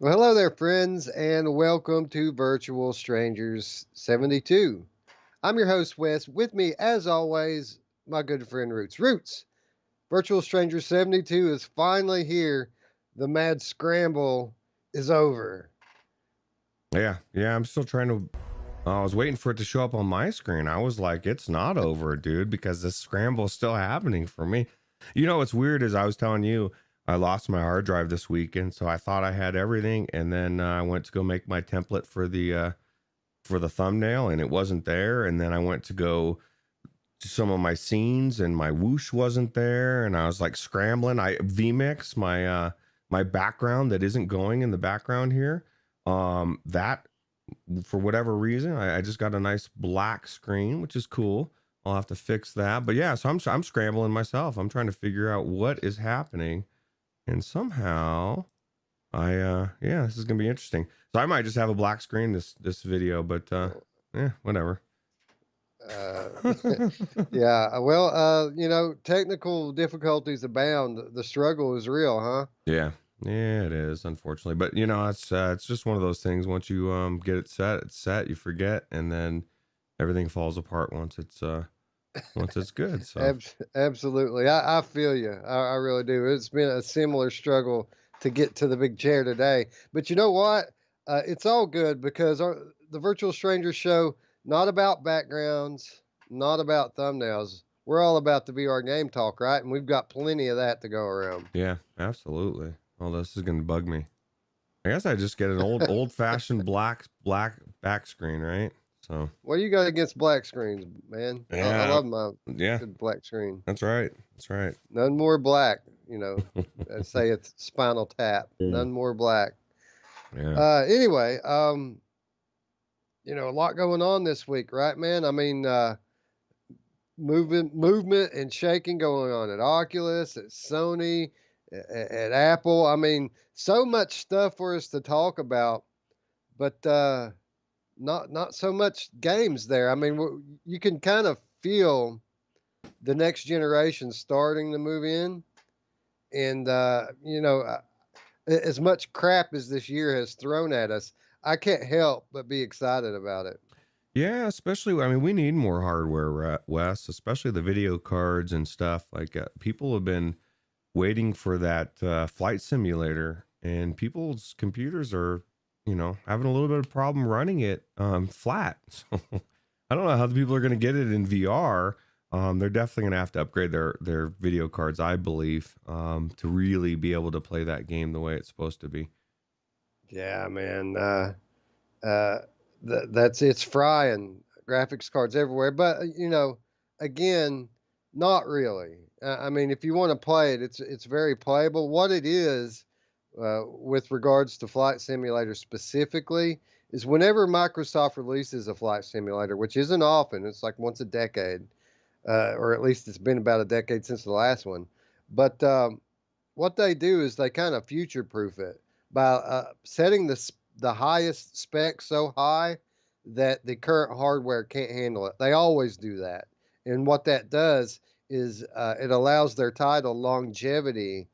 Well, hello there, friends, and welcome to Virtual Strangers 72. I'm your host, Wes. With me, as always, my good friend Roots. Roots, Virtual Strangers 72 is finally here. The mad scramble is over. Yeah, I'm still trying to. I was waiting for it to show up on my screen. I was like, it's not over, dude, because the scramble is still happening for me. You know what's weird is I was telling you I lost my hard drive this weekend, so I thought I had everything, and then I went to go make my template for the thumbnail, and it wasn't there. And then I went to go to some of my scenes, and my whoosh wasn't there, and I was like scrambling. I vmix my background that isn't going in the background here. That for whatever reason, I just got a nice black screen, which is cool. I'll have to fix that. But yeah, so I'm scrambling myself. I'm trying to figure out what is happening, and somehow yeah, this is gonna be interesting. So I might just have a black screen this video, but yeah, whatever. Uh, yeah, well, technical difficulties abound. The struggle is real, huh? Yeah, it is, unfortunately. But it's just one of those things. Once you get it set, it's set. You forget, and then everything falls apart once it's good. So Absolutely. I feel you. I really do. It's been a similar struggle to get to the big chair today. But you know what? It's all good because the Virtual Stranger show, not about backgrounds, not about thumbnails. We're all about the VR game talk, right? And we've got plenty of that to go around. yeah, absolutely. Well, this is gonna bug me. I guess I just get an old fashioned black back screen, right? So What do you got against black screens, man? I yeah, love my yeah, good black screen. that's right. That's right. None more black, you know. I say it's Spinal Tap. Yeah. None more black. Yeah. Anyway, a lot going on this week, right, man? I mean, movement and shaking going on at Oculus, at Sony, at Apple. I mean, so much stuff for us to talk about, but not so much games there. I mean, you can kind of feel the next generation starting to move in, and as much crap as this year has thrown at us, I can't help but be excited about it. Yeah, especially, I mean, we need more hardware, Wes, especially the video cards and stuff. Like, people have been waiting for that flight simulator, and people's computers are, having a little bit of problem running it flat. So I don't know how the people are going to get it in VR. They're definitely going to have to upgrade their video cards, I believe, to really be able to play that game the way it's supposed to be. Yeah, man. Uh, that's it's frying graphics cards everywhere. But again, not really. I mean, if you want to play it, it's very playable. What it is, with regards to flight simulator specifically, is whenever Microsoft releases a flight simulator, which isn't often, it's like once a decade, or at least it's been about a decade since the last one. But what they do is they kind of future proof it by setting the highest spec so high that the current hardware can't handle it. They always do that. And what that does is it allows their title longevity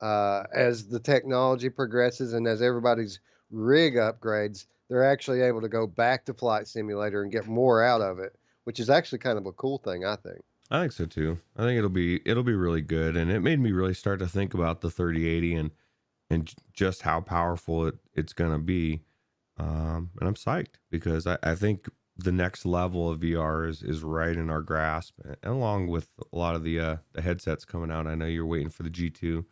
as the technology progresses and as everybody's rig upgrades. They're actually able to go back to Flight Simulator and get more out of it, which is actually kind of a cool thing, I think. I think so too. I think it'll be really good, and it made me really start to think about the 3080 and just how powerful it's gonna be. And I'm psyched because I think the next level of VR is right in our grasp, along with a lot of the headsets coming out. I know you're waiting for the G2,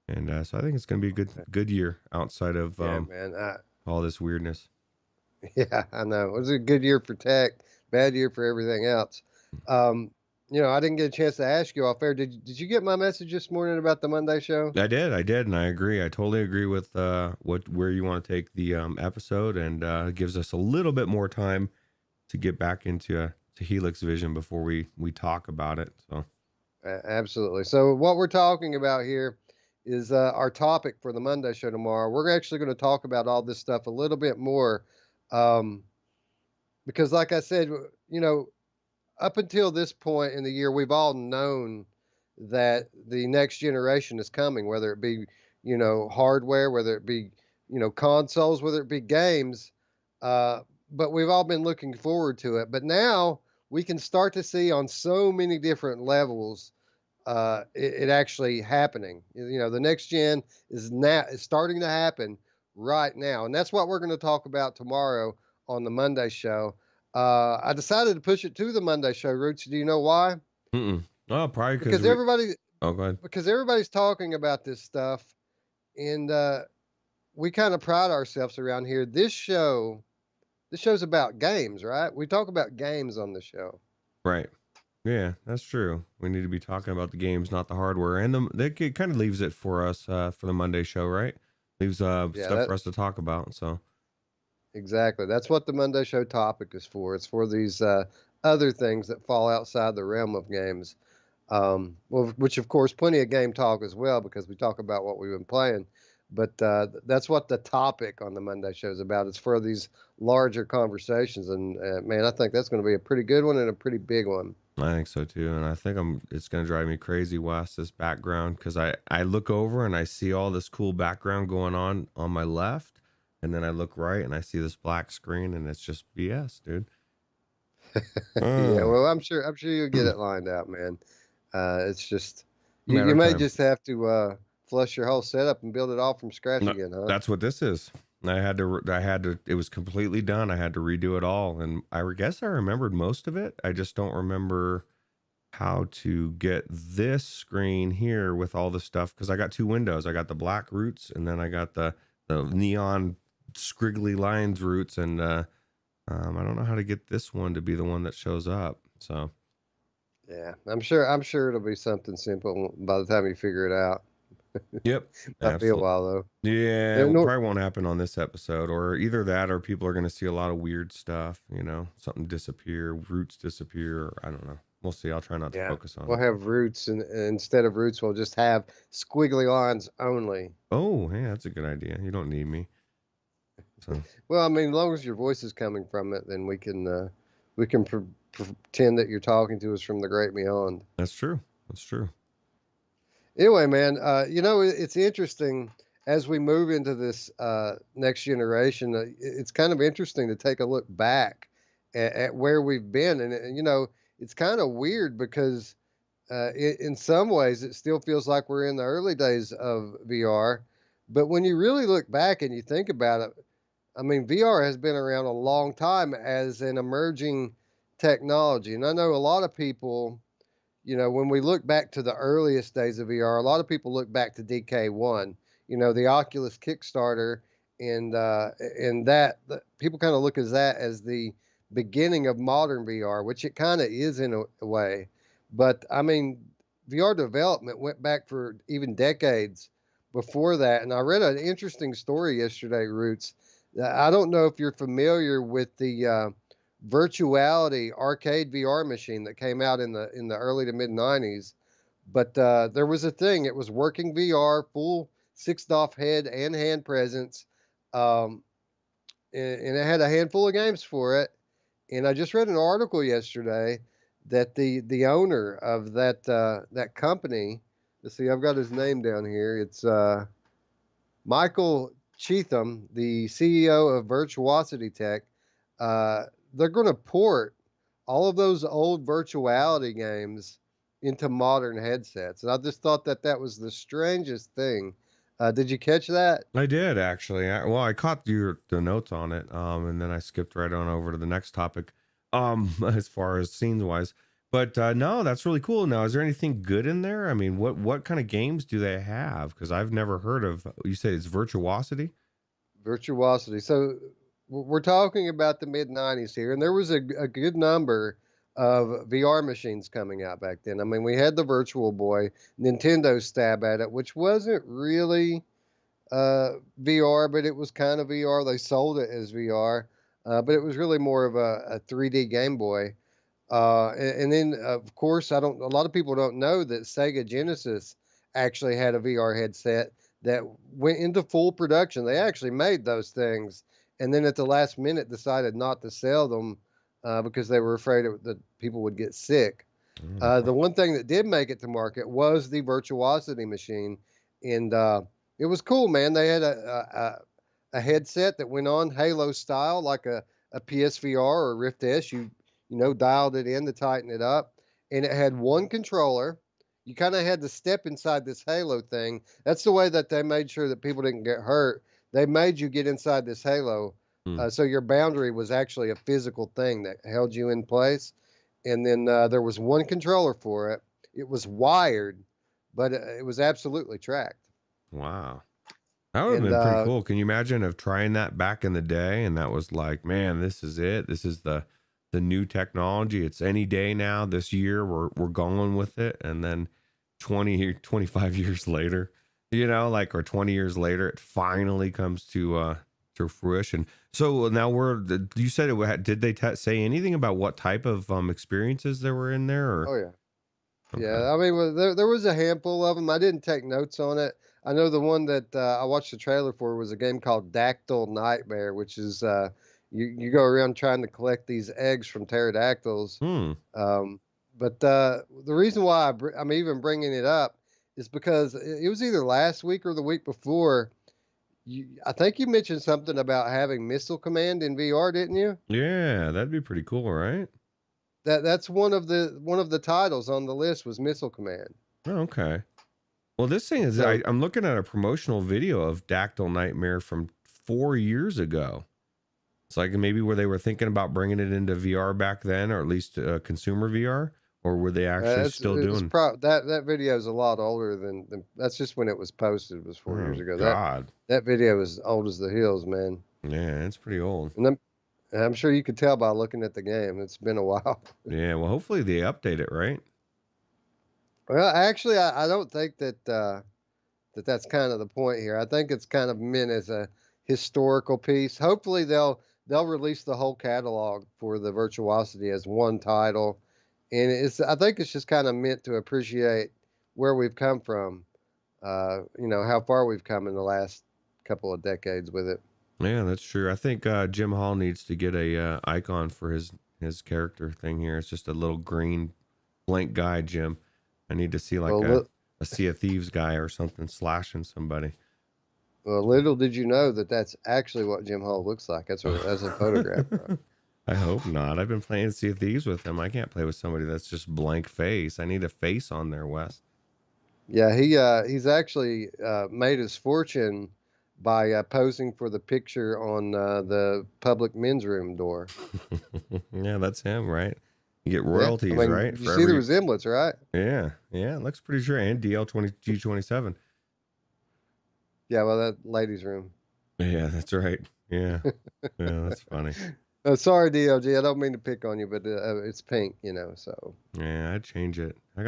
and so I think it's gonna be a good year outside of Yeah, man. all this weirdness. Yeah, I know. It was a good year for tech, bad year for everything else. Um, I didn't get a chance to ask you off air. Did you get my message this morning about the Monday show? I did, and I agree. I totally agree with where you want to take the episode, and it gives us a little bit more time to get back into to Helix Vision before we talk about it. So Absolutely. So what we're talking about here is our topic for the Monday show tomorrow. We're actually going to talk about all this stuff a little bit more, um, because, like I said, up until this point in the year, we've all known that the next generation is coming, whether it be, hardware, whether it be consoles, whether it be games. But we've all been looking forward to it. But now we can start to see on so many different levels it actually happening. The next gen is starting to happen right now, and that's what we're going to talk about tomorrow on the Monday show. I decided to push it to the Monday show. Roots, do you know why? Oh, probably Because everybody, Oh, go ahead. because everybody's talking about this stuff, and we kind of pride ourselves around here. This show's about games, right? We talk about games on the show. Right. Yeah, that's true. We need to be talking about the games, not the hardware. And it kind of leaves it for us for the Monday show, right? Leaves stuff for us to talk about. So exactly. That's what the Monday show topic is for. It's for these other things that fall outside the realm of games. Well, which of course, plenty of game talk as well, because we talk about what we've been playing. But that's what the topic on the Monday show is about. It's for these larger conversations, and man, I think that's going to be a pretty good one and a pretty big one. I think so too, and I think it's going to drive me crazy, Wes, this background, because I look over and I see all this cool background going on my left, and then I look right and I see this black screen, and it's just BS, dude. Yeah, well, I'm sure you'll get it lined out, man. It's just you may just have to flush your whole setup and build it all from scratch again, huh? That's what this is. I had to, it was completely done. I had to redo it all. And I guess I remembered most of it. I just don't remember how to get this screen here with all the stuff. Cause I got two windows. I got the black Roots, and then I got the neon scriggly lines Roots. And, I don't know how to get this one to be the one that shows up. So yeah, I'm sure it'll be something simple by the time you figure it out. Yep. Might be a while though. Yeah, it probably won't happen on this episode, or either that, or people are going to see a lot of weird stuff. Something disappear, Roots disappear. Or I don't know. We'll see. I'll try not to focus on. We'll have Roots, and instead of Roots, we'll just have squiggly lines only. Oh, hey, that's a good idea. You don't need me. So. Well, I mean, as long as your voice is coming from it, then we can pretend that you're talking to us from the great beyond. That's true. That's true. Anyway, man, it's interesting as we move into this next generation. It's kind of interesting to take a look back at where we've been, and it's kind of weird because in some ways it still feels like we're in the early days of VR, but when you really look back and you think about it, I mean, VR has been around a long time as an emerging technology, and I know a lot of people. When we look back to the earliest days of VR, a lot of people look back to DK1, the Oculus Kickstarter, and that people kind of look at that as the beginning of modern VR, which it kind of is in a way. But I mean, VR development went back for even decades before that. And I read an interesting story yesterday, Roots. I don't know if you're familiar with the virtuality arcade VR machine that came out in the early to mid 90s. But there was a thing. It was working VR, full 6DoF head and hand presence, and it had a handful of games for it. And I just read an article yesterday that the owner of that company, let's see, I've got his name down here. It's Michael Cheatham, the CEO of Virtuosity Tech. They're going to port all of those old virtuality games into modern headsets. And I just thought that was the strangest thing. Did you catch that? I did, actually. I caught the notes on it, and then I skipped right on over to the next topic, as far as scenes wise. But no, that's really cool. Now, is there anything good in there? I mean, what kind of games do they have? Because I've never heard of. You said it's Virtuosity. Virtuosity. So we're talking about the mid 90s here, and there was a good number of VR machines coming out back then. I mean, we had the Virtual Boy, Nintendo's stab at it, which wasn't really VR, but it was kind of VR. They sold it as VR, but it was really more of a 3D Game Boy. And then, of course, a lot of people don't know that Sega Genesis actually had a VR headset that went into full production. They actually made those things, and then at the last minute decided not to sell them because they were afraid that people would get sick. The one thing that did make it to market was the Virtuosity machine, and it was cool, man. They had a headset that went on Halo style, like a PSVR or a Rift S. You know, dialed it in to tighten it up, and it had one controller. You kind of had to step inside this Halo thing. That's the way that they made sure that people didn't get hurt. They made you get inside this Halo, Hmm. so your boundary was actually a physical thing that held you in place. And then there was one controller for it. It was wired, but it was absolutely tracked. Wow. That would have And been pretty cool. Can you imagine of trying that back in the day? And that was like, man, this is it. This is the new technology. It's any day now. This year we're going with it. And then 25 years later, you know, like, or 20 years later, it finally comes to fruition. So now you said did they say anything about what type of experiences there were in there, or? oh yeah. Okay. Yeah, I mean, well, there was a handful of them. I didn't take notes on it. I know the one that I watched the trailer for was a game called Dactyl Nightmare, which is you go around trying to collect these eggs from pterodactyls. Hmm. Um, but the reason why I'm even bringing it up is because it was either last week or the week before. I think you mentioned something about having Missile Command in VR, didn't you? Yeah, that'd be pretty cool, right? That's one of the titles on the list was Missile Command. Oh, okay. Well, this thing is, So I'm looking at a promotional video of Dactyl Nightmare from 4 years ago. It's like maybe where they were thinking about bringing it into VR back then, or at least consumer VR, or were they actually still doing? that video is a lot older than that's just when it was posted. It was 4 years Oh ago. God, That video is old as the hills, man. yeah, it's pretty old. And I'm sure you could tell by looking at the game. It's been a while. Yeah, well, hopefully they update it, right? Well, actually, I don't think that's kind of the point here. I think it's kind of meant as a historical piece. Hopefully, they'll release the whole catalog for the Virtuosity as one title, and I think it's just kind of meant to appreciate where we've come from. How far we've come in the last couple of decades with it. Yeah, that's true. I think Jim Hall needs to get a icon for his character thing here. It's just a little green blank guy, Jim. I need to see like Well, a Sea of Thieves guy or something slashing somebody. little did you know that that's actually what Jim Hall looks like. That's a photograph. I hope not. I've been playing Sea of Thieves with him. I can't play with somebody that's just blank face. I need a face on there, Wes. Yeah, he's actually made his fortune by posing for the picture on the public men's room door. Yeah, that's him, right? You get Yeah, royalties, I mean, right? you For see the every resemblance, right? yeah, yeah, it looks pretty sure. And DL20 G27. Yeah, well, that ladies' room. Yeah, that's right. Yeah, yeah, that's funny. Sorry, DLG, I don't mean to pick on you, but it's pink, so. Yeah, I'd change it. I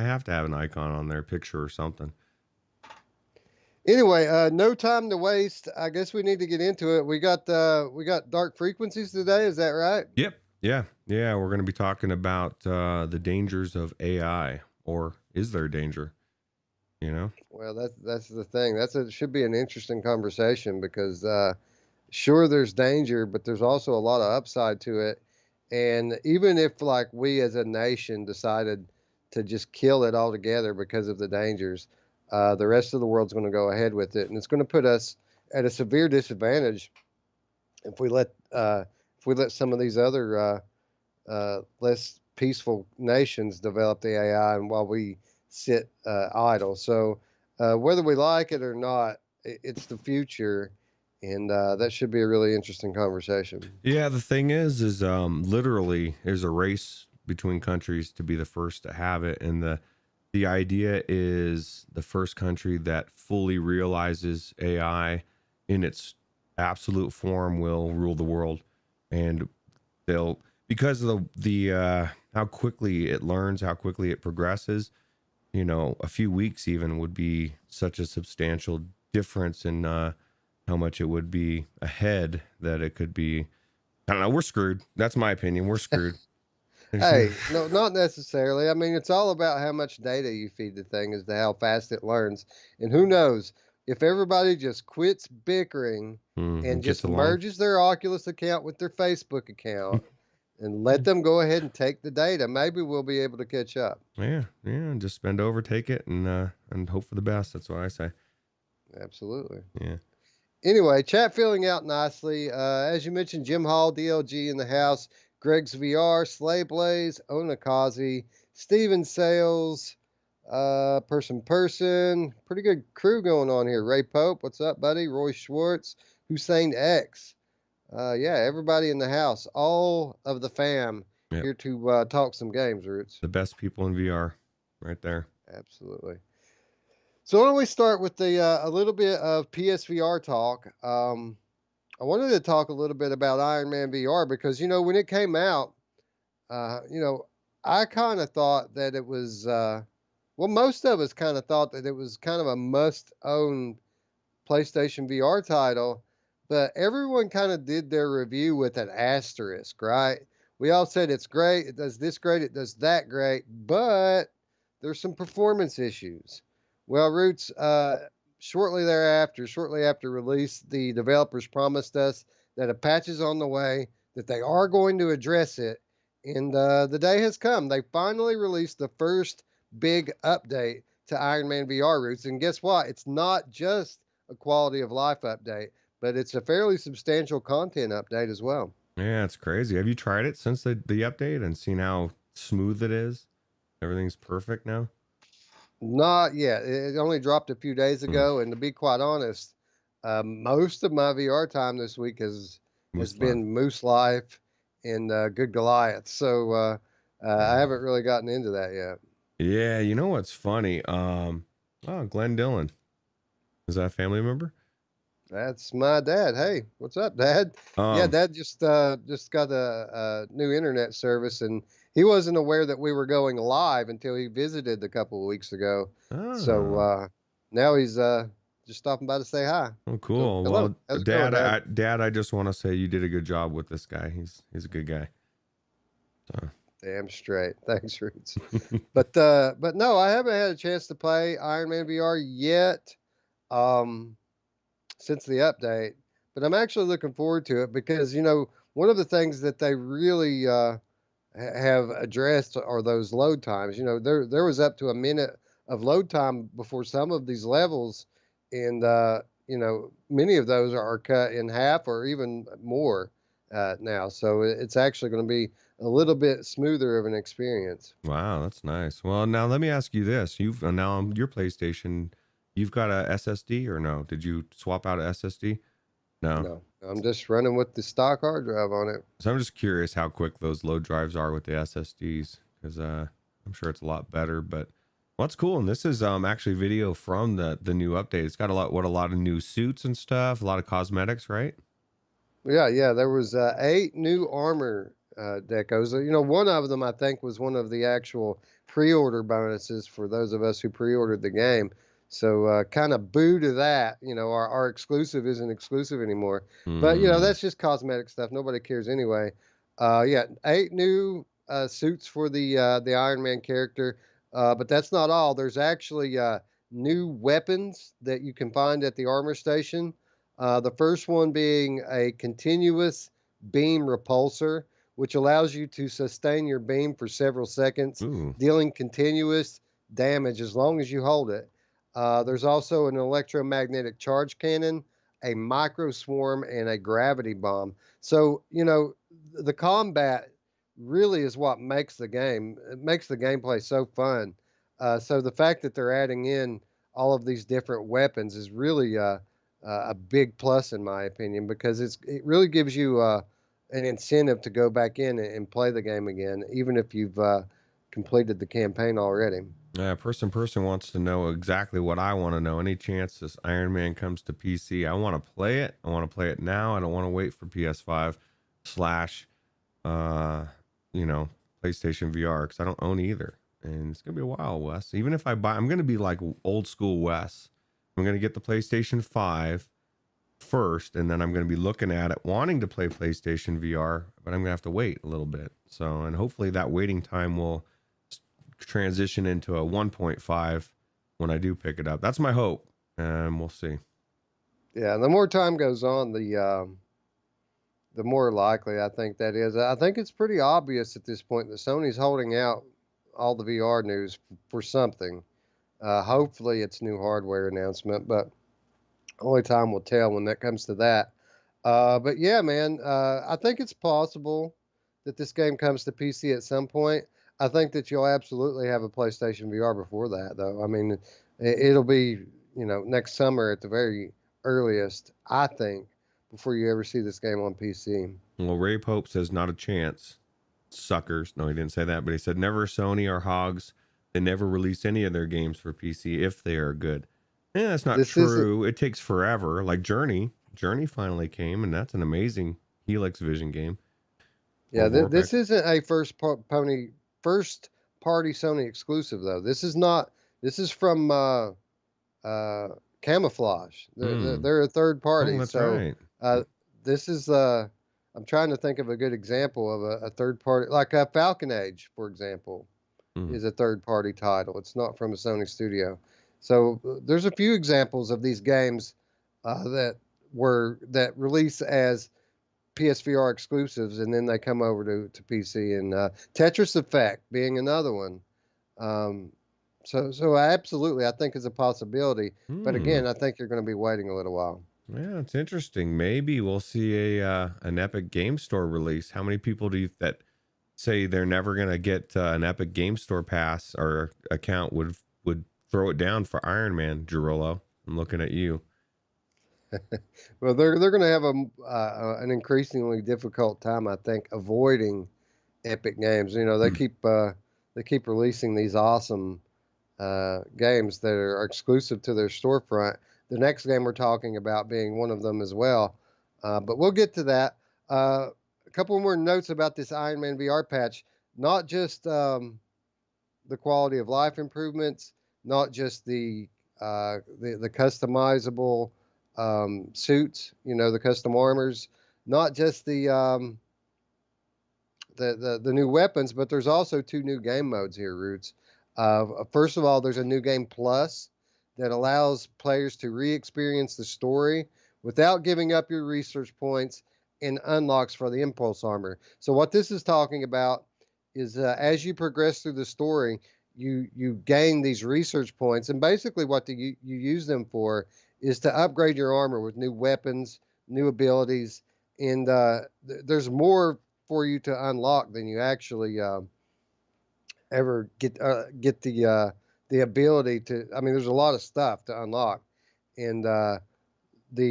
have to have an icon on there, picture or something. Anyway, no time to waste. I guess we need to get into it. We got dark frequencies today. Is that right? Yep. Yeah. Yeah. We're going to be talking about the dangers of AI, or is there danger? You know? Well, that's the thing. Should be an interesting conversation because sure there's danger, but there's also a lot of upside to it. And even if like we as a nation decided to just kill it altogether because of the dangers, the rest of the world's going to go ahead with it, and it's going to put us at a severe disadvantage if we let some of these other less peaceful nations develop the AI, and while we sit idle. So whether we like it or not, it's the future, and that should be a really interesting conversation. Yeah. The thing is literally there's a race between countries to be the first to have it. And the idea is the first country that fully realizes AI in its absolute form will rule the world. And they'll, because of the how quickly it learns, how quickly it progresses, a few weeks even would be such a substantial difference in how much it would be ahead that it could be. I don't know. We're screwed. That's my opinion. We're screwed. Hey, no, not necessarily. I mean, it's all about how much data you feed the thing as to how fast it learns. And who knows, if everybody just quits bickering and Gets just along. merges their Oculus account with their Facebook account and let them go ahead and take the data, maybe we'll be able to catch up. Yeah, yeah. Just bend over, take it, and hope for the best. That's what I say. Absolutely. Yeah. Anyway, chat filling out nicely. As you mentioned, Jim Hall, DLG in the house, Greg's VR, Slay Blaze, Onakazi, Steven Sales, person, pretty good crew going on here. Ray Pope, what's up, buddy? Roy Schwartz, Hussein X. Yeah, everybody in the house, all of the fam Yep. here to talk some games, Roots. The best people in VR right there. Absolutely. So why don't we start with the a little bit of PSVR talk? I wanted to talk a little bit about Iron Man VR because when it came out, I kind of thought that it was well, most of us kind of thought that it was kind of a must-own PlayStation VR title, but everyone kind of did their review with an asterisk, right? We all said it's great, it does this great, it does that great, but there's some performance issues. Well, Roots, shortly after release, the developers promised us that a patch is on the way, that they are going to address it, and the day has come. They finally released the first big update to Iron Man VR, Roots, and guess what? It's not just a quality of life update, but it's a fairly substantial content update as well. Yeah, it's crazy. Have you tried it since the update and seen how smooth it is? Everything's perfect now. Not yet. It only dropped a few days ago, and to be quite honest, most of my VR time this week has Moose Life. been Moose Life and Good Goliath. So I haven't really gotten into that yet. Yeah, you know what's funny? Oh, Glenn Dillon. Is that a family member? That's my dad. Hey, what's up, Dad? Yeah, Um, Dad just got a new internet service, and he wasn't aware that we were going live until he visited a couple of weeks ago. So oh, now he's just stopping by to say hi. oh, So cool. hello, Well, how's it going, Dad? Dad, I just want to say you did a good job with this guy. He's a good guy. So. Damn straight. Thanks, Roots. But no, I haven't had a chance to play Iron Man VR yet. Um, since the update, but I'm actually looking forward to it because one of the things that they really have addressed are those load times. There was up to a minute of load time before some of these levels, and many of those are cut in half or even more now. So it's actually going to be a little bit smoother of an experience. Wow, that's nice. Well, now let me ask you this: you've now on your PlayStation, you've got a SSD or no? Did you swap out a SSD? No. No, I'm just running with the stock hard drive on it. So I'm just curious how quick those load drives are with the SSDs because I'm sure it's a lot better. But what's cool, and this is actually video from the new update. It's got a lot of new suits and stuff, a lot of cosmetics, right? Yeah. There was 8 new armor decos. One of them I think was one of the actual pre-order bonuses for those of us who pre-ordered the game. So kind of boo to that. Our exclusive isn't exclusive anymore. But Mm. that's just cosmetic stuff. Nobody cares anyway. Yeah, 8 new suits for the Iron Man character. But that's not all. There's actually new weapons that you can find at the armor station. The first one being a continuous beam repulsor, which allows you to sustain your beam for several seconds, Ooh. dealing continuous damage as long as you hold it. There's also an electromagnetic charge cannon, a micro swarm, and a gravity bomb. So, the combat really is what makes the game. It makes the gameplay so fun. So the fact that they're adding in all of these different weapons is really a big plus in my opinion because it really gives you an incentive to go back in and play the game again, even if you've completed the campaign already. Yeah, person wants to know exactly what I want to know. Any chance this Iron Man comes to PC? I want to play it. I want to play it now. I don't want to wait for PS5 slash, PlayStation VR because I don't own either. And it's gonna be a while, Wes. Even if I buy, I'm gonna be like old school Wes. I'm gonna get the PlayStation 5 first, and then I'm gonna be looking at it, wanting to play PlayStation VR, but I'm gonna have to wait a little bit. So, and hopefully that waiting time will transition into a 1.5 when I do pick it up. That's my hope, and we'll see. Yeah, and the more time goes on, the more likely I think that is. I think it's pretty obvious at this point that Sony's holding out all the VR news for something. Hopefully, it's new hardware announcement, but Only time will tell when that comes to that. But yeah, man, I think it's possible that this game comes to PC at some point. I think that you'll absolutely have a PlayStation VR before that, though. I mean, it'll be, next summer at the very earliest, I think, before you ever see this game on PC. Well, Ray Pope says not a chance. Suckers. No, he didn't say that, but he said never Sony or Hogs. They never release any of their games for PC if they are good. Yeah, that's not This isn't, true. It takes forever. Like Journey. Journey finally came, and that's an amazing Helix Vision game. yeah, Or this Vortex. isn't a first party Sony exclusive though. This is not. This is from Camouflage. Hmm. They're a third Oh, party. that's So right. this is I'm trying to think of a good example of a third party, like Falcon Age, for example, Hmm. is a third party title. It's not from a Sony studio. So there's a few examples of these games that release as PSVR exclusives, and then they come over to PC. And Tetris Effect being another one. Um, so absolutely, I think is a possibility. But Hmm. again, I think you're going to be waiting a little while. Yeah, it's interesting. Maybe we'll see a an Epic Game Store release. How many people do you that say they're never gonna get an Epic Game Store pass or account would throw it down for Iron Man, Girollo? I'm looking at you. Well, they're going to have an increasingly difficult time, I think, avoiding Epic Games. They keep releasing these awesome games that are exclusive to their storefront. The next game we're talking about being one of them as well. But we'll get to that. A couple more notes about this Iron Man VR patch. Not just the quality of life improvements, not just the customizable suits, the custom armors, not just the new weapons, but there's also two new game modes here, Roots. First of all, there's a new game plus that allows players to re-experience the story without giving up your research points and unlocks for the impulse armor. So what this is talking about is as you progress through the story, you gain these research points, and basically what you use them for is to upgrade your armor with new weapons, new abilities, and there's more for you to unlock than you actually ever get the ability to. I mean, there's a lot of stuff to unlock, and the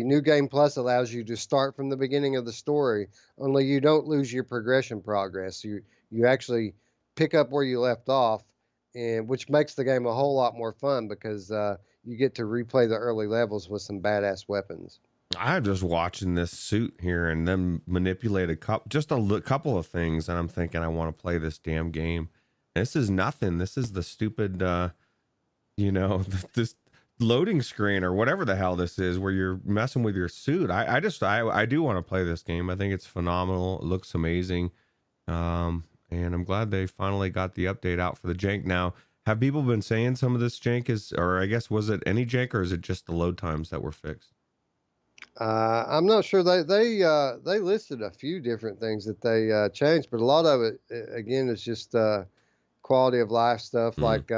new game plus allows you to start from the beginning of the story. Only you don't lose your progression progress. You actually pick up where you left off, and which makes the game a whole lot more fun because you get to replay the early levels with some badass weapons. I'm just watching this suit here and then manipulate couple of things, and I'm thinking I want to play this damn game. This is nothing. This is the stupid, this loading screen or whatever the hell this is, where you're messing with your suit. I do want to play this game. I think it's phenomenal. It looks amazing, and I'm glad they finally got the update out for the jank. Now, have people been saying some of this jank is, or I guess was it any jank, or is it just the load times that were fixed? I'm not sure they listed a few different things that they changed, but a lot of it again is just quality of life stuff. Hmm. Like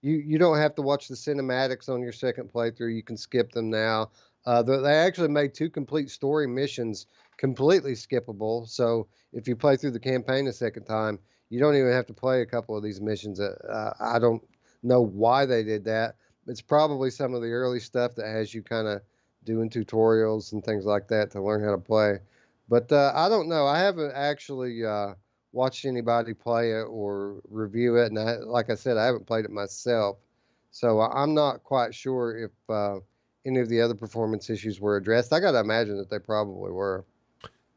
you don't have to watch the cinematics on your second playthrough; you can skip them now. They actually made two complete story missions completely skippable. So if you play through the campaign a second time, you don't even have to play a couple of these missions. I don't know why they did that. It's probably some of the early stuff that has you kind of doing tutorials and things like that to learn how to play. But I don't know. I haven't actually watched anybody play it or review it, and like I said, I haven't played it myself, so I'm not quite sure if any of the other performance issues were addressed. I got to imagine that they probably were.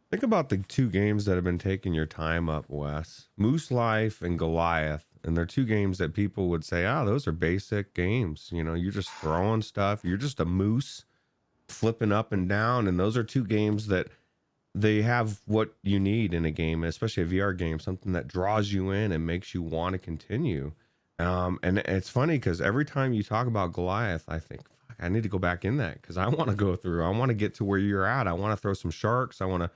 Think about the two games that have been taking your time up, Wes. Moose Life and Goliath. And they're two games that people would say, those are basic games. You're just throwing stuff. You're just a moose flipping up and down. And those are two games that they have what you need in a game, especially a VR game, something that draws you in and makes you want to continue. And it's funny because every time you talk about Goliath, I think, fuck, I need to go back in that because I want to go through. I want to get to where you're at. I want to throw some sharks. I want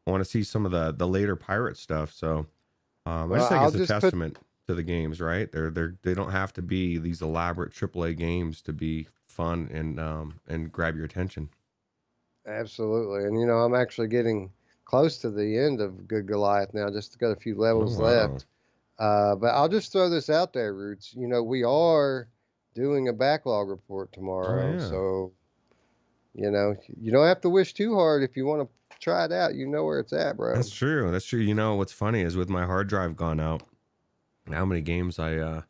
to see some of the later pirate stuff. So I Well, just think I'll it's a just put testament to the games, right? They don't have to be these elaborate AAA games to be fun and grab your attention. Absolutely. And, I'm actually getting close to the end of Good Goliath now, just got a few Oh levels wow. left. But I'll just throw this out there, Roots. We are doing a backlog report Oh tomorrow. yeah. So, you don't have to wish too hard if you want to try it out. You know where it's at, bro. That's true. That's true. What's funny is with my hard drive gone out, how many games that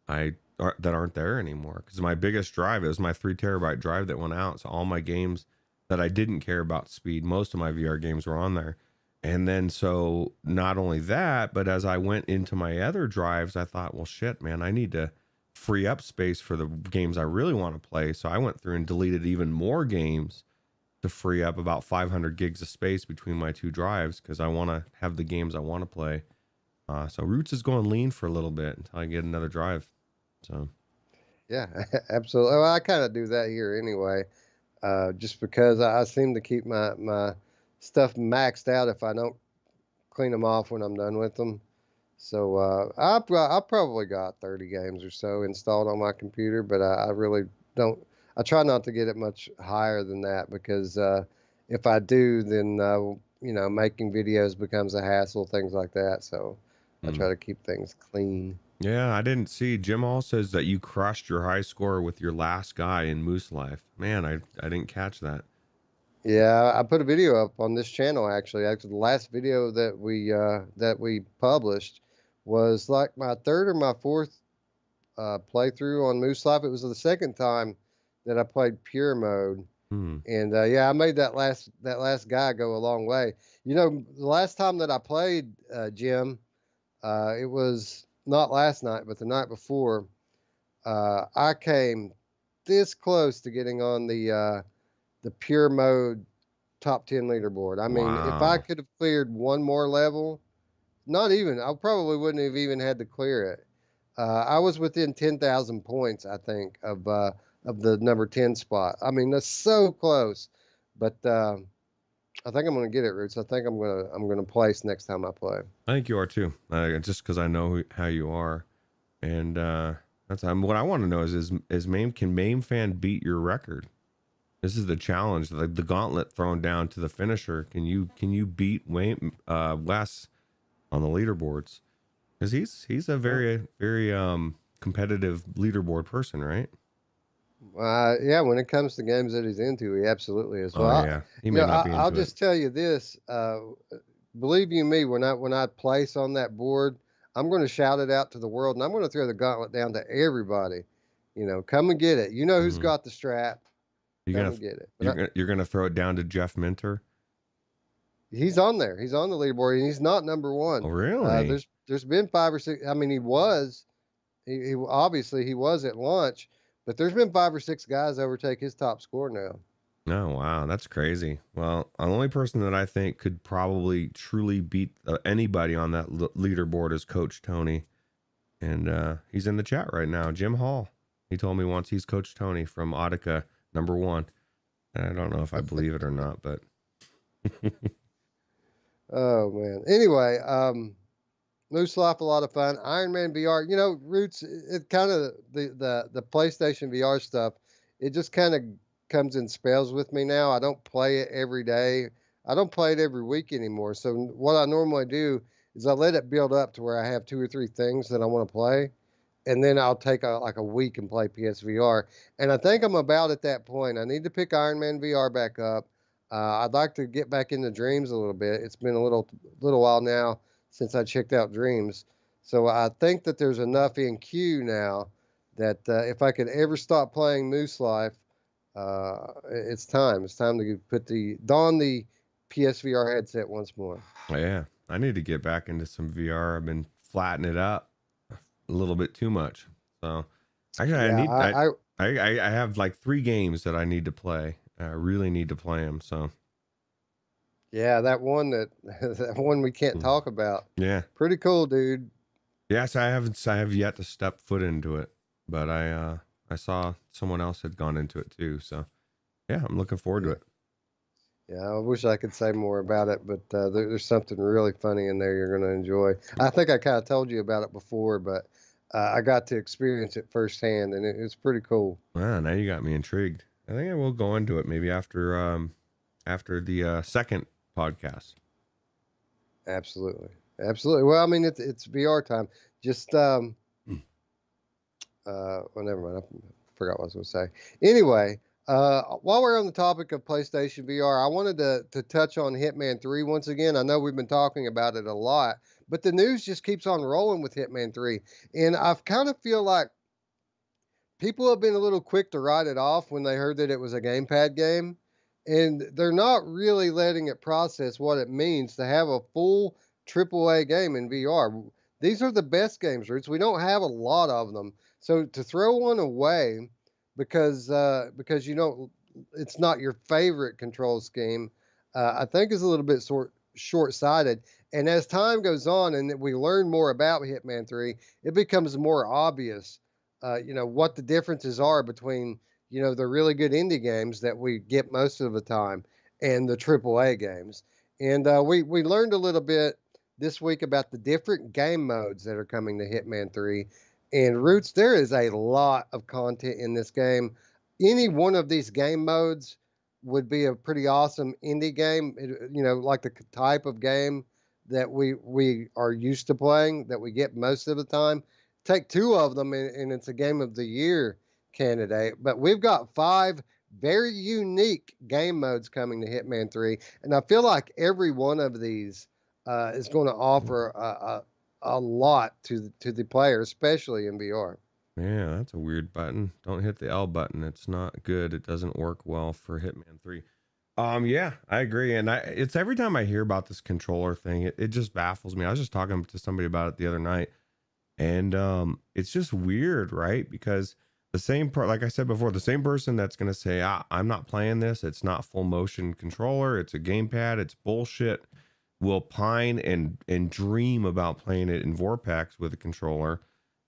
aren't there anymore, because my biggest drive, it was my 3 terabyte drive that went out, so all my games that I didn't care about speed, most of my VR games were on there. And then so not only that, but as I went into my other drives, I thought, well shit man, I need to free up space for the games I really want to play. So I went through and deleted even more games to free up about 500 gigs of space between my 2 drives, because I want to have the games I want to play. So Roots is going lean for a little bit until I get another drive. So Yeah, absolutely. Well, I kind of do that here anyway, just because I seem to keep my stuff maxed out if I don't clean them off when I'm done with them. So I probably got 30 games or so installed on my computer, but I really don't. I try not to get it much higher than that, because if I do, then making videos becomes a hassle, things like that. So I try to keep things clean. yeah, I didn't see. Jim Hall says that you crushed your high score with your last guy in Moose Life. Man, I didn't catch that. Yeah, I put a video up on this channel actually. Actually, the last video that we published was like my third or my fourth playthrough on Moose Life. It was the second time that I played pure mode, Hmm. and yeah, I made that last guy go a long way. The last time that I played Jim, it was not last night, but the night before. I came this close to getting on the pure mode top 10 leaderboard. I mean, if I Wow. could have cleared one more level, not even, I probably wouldn't have even had to clear it. I was within 10,000 points, I think, of the number 10 spot. I mean, that's so close. But I think I'm going to get it, Roots. I think I'm gonna place next time I play. I think you are too. Just because I know how you are, and that's what I want to know is can Mamefan beat your record? This is the challenge, like the gauntlet thrown down to the finisher. Can you beat Wes on the leaderboards? Because he's a very competitive leaderboard person, right? Yeah, when it comes to games that he's into, he absolutely is. Oh Well, yeah, he may not be I'll into it. just tell you this. Believe you me, when I place on that board, I'm going to shout it out to the world, and I'm going to throw the gauntlet down to everybody. Come and get it. You know who's Hmm. got the strap. You're Come gonna and get it. But you're gonna throw it down to Jeff Minter. he's on there. He's on the leaderboard, and he's not number one. Oh really? There's been 5 or 6. I mean, he was. He obviously he was at launch, but there's been 5 or 6 guys overtake his top score now. Oh wow, that's crazy. Well, the only person that I think could probably truly beat anybody on that leaderboard is Coach Tony, and he's in the chat right now. Jim Hall. He told me once he's Coach Tony from Audica #1. And I don't know if I believe it or not, but Oh man. Anyway, Moose Life, a lot of fun. Iron Man VR, Roots. It kind of the PlayStation VR stuff. It just kind of comes in spells with me now. I don't play it every day. I don't play it every week anymore. So what I normally do is I let it build up to where I have 2 or 3 things that I want to play, and then I'll take like a week and play PSVR. And I think I'm about at that point. I need to pick Iron Man VR back up. I'd like to get back into Dreams a little bit. It's been a little while now since I checked out Dreams. So I think that there's enough in queue now that if I could ever stop playing Moose Life, it's time. It's time to don the PSVR headset once more. yeah, I need to get back into some VR. I've been flattening it up a little bit too much. So actually, Yeah, I have like 3 games that I need to play. I really need to play them. So yeah, that one we can't talk about. yeah, Pretty cool, dude. yes, I have yet to step foot into it, but I saw someone else had gone into it too. So yeah, I'm looking forward to Yeah. it. Yeah, I wish I could say more about it, but there's something really funny in there you're going to enjoy. I think I kind of told you about it before, but I got to experience it firsthand, and it's pretty cool. Wow, now you got me intrigued. I think I will go into it maybe after the second podcast. Absolutely, absolutely. Well, I mean, it's VR time. Just well, never mind. I forgot what I was going to say. Anyway, while we're on the topic of PlayStation VR, I wanted to touch on Hitman 3 once again. I know we've been talking about it a lot, but the news just keeps on rolling with Hitman 3, and I kind of feel like people have been a little quick to write it off when they heard that it was a gamepad game, and they're not really letting it process what it means to have a full AAA game in VR. These are the best games, Roots. We don't have a lot of them, so to throw one away because you don't, it's not your favorite control scheme, I think is a little bit short-sighted. And as time goes on and we learn more about Hitman 3, it becomes more obvious what the differences are between, the really good indie games that we get most of the time and the AAA games. And we learned a little bit this week about the different game modes that are coming to Hitman 3. And Roots, there is a lot of content in this game. Any one of these game modes would be a pretty awesome indie game, like the type of game that we are used to playing, that we get most of the time. Take two of them, and it's a game of the year candidate. But we've got 5 very unique game modes coming to Hitman 3, and I feel like every one of these is going to offer a lot to the player, especially in VR. Yeah, that's a weird button. Don't hit the L button. It's not good. It doesn't work well for Hitman 3. Yeah, I agree. And it's every time I hear about this controller thing, it just baffles me. I was just talking to somebody about it the other night, and it's just weird, right? Because the same like I said before, the same person that's going to say, I'm not playing this, it's not full motion controller, it's a gamepad, it's bullshit, will pine and dream about playing it in Vorpex with a controller,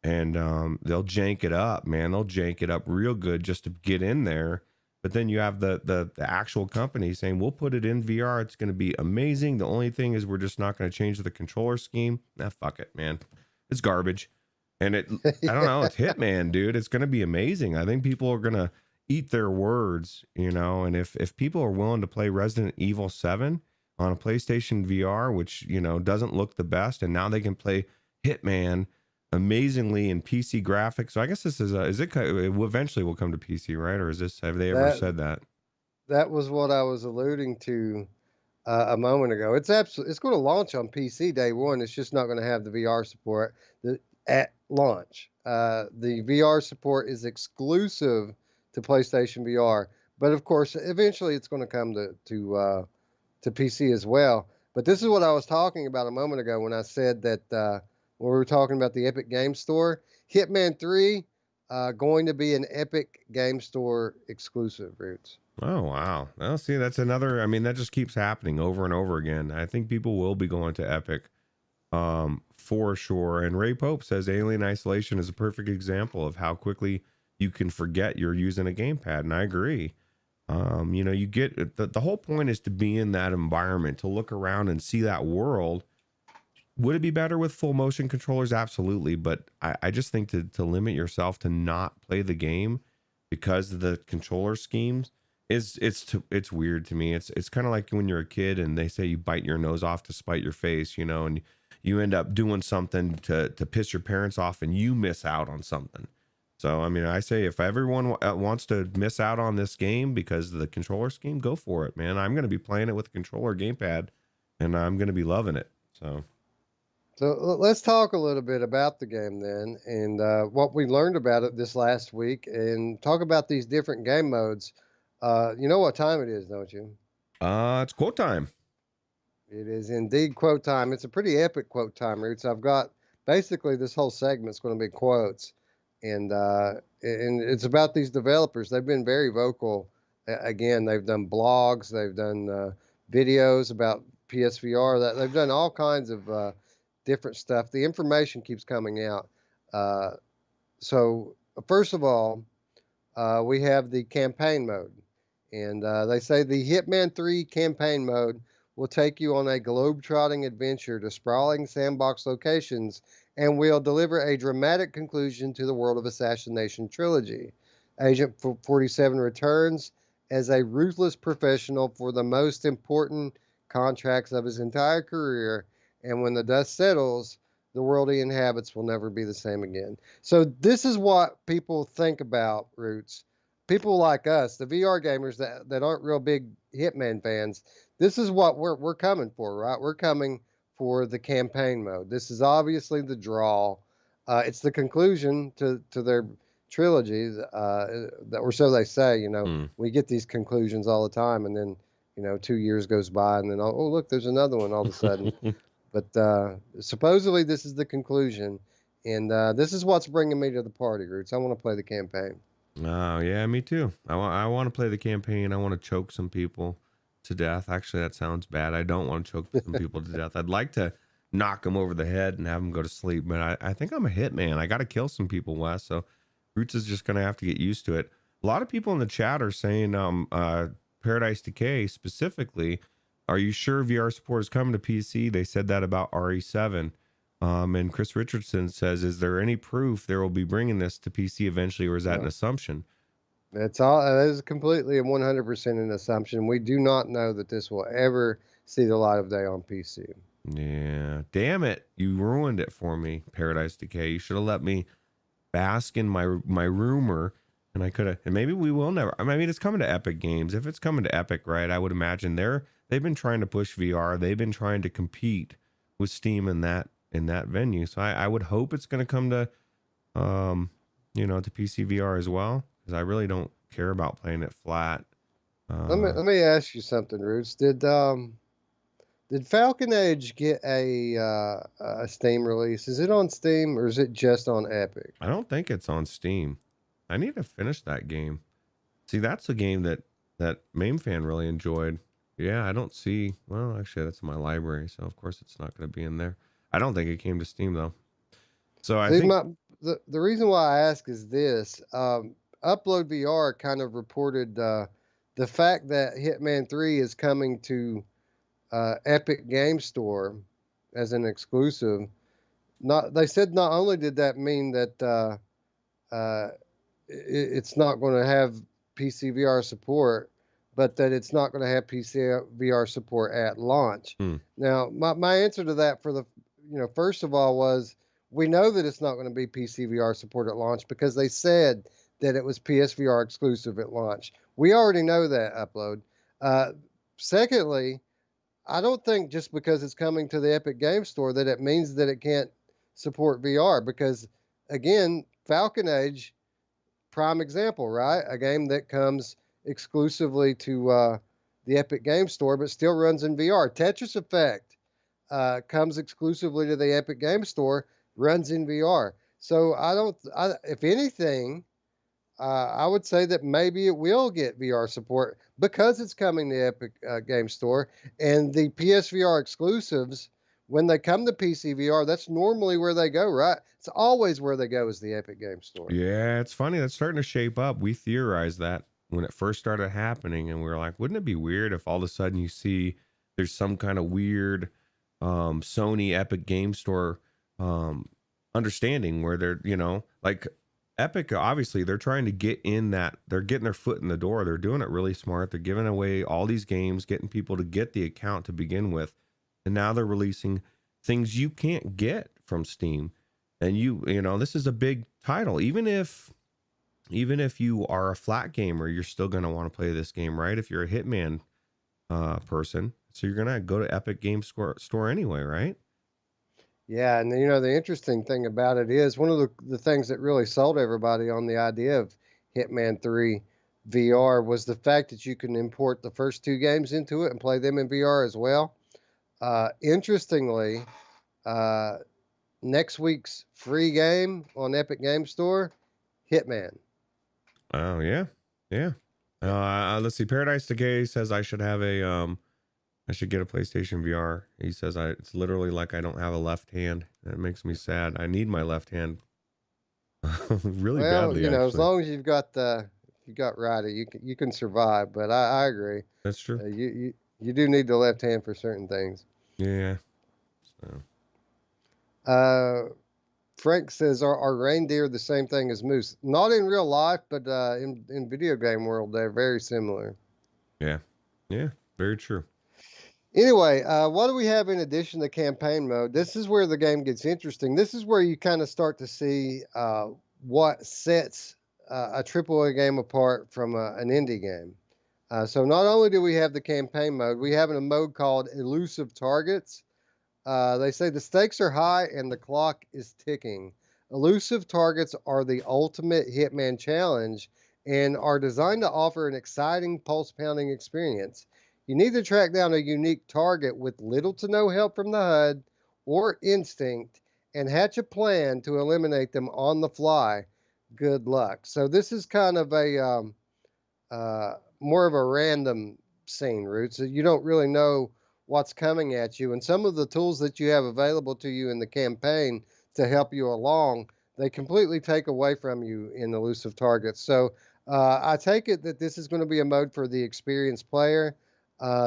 and they'll jank it up, man. They'll jank it up real good just to get in there. But then you have the actual company saying, we'll put it in VR, it's going to be amazing, the only thing is we're just not going to change the controller scheme. Fuck it, man. It's garbage. And I don't know, it's Hitman, dude. It's going to be amazing. I think people are going to eat their words, and if people are willing to play Resident Evil 7 on a PlayStation VR, which, doesn't look the best, and now they can play Hitman amazingly in PC graphics. So I guess this it eventually will come to PC, right? Or have they ever said that? That was what I was alluding to a moment ago. It's going to launch on PC day one. It's just not going to have the VR support at launch. The VR support is exclusive to PlayStation VR, but of course, eventually it's going to come to PC as well. But this is what I was talking about a moment ago when I said that when we were talking about the Epic Game Store, Hitman 3 going to be an Epic Game Store exclusive, Roots. Oh, wow. Well, see, that's another, that just keeps happening over and over again. I think people will be going to Epic for sure. And Ray Pope says Alien Isolation is a perfect example of how quickly you can forget you're using a gamepad. And I agree. You get the whole point is to be in that environment, to look around and see that world. Would it be better with full motion controllers? Absolutely. But I just think to limit yourself to not play the game because of the controller schemes it's weird to me. It's kind of like when you're a kid and they say you bite your nose off to spite your face, and you end up doing something to piss your parents off and you miss out on something. So, I say if everyone wants to miss out on this game because of the controller scheme, go for it, man. I'm going to be playing it with a controller gamepad and I'm going to be loving it. So let's talk a little bit about the game then, and what we learned about it this last week, and talk about these different game modes. You know what time it is, don't you? It's quote time. It is indeed quote time. It's a pretty epic quote time, Roots. I've got basically this whole segment's going to be quotes, and it's about these developers. They've been very vocal. Again, they've done blogs, they've done videos about PSVR. That they've done all kinds of different stuff. The information keeps coming out. So first of all, we have the campaign mode. And they say the Hitman 3 campaign mode will take you on a globe-trotting adventure to sprawling sandbox locations and will deliver a dramatic conclusion to the World of Assassination trilogy. Agent 47 returns as a ruthless professional for the most important contracts of his entire career, and when the dust settles, the world he inhabits will never be the same again. So this is what people think about Roots. People like us, the VR gamers that aren't real big Hitman fans, this is what we're coming for, right? We're coming for the campaign mode. This is obviously the draw. It's the conclusion to their trilogy, that, or so they say. Hmm. We get these conclusions all the time, and then 2 years goes by, and then oh look, there's another one all of a sudden. But supposedly this is the conclusion, and this is what's bringing me to the party, Roots. I want to play the campaign. Oh yeah, me too. I want to play the campaign. I want to choke some people to death. Actually, that sounds bad. I don't want to choke some people to death. I'd like to knock them over the head and have them go to sleep, but I think I'm a hitman. I got to kill some people, Wes. So Roots is just gonna have to get used to it. A lot of people in the chat are saying, Paradise Decay specifically. Are you sure VR support is coming to PC? They said that about RE7. And Chris Richardson says, is there any proof there will be bringing this to PC eventually, or is that an assumption? It's all that is completely and 100% an assumption. We do not know that this will ever see the light of day on PC. Yeah, damn it, you ruined it for me, Paradise Decay. You should have let me bask in my rumor, and I could have. And maybe we will never. I mean, it's coming to Epic Games. If it's coming to Epic, right? I would imagine they've been trying to push VR. They've been trying to compete with Steam in that venue. So I would hope it's going to come to, to PC VR as well, because I really don't care about playing it flat. Let me ask you something, Roots. Did Falcon Age get a Steam release? Is it on Steam or is it just on Epic? I don't think it's on Steam. I need to finish that game. See, that's a game that Mamefan really enjoyed. Yeah, I don't see. Well, actually, that's in my library, so of course it's not going to be in there. I don't think it came to Steam though. So I think the reason why I ask is this: Upload VR kind of reported the fact that Hitman 3 is coming to Epic Game Store as an exclusive. They said not only did that mean that it's not going to have PC VR support, but that it's not going to have PC VR support at launch. Now, my answer to that first of all was, we know that it's not going to be PC VR support at launch because they said that it was PSVR exclusive at launch. We already know that, Upload. Secondly, I don't think just because it's coming to the Epic Game Store that it means that it can't support VR, because again, Falcon Age, prime example, right? A game that comes exclusively to the Epic Game Store but still runs in VR. Tetris Effect comes exclusively to the Epic Game Store, runs in VR. So if anything, I would say that maybe it will get VR support because it's coming to Epic Game Store, and the PSVR exclusives, when they come to PC VR, that's normally where they go, right? It's always where they go is the Epic Game Store. Yeah, it's funny. That's starting to shape up. We theorized that when it first started happening, and we were like, wouldn't it be weird if all of a sudden you see there's some kind of weird Sony Epic Game Store understanding where they're, like Epic, obviously they're trying to get in that, they're getting their foot in the door. They're doing it really smart. They're giving away all these games, getting people to get the account to begin with. And now they're releasing things you can't get from Steam. And this is a big title. Even if you are a flat gamer, you're still going to want to play this game, right? If you're a Hitman person, so you're going to go to Epic Game Store anyway, right? Yeah, and the interesting thing about it is one of the things that really sold everybody on the idea of Hitman 3 VR was the fact that you can import the first two games into it and play them in VR as well. Interestingly, next week's free game on Epic Game Store, Hitman. Oh yeah, yeah. Let's see. Paradise Decay says I should have I should get a PlayStation VR. He says it's literally like I don't have a left hand. That makes me sad. I need my left hand really badly. Well, as long as you've got Ryder, you can survive. But I agree. That's true. You do need the left hand for certain things. Yeah. So. Frank says, are reindeer the same thing as moose? Not in real life, but in video game world, they're very similar. Yeah. Yeah. Very true. Anyway, what do we have in addition to campaign mode? This is where the game gets interesting. This is where you kind of start to see what sets a AAA game apart from an indie game. So not only do we have the campaign mode, we have a mode called Elusive Targets. They say the stakes are high and the clock is ticking. Elusive targets are the ultimate Hitman challenge and are designed to offer an exciting, pulse pounding experience. You need to track down a unique target with little to no help from the HUD or instinct and hatch a plan to eliminate them on the fly. Good luck. So, this is kind of a more of a random scene, Roots. You don't really know what's coming at you. And some of the tools that you have available to you in the campaign to help you along, they completely take away from you in Elusive Targets. So I take it that this is going to be a mode for the experienced player,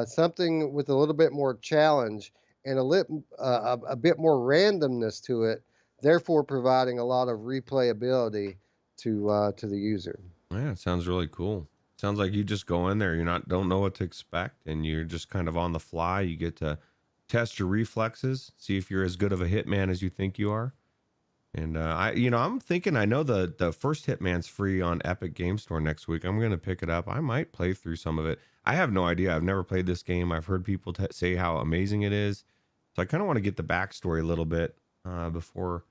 something with a little bit more challenge and a bit more randomness to it, therefore providing a lot of replayability to the user. Yeah, it sounds really cool. Sounds like you just go in there, don't know what to expect, and you're just kind of on the fly. You get to test your reflexes, see if you're as good of a hitman as you think you are. And I'm thinking, I know the first Hitman's free on Epic Game Store next week. I'm gonna pick it up. I might play through some of it. I have no idea. I've never played this game. I've heard people say how amazing it is, so I kind of want to get the backstory a little bit before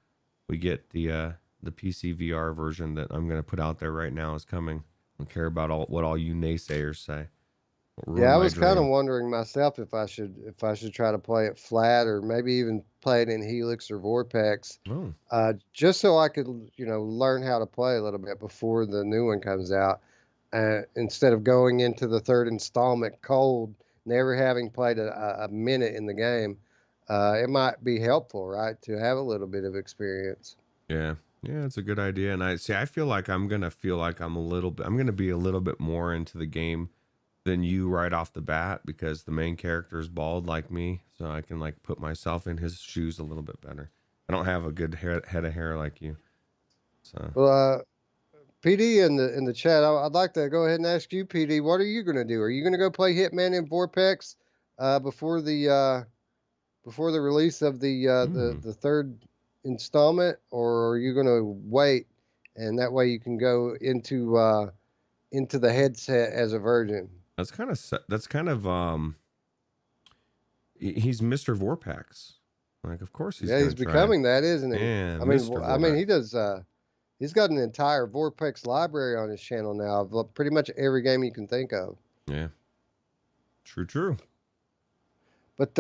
we get the PC VR version that I'm gonna put out there right now is coming. I don't care about what all you naysayers say. Yeah, I was kind of wondering myself if I should try to play it flat or maybe even play it in Helix or Vortex, just so I could learn how to play a little bit before the new one comes out, instead of going into the third installment cold, never having played a minute in the game. It might be helpful, right, to have a little bit of experience. Yeah. Yeah, it's a good idea. And I feel like I'm going to be a little bit more into the game than you right off the bat because the main character is bald like me. So I can like put myself in his shoes a little bit better. I don't have a good head of hair like you. So, well, PD in the chat, I'd like to go ahead and ask you, PD, what are you going to do? Are you going to go play Hitman in Vortex before the release of the third installment, or are you going to wait and that way you can go into the headset as a virgin? That's kind of he's Mr. Vorpax. Like, of course he's becoming that, isn't he? Yeah, I mean, he does. He's got an entire Vortex library on his channel now of pretty much every game you can think of. Yeah, true. But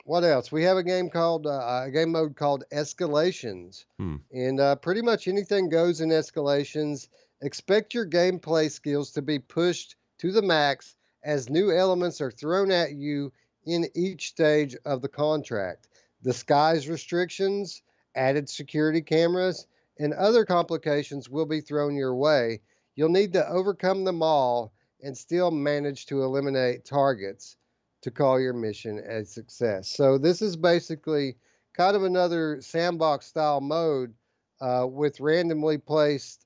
what else? We have a game mode called Escalations, and pretty much anything goes in Escalations. Expect your gameplay skills to be pushed to the max as new elements are thrown at you in each stage of the contract. Disguise restrictions, added security cameras, and other complications will be thrown your way. You'll need to overcome them all and still manage to eliminate targets to call your mission a success. So this is basically kind of another sandbox style mode with randomly placed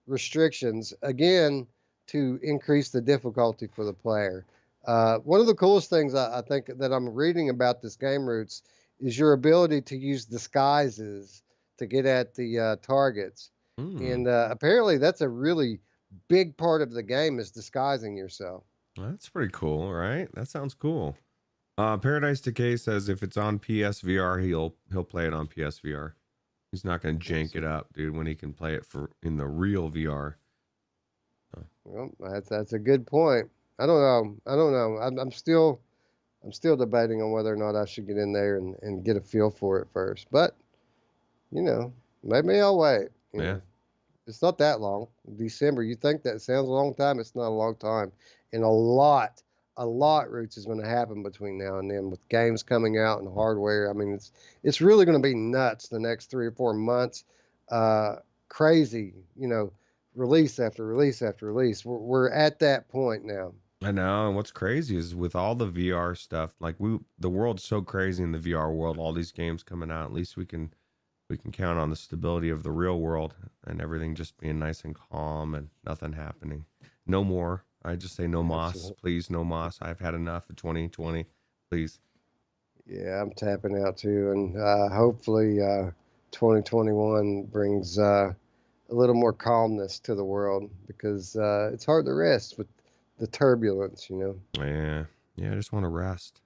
restrictions, again, to increase the difficulty for the player. One of the coolest things I think that I'm reading about this game, Roots, is your ability to use disguises to get at the targets. And apparently that's a really big part of the game is disguising yourself. That's pretty cool, right? That sounds cool. Paradise Decay says if it's on PSVR, he'll play it on PSVR. He's not going to jank it up, dude, when he can play it in the real VR. Well, that's a good point. I don't know. I'm still debating on whether or not I should get in there and get a feel for it first. But maybe I'll wait. Yeah. It's not that long. December. You think that sounds a long time? It's not a long time. And a lot, Roots, is going to happen between now and then with games coming out and hardware. I mean, it's really going to be nuts the next 3 or 4 months. Crazy, release after release after release. We're at that point now. I know. And what's crazy is with all the VR stuff, like the world's so crazy in the VR world, all these games coming out, at least we can we can count on the stability of the real world and everything just being nice and calm and nothing happening. No more. I just say no moss, Absolutely. please. No moss. I've had enough of 2020. Please. Yeah, I'm tapping out too, and hopefully 2021 brings a little more calmness to the world because it's hard to rest with the turbulence, you know. Yeah. Yeah, I just want to rest.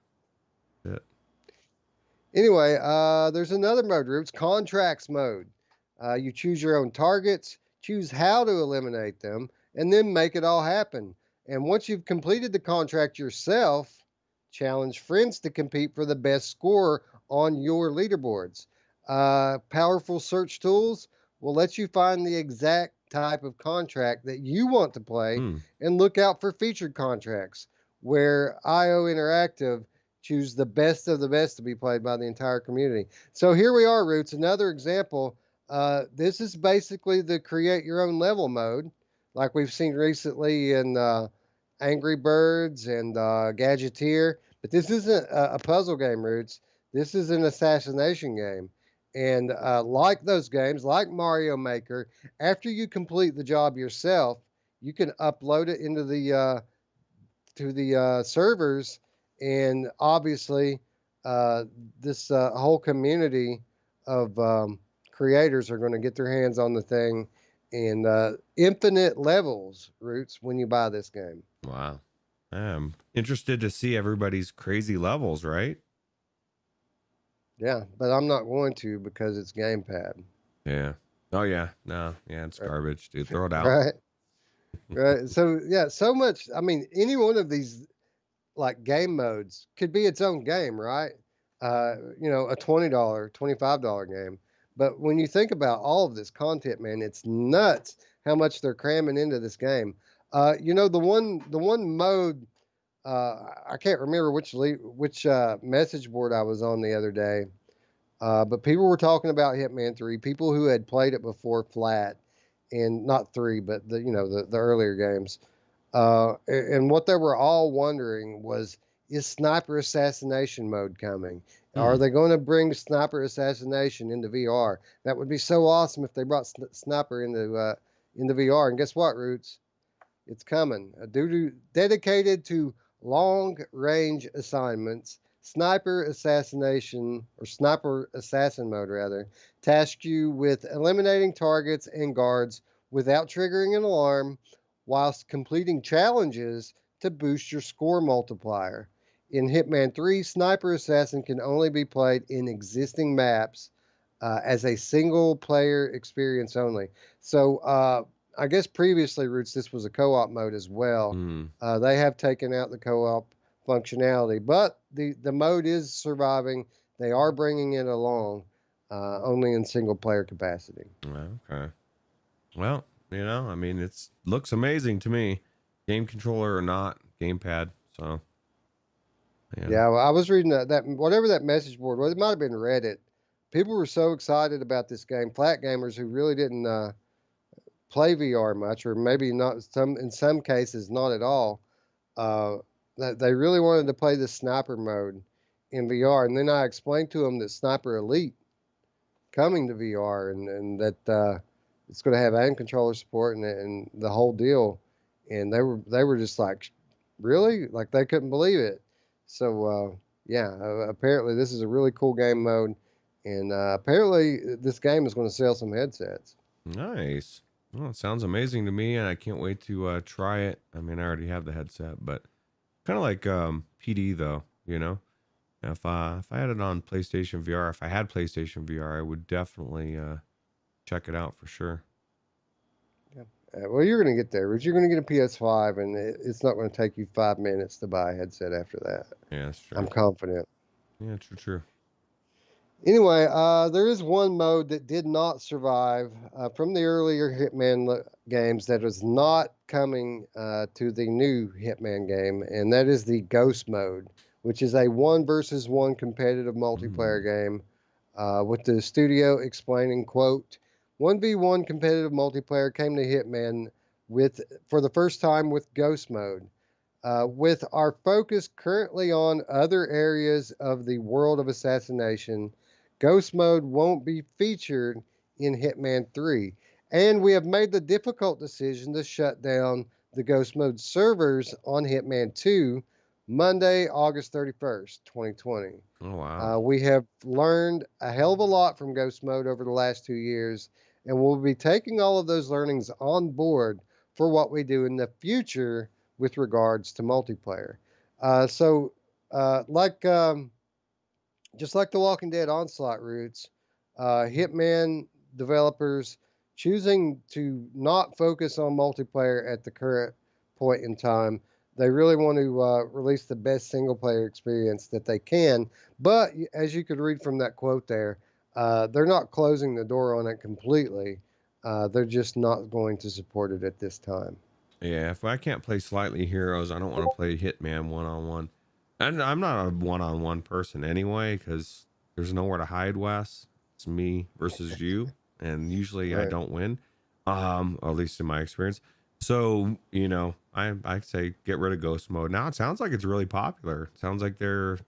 That's it. Anyway, there's another mode, Roots, contracts mode. You choose your own targets, choose how to eliminate them, and then make it all happen. And once you've completed the contract yourself, challenge friends to compete for the best score on your leaderboards. Powerful search tools will let you find the exact type of contract that you want to play Hmm. and look out for featured contracts where IO Interactive choose the best of the best to be played by the entire community. So here we are, Roots, another example. This is basically the create your own level mode, like we've seen recently in Angry Birds and Gadgeteer. But this isn't a puzzle game, Roots. This is an assassination game. And like those games, like Mario Maker, after you complete the job yourself, you can upload it into the to the servers, and obviously, uh, this whole community of creators are going to get their hands on the thing, and infinite levels, Roots, when you buy this game. Wow. I'm interested to see everybody's crazy levels, right? Yeah, but I'm not going to because it's gamepad. Yeah. Oh yeah. No. Yeah, it's Right. garbage, dude. Throw it out. Right. Right. So yeah, so much. I mean, any one of these like game modes could be its own game, right? A $20, $25 game. But when you think about all of this content, man, it's nuts how much they're cramming into this game. The one mode, I can't remember which message board I was on the other day, but people were talking about Hitman 3, people who had played it before flat, and not 3, but the earlier games. And what they were all wondering was, is sniper assassination mode coming? Hmm. Are they going to bring sniper assassination into VR? That would be so awesome if they brought sniper into VR. And guess what, Roots? It's coming. Dedicated to long range assignments, sniper assassination or sniper assassin mode rather, tasks you with eliminating targets and guards without triggering an alarm, whilst completing challenges to boost your score multiplier. In Hitman 3, Sniper Assassin can only be played in existing maps as a single player experience only. So I guess previously, Roots, this was a co-op mode as well. Hmm. They have taken out the co-op functionality, but the mode is surviving. They are bringing it along, only in single player capacity. Okay. Well, I mean, it's looks amazing to me. Game controller or not, gamepad. So, yeah. Yeah, well, I was reading that whatever that message board was. It might have been Reddit. People were so excited about this game. Flat gamers who really didn't play VR much, or maybe not in some cases not at all. Uh, that they really wanted to play the sniper mode in VR, and then I explained to them that Sniper Elite coming to VR, and that it's going to have aim controller support and the whole deal, and they were just like, really, like they couldn't believe it. So yeah, apparently this is a really cool game mode, and apparently this game is going to sell some headsets. Nice. Well, it sounds amazing to me, and I can't wait to try it. I mean, I already have the headset, but kind of like PD though. If I had it on PlayStation VR, if I had PlayStation VR, I would definitely check it out for sure. Yeah. Well, you're going to get there, but you're going to get a PS5, and it's not going to take you 5 minutes to buy a headset after that. Yeah, that's I'm true. confident. Yeah, true. Anyway, there is one mode that did not survive from the earlier Hitman games that is not coming to the new Hitman game, and that is the Ghost mode, which is a one versus one competitive multiplayer Mm. game. With the studio explaining, quote, 1v1 competitive multiplayer came to Hitman for the first time with Ghost mode. With our focus currently on other areas of the world of assassination, Ghost mode won't be featured in Hitman 3. And we have made the difficult decision to shut down the Ghost mode servers on Hitman 2 Monday, August 31st, 2020. Oh wow. We have learned a hell of a lot from Ghost Mode over the last 2 years, and we'll be taking all of those learnings on board for what we do in the future with regards to multiplayer. So, like just like the Walking Dead Onslaught roots, Hitman developers choosing to not focus on multiplayer at the current point in time. They really want to release the best single player experience that they can. But as you could read from that quote there, they're not closing the door on it completely. They're just not going to support it at this time. Yeah, if I can't play Slightly Heroes, I don't want to play Hitman one-on-one. And I'm not a one-on-one person anyway, because there's nowhere to hide, Wes. It's me versus you, and usually I Right. don't win, at least in my experience. So, I say get rid of Ghost Mode. Now it sounds like it's really popular. It sounds like they're,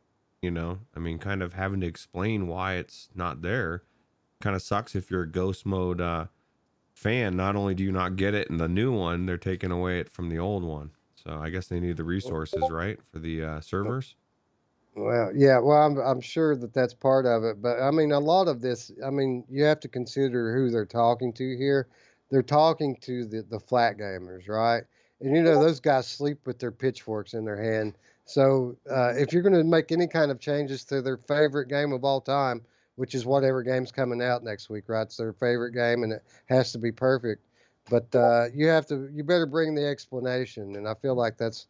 kind of having to explain why it's not there. Kind of sucks if you're a Ghost Mode fan. Not only do you not get it in the new one, they're taking away it from the old one. So I guess they need the resources, right, for the servers. Well, yeah, well, I'm sure that that's part of it, but I mean, a lot of this, I mean, you have to consider who they're talking to here. They're talking to the flat gamers, right? And those guys sleep with their pitchforks in their hand. So if you're going to make any kind of changes to their favorite game of all time, which is whatever game's coming out next week, right? It's their favorite game, and it has to be perfect. But you better bring the explanation, and I feel like that's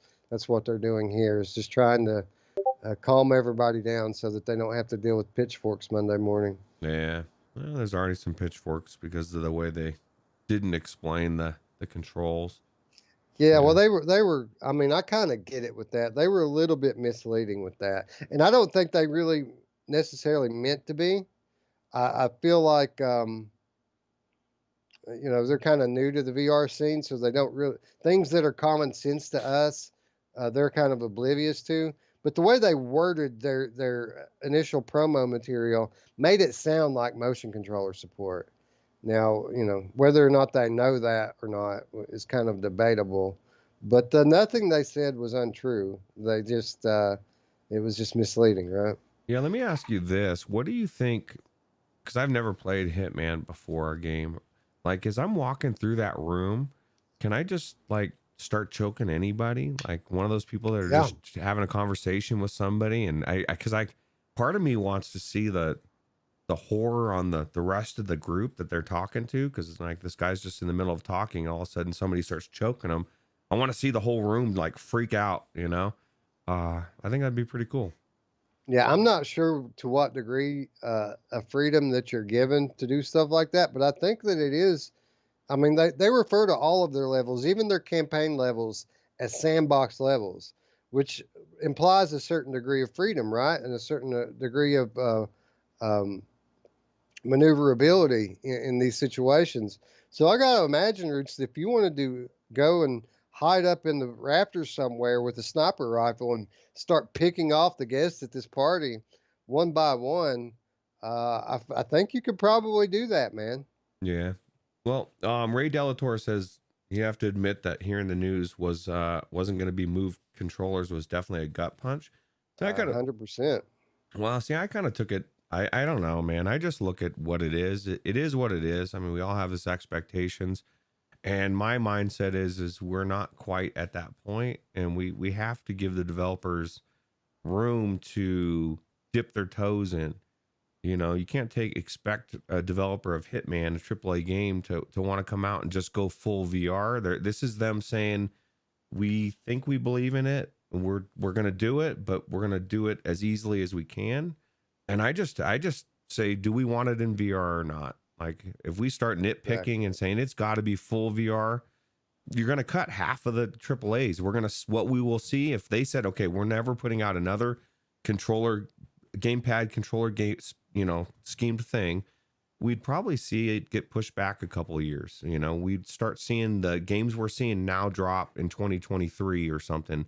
what they're doing here is just trying to calm everybody down so that they don't have to deal with pitchforks Monday morning. Yeah, well, there's already some pitchforks because of the way they didn't explain the controls. Yeah, well, Yeah, they were. I mean, I kind of get it with that. They were a little bit misleading with that, and I don't think they really necessarily meant to be. I feel like they're kind of new to the VR scene, so they don't really things that are common sense to us. They're kind of oblivious to. But the way they worded their initial promo material made it sound like motion controller support. Now, whether or not they know that or not is kind of debatable. But nothing they said was untrue. They just it was just misleading, right? yeah. Let me ask you this: what do you think? Because I've never played Hitman before a game. Like, as I'm walking through that room, can I just like start choking anybody? Like one of those people that are Yeah. just having a conversation with somebody, and because part of me wants to see the horror on the rest of the group that they're talking to, because it's like this guy's just in the middle of talking, and all of a sudden somebody starts choking him. I want to see the whole room like freak out. I think that'd be pretty cool. Yeah, I'm not sure to what degree of freedom that you're given to do stuff like that, but I think that it is. I mean, they refer to all of their levels, even their campaign levels, as sandbox levels, which implies a certain degree of freedom, right? And a certain degree of um, maneuverability in these situations. So I got to imagine, Roots, if you wanted to go and hide up in the rafters somewhere with a sniper rifle and start picking off the guests at this party one by one, I think you could probably do that, man. Yeah. Well, Ray Delator says you have to admit that hearing the news wasn't going to be moved controllers was definitely a gut punch. So I kind of 100%. well, see, I kind of took it. I don't know, man. I just look at what it is. It is what it is. I mean, we all have this expectations, and my mindset is we're not quite at that point, and we have to give the developers room to dip their toes in. You can't expect a developer of Hitman, a AAA game, to want to come out and just go full VR. This is them saying we think we believe in it, and we're gonna do it, but we're gonna do it as easily as we can. And I just say, do we want it in VR or not? Like, if we start nitpicking and saying it's got to be full VR, you're gonna cut half of the AAAs. What we will see if they said, okay, we're never putting out another controller gamepad controller game schemed thing, we'd probably see it get pushed back a couple of years. We'd start seeing the games we're seeing now drop in 2023 or something.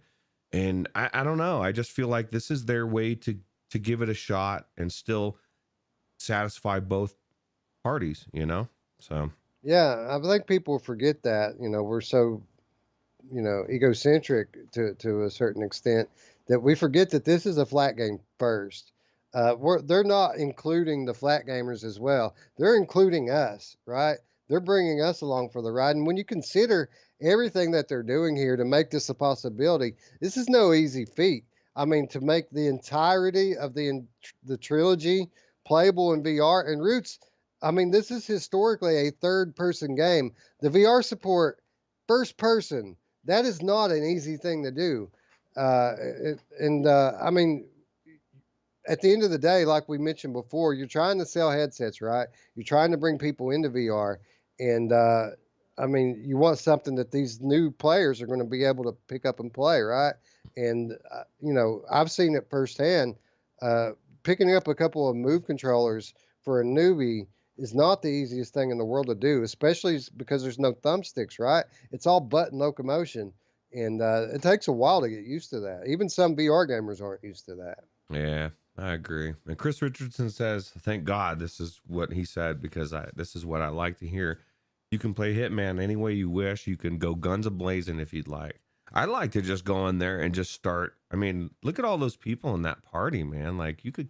And I don't know, I just feel like this is their way to give it a shot and still satisfy both parties, you know? So, Yeah, I think people forget that. We're so egocentric to a certain extent that we forget that this is a flat game first. They're not including the flat gamers as well. They're including us, right? They're bringing us along for the ride. And when you consider everything that they're doing here to make this a possibility, this is no easy feat. I mean, to make the entirety of the trilogy playable in VR and Roots. I mean, this is historically a third-person game. The VR support first person, that is not an easy thing to do. I mean, at the end of the day, like we mentioned before, you're trying to sell headsets, right? You're trying to bring people into VR, and I mean, you want something that these new players are going to be able to pick up and play, right? And I've seen it firsthand. Uh, Picking up a couple of Move controllers for a newbie is not the easiest thing in the world to do, especially because there's no thumbsticks, right? It's all button locomotion, and it takes a while to get used to that. Even some VR gamers aren't used to that. yeah, I agree. And Chris Richardson says, "Thank God this is what he said because this is what I like to hear. You can play Hitman any way you wish. You can go guns a blazing if you'd like. I'd like to just go in there and just start. I mean, look at all those people in that party, man. Like you could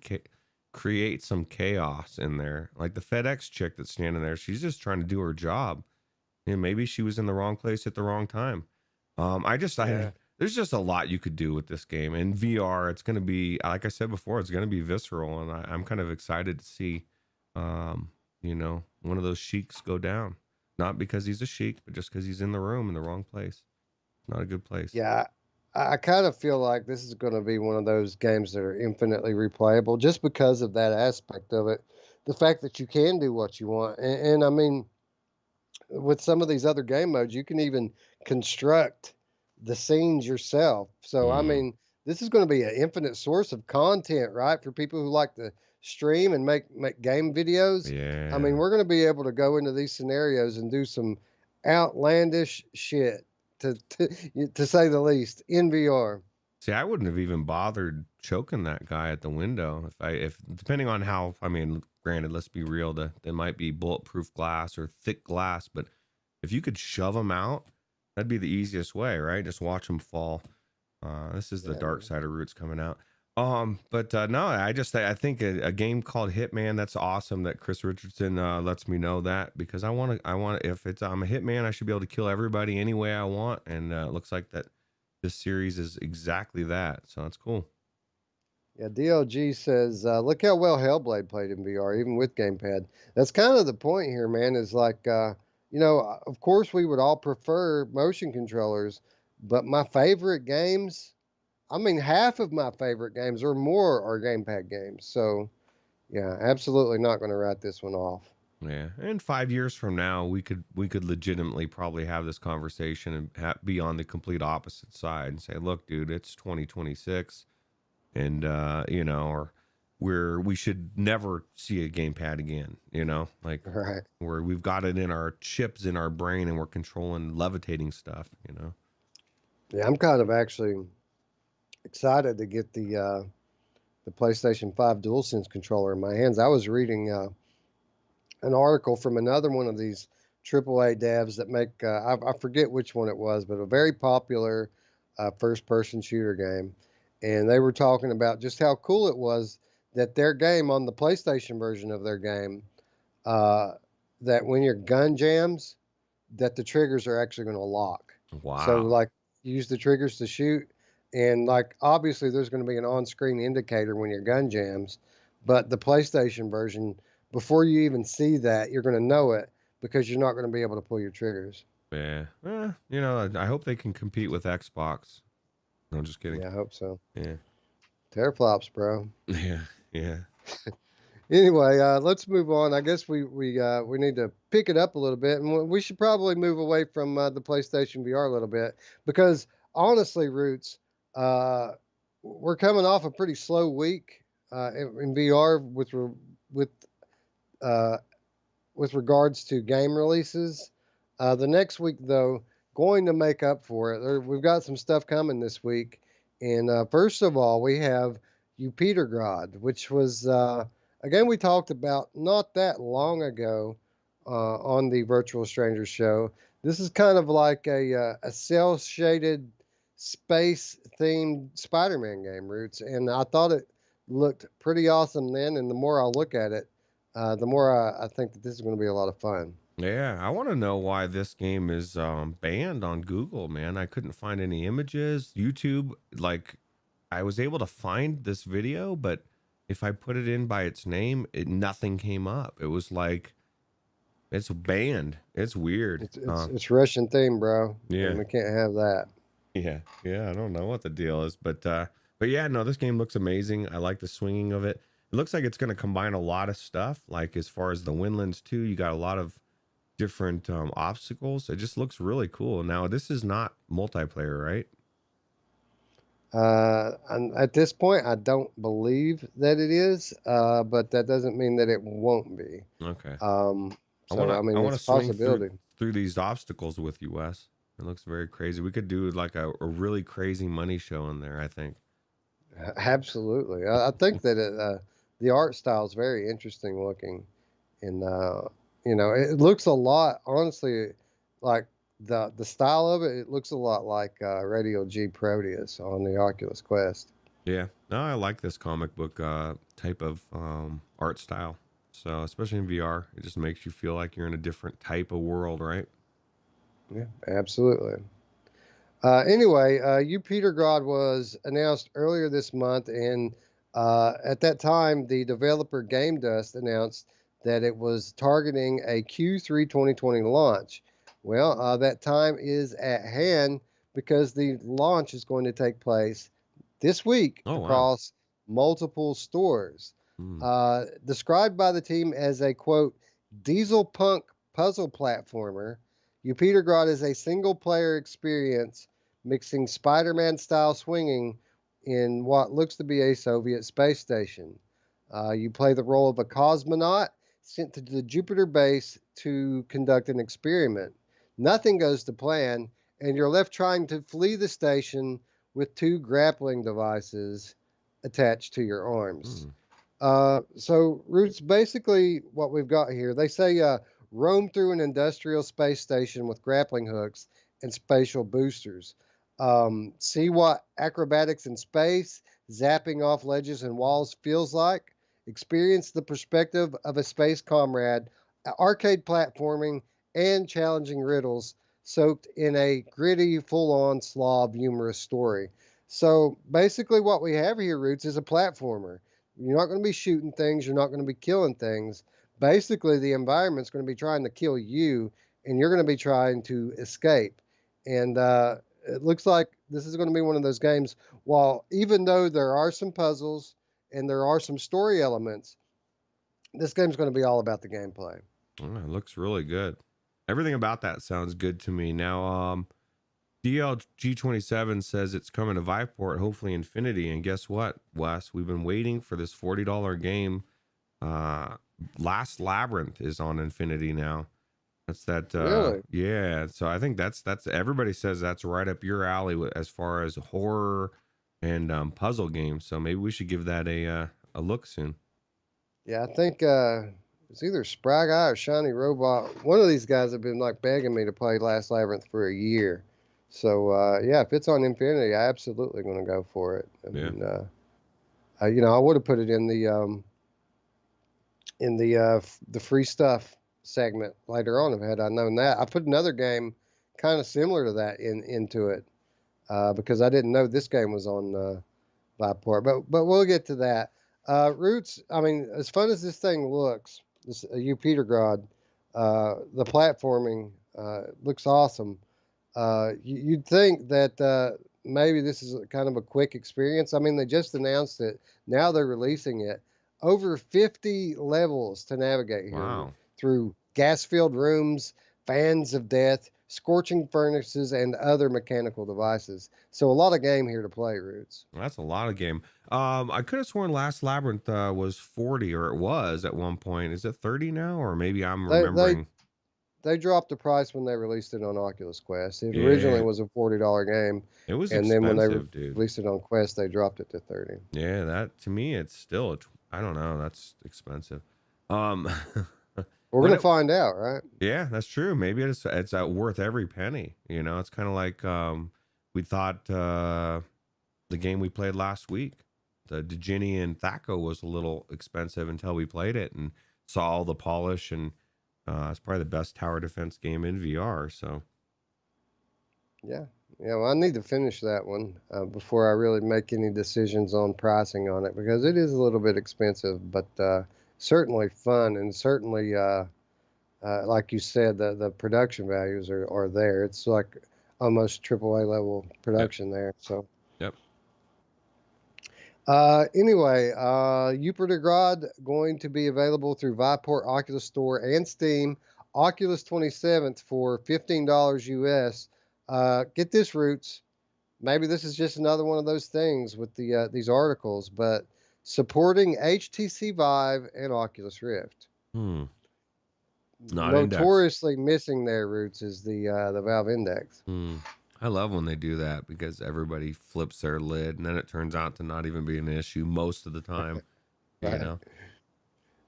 create some chaos in there. Like the FedEx chick that's standing there, she's just trying to do her job. And maybe she was in the wrong place at the wrong time. Yeah. There's just a lot you could do with this game. In VR, it's going to be, like I said before, it's going to be visceral, and I'm kind of excited to see, one of those sheiks go down. Not because he's a sheik, but just because he's in the room in the wrong place. Not a good place. Yeah, I kind of feel like this is going to be one of those games that are infinitely replayable just because of that aspect of it. The fact that you can do what you want. And I mean, with some of these other game modes, you can even construct the scenes yourself. So, I Mm, mean, this is going to be an infinite source of content, right? For people who like to stream and make game videos. I mean, yeah. we're going to be able to go into these scenarios and do some outlandish shit, to say the least, in VR. See, I wouldn't have even bothered choking that guy at the window if depending on how. I mean, granted, let's be real. There might be bulletproof glass or thick glass, but if you could shove him out, that'd be the easiest way, right? Just watch him fall. This is the dark Yeah. side of Roots coming out. But no, I think a game called Hitman. That's awesome that Chris Richardson lets me know that because I want if it's I'm a hitman, I should be able to kill everybody any way I want, and it looks like that this series is exactly that. So that's cool. Yeah, DLG says, look how well Hellblade played in VR, even with gamepad. That's kind of the point here, man, is like, of course we would all prefer motion controllers, but my favorite games, I mean, half of my favorite games or more are gamepad games. So, yeah, absolutely not going to write this one off. Yeah, and 5 years from now, we could legitimately probably have this conversation and be on the complete opposite side and say, look, dude, it's 2026. And or we should never see a gamepad again, like Right. where we've got it in our chips in our brain and we're controlling levitating stuff. Yeah, I'm kind of actually excited to get the PlayStation 5 DualSense controller in my hands. I was reading an article from another one of these AAA devs that make I forget which one it was, but a very popular first-person shooter game, and they were talking about just how cool it was that their game on the PlayStation version of their game, uh, that when your gun jams, that the triggers are actually going to lock. So Wow. like use the triggers to shoot, and like obviously there's going to be an on-screen indicator when your gun jams, but the PlayStation version, before you even see that, you're going to know it because you're not going to be able to pull your triggers. Yeah. I hope they can compete with Xbox. No, just kidding. Yeah, I hope so. Yeah. Teraflops, bro. Yeah. Yeah. Anyway, let's move on. I guess we need to pick it up a little bit, and we should probably move away from the PlayStation VR a little bit because honestly, Roots, uh, we're coming off a pretty slow week in VR with uh, with regards to game releases. The next week, though, going to make up for it. We've got some stuff coming this week, and first of all, we have Yupitergrad, which was a game we talked about not that long ago on the Virtual Strangers show. This is kind of like a cell shaded space themed Spider-Man game, Roots, and I thought it looked pretty awesome then. And the more I look at it, the more I think that this is going to be a lot of fun. Yeah, I want to know why this game is banned on Google, man. I couldn't find any images. YouTube, like, I was able to find this video, but if I put it in by its name, nothing came up. It was like it's banned. It's weird. It's Russian theme, bro, Yeah, and we can't have that. yeah. I don't know what the deal is, but yeah, no, this game looks amazing. I like the swinging of it. It looks like it's going to combine a lot of stuff. Like as far as the windlands too, you got a lot of different obstacles. It just looks really cool. Now, this is not multiplayer, right? And at this point, I don't believe that it is, but that doesn't mean that it won't be. Okay. So I mean, I want it's to a swing possibility. through these obstacles with you, Wes. It looks very crazy. We could do like a really crazy money show in there, I think. Absolutely, I think that the art style is very interesting looking, and it looks a lot, honestly, like the style of it. It looks a lot like Radio G Proteus on the Oculus Quest. Yeah. No, I like this comic book type of art style. So, especially in VR, it just makes you feel like you're in a different type of world, right? Yeah, absolutely. Anyway, Yupitergrad was announced earlier this month, and at that time, the developer Game Dust announced that it was targeting a Q3 2020 launch. Well, that time is at hand because the launch is going to take place this week Oh, wow. across multiple stores. Hmm. Described by the team as a quote, diesel punk puzzle platformer, Yupitergrad is a single player experience mixing Spider Man style swinging in what looks to be a Soviet space station. You play the role of a cosmonaut sent to the Jupiter base to conduct an experiment. Nothing goes to plan, and you're left trying to flee the station with two grappling devices attached to your arms. Hmm. So, Roots, basically what we've got here, they say roam through an industrial space station with grappling hooks and spatial boosters. See what acrobatics in space, zapping off ledges and walls feels like. Experience the perspective of a space comrade, arcade platforming, and challenging riddles soaked in a gritty, full on Slav humorous story. So basically, what we have here, Roots, is a platformer. You're not going to be shooting things, you're not going to be killing things. Basically, the environment's going to be trying to kill you, and you're going to be trying to escape. And it looks like this is going to be one of those games. While even though there are some puzzles and there are some story elements, this game's going to be all about the gameplay. Oh, it looks really good. Everything about that sounds good to me. Now, DLG27 says it's coming to Viveport, hopefully Infinity. And guess what, Wes? We've been waiting for this $40 game. Last Labyrinth is on Infinity now. That's that. Really? Yeah. So I think that's everybody says that's right up your alley as far as horror and puzzle games. So maybe we should give that a look soon. Yeah, I think it's either Spry Guy or Shiny Robot. One of these guys have been like begging me to play Last Labyrinth for a year. So yeah, if it's on Infinity, I absolutely going to go for it. I mean, I would have put it in the free stuff segment later on had I known that. I put another game kind of similar to that into it because I didn't know this game was on Viveport. But we'll get to that. Roots, I mean, as fun as this thing looks, this Yupitergrad, the platforming looks awesome. You'd think that maybe this is kind of a quick experience. I mean, they just announced it. Now they're releasing it. Over 50 levels to navigate here. Wow. Through gas-filled rooms, fans of death, scorching furnaces, and other mechanical devices. So a lot of game here to play, Roots. That's a lot of game. I could have sworn Last Labyrinth was 40, or it was at one point. Is it 30 now, or maybe I'm remembering? They dropped the price when they released it on Oculus Quest. It originally was a $40 game. It was and expensive, then when they dude. released it on Quest, they dropped it to 30. Yeah, that to me, it's still I don't know. That's expensive. Um, We're when gonna it, find out, right? yeah, that's true. Maybe it's worth every penny. You know, it's kind of like we thought the game we played last week, the Djinni and Thaco, was a little expensive until we played it and saw all the polish, and it's probably the best tower defense game in VR. So Yeah. Yeah, well, I need to finish that one before I really make any decisions on pricing on it because it is a little bit expensive, but certainly fun and certainly, like you said, the production values are there. It's like almost AAA level yep, production there. So yep. anyway, Yupitergrad going to be available through Viveport, Oculus Store, and Steam. Oculus 27th for $15 US. Get this, Roots. Maybe this is just another one of those things with these articles, but supporting HTC Vive and Oculus Rift. Hmm. Not index. Notoriously missing their Roots is the Valve Index. Hmm. I love when they do that because everybody flips their lid and then it turns out to not even be an issue most of the time. You Right. know.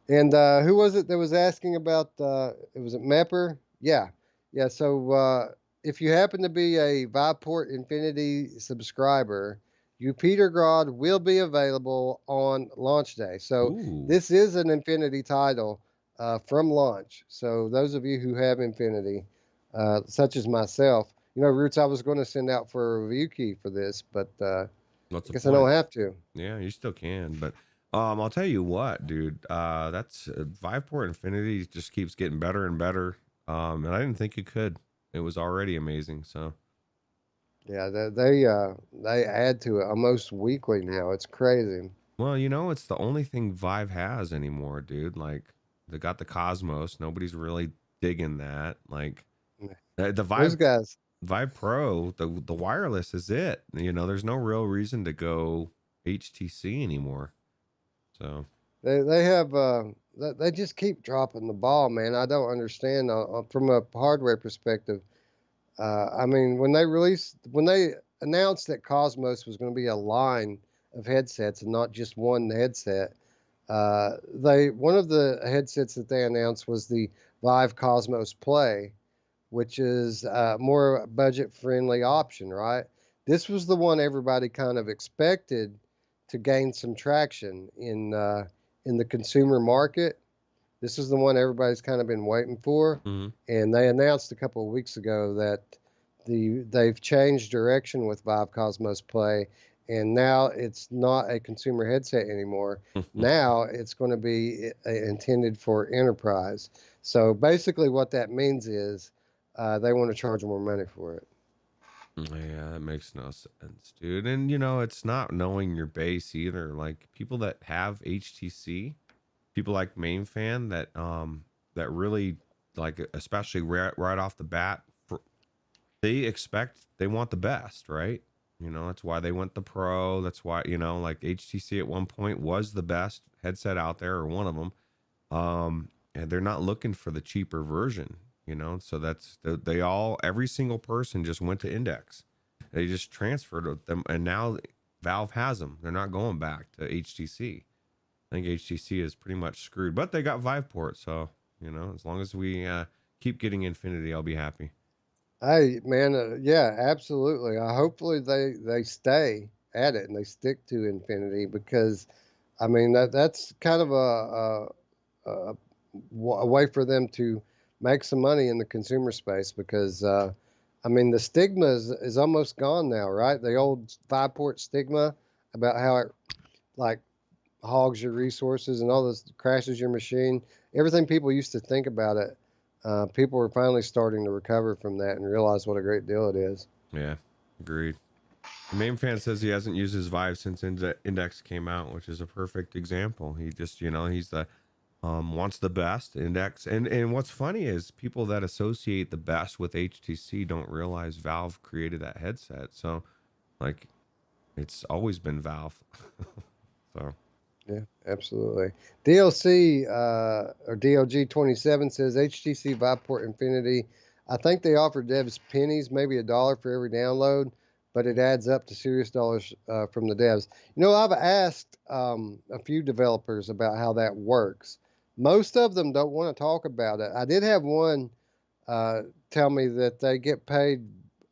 And who was it that was asking about? It was Mepper. Yeah, yeah. So if you happen to be a Viveport Infinity subscriber, Yupitergrad will be available on launch day. So Ooh. this is an Infinity title from launch. So those of you who have Infinity, such as myself, Roots, I was going to send out for a review key for this, but I What's the guess I don't point? have to. Yeah, you still can, but I'll tell you what, dude. That's Viveport Infinity just keeps getting better and better. And I didn't think it could. It was already amazing. So, Yeah, they add to it almost weekly now. It's crazy. well, it's the only thing Vive has anymore, dude. Like they got the Cosmos. Nobody's really digging that. Like the Those guys, Vive Pro, the wireless is it. There's no real reason to go HTC anymore. So, they have they just keep dropping the ball, man. I don't understand from a hardware perspective. I mean, when they announced that Cosmos was going to be a line of headsets and not just one headset, they one of the headsets that they announced was the Vive Cosmos Play, which is more budget friendly option, right? This was the one everybody kind of expected to gain some traction in the consumer market. This is the one everybody's kind of been waiting for, mhm. and they announced a couple of weeks ago that they've changed direction with Vive Cosmos Play, and now it's not a consumer headset anymore. Now it's going to be intended for enterprise. So basically, what that means is they want to charge more money for it. Yeah, that makes no sense, dude. And it's not knowing your base either. Like people that have HTC, people like Mamefan that really like, especially right off the bat, they want the best, right? That's why they went the Pro. That's why like HTC at one point was the best headset out there, or one of them. And they're not looking for the cheaper version. So that's they all, every single person just went to Index. They just transferred them, and now Valve has them. They're not going back to HTC. I think HTC is pretty much screwed, but they got Viveport, so as long as we keep getting Infinity, I'll be happy. Hey, man, yeah, absolutely. Hopefully they stay at it and they stick to Infinity because, I mean, that's kind of a a way for them to make some money in the consumer space because, I mean, the stigma is almost gone now, right? The old five-port stigma about how it like hogs your resources and all this crashes your machine. Everything people used to think about it, people are finally starting to recover from that and realize what a great deal it is. Yeah, agreed. The main fan says he hasn't used his Vive since Index came out, which is a perfect example. He just, he's the wants the best Index, and what's funny is people that associate the best with HTC don't realize Valve created that headset. So, like, it's always been Valve. So, Yeah, absolutely. DLC or DLG 27 says HTC Viveport Infinity. I think they offer devs pennies, maybe $1 for every download, but it adds up to serious dollars from the devs. I've asked a few developers about how that works. Most of them don't want to talk about it. I did have one tell me that they get paid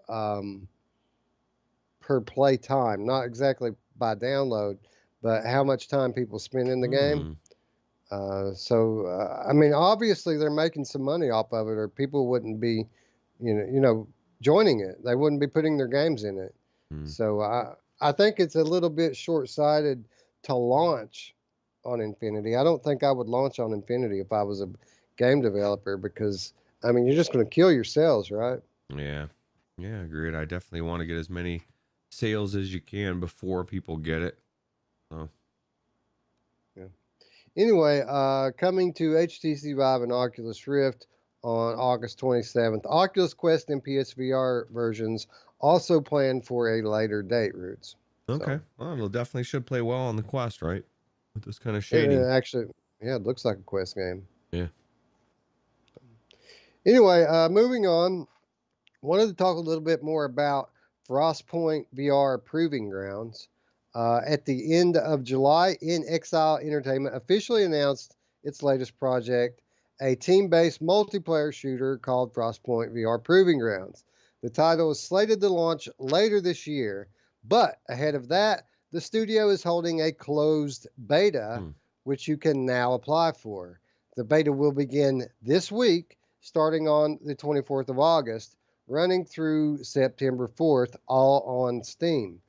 um, per play time, not exactly by download, but how much time people spend in the game. Hmm. I mean, obviously they're making some money off of it, or people wouldn't be, joining it. They wouldn't be putting their games in it. Hmm. So I think it's a little bit short-sighted to launch on Infinity. I don't think I would launch on Infinity if I was a game developer because I mean you're just going to kill your sales, right? Yeah. Yeah, agreed. I definitely want to get as many sales as you can before people get it. So Yeah. Anyway, coming to HTC Vive and Oculus Rift on August 27th. Oculus Quest and PSVR versions also planned for a later date, Roots. okay. So Well, it'll definitely should play well on the Quest, right? With this kind of it shading. actually, yeah, it looks like a Quest game. Yeah. Anyway, moving on. Wanted to talk a little bit more about Frostpoint VR Proving Grounds. At the end of July, In Exile Entertainment officially announced its latest project, a team based multiplayer shooter called Frostpoint VR Proving Grounds. The title is slated to launch later this year, but ahead of that, the studio is holding a closed beta, Hmm. which you can now apply for. The beta will begin this week, starting on the 24th of August, running through September 4th, all on Steam.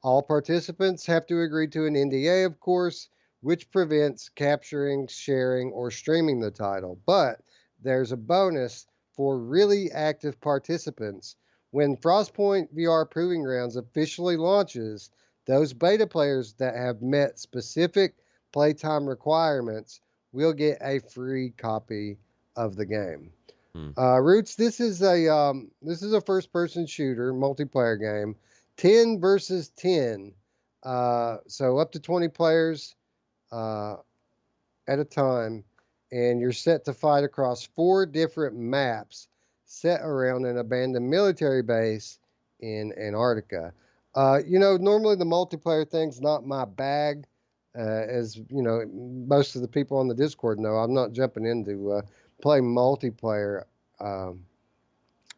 All participants have to agree to an NDA, of course, which prevents capturing, sharing, or streaming the title. But there's a bonus for really active participants. When Frostpoint VR Proving Grounds officially launches, those beta players that have met specific playtime requirements will get a free copy of the game. Hmm. Roots, this is a first-person shooter multiplayer game, 10 versus 10, so up to 20 players uh, at a time, and you're set to fight across 4 different maps set around an abandoned military base in Antarctica. Normally the multiplayer thing's not my bag, as most of the people on the Discord know. I'm not jumping into play multiplayer. Um,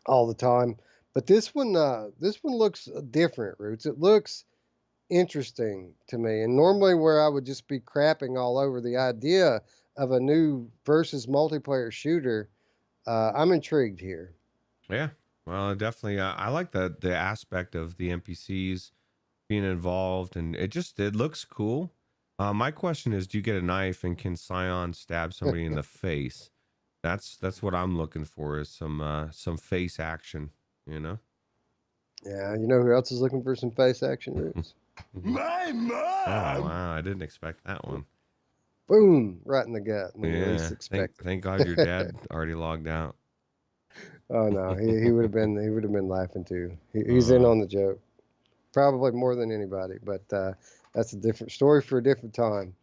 all the time. But this one looks different, Roots. It looks interesting to me. And normally, where I would just be crapping all over the idea of a new versus multiplayer shooter, I'm intrigued here. Yeah. Well, definitely. I like the aspect of the NPCs being involved, and it looks cool. My question is, do you get a knife and can Scion stab somebody in the face? That's what I'm looking for is some face action. You know. Yeah, you know who else is looking for some face action, Roots? My Oh mom! wow, I didn't expect that one. Boom, right in the gut when you least Yeah. expect it. Thank God your dad already logged out. Oh no, he would have been laughing too. He's in Uh, on the joke, probably more than anybody. But that's a different story for a different time.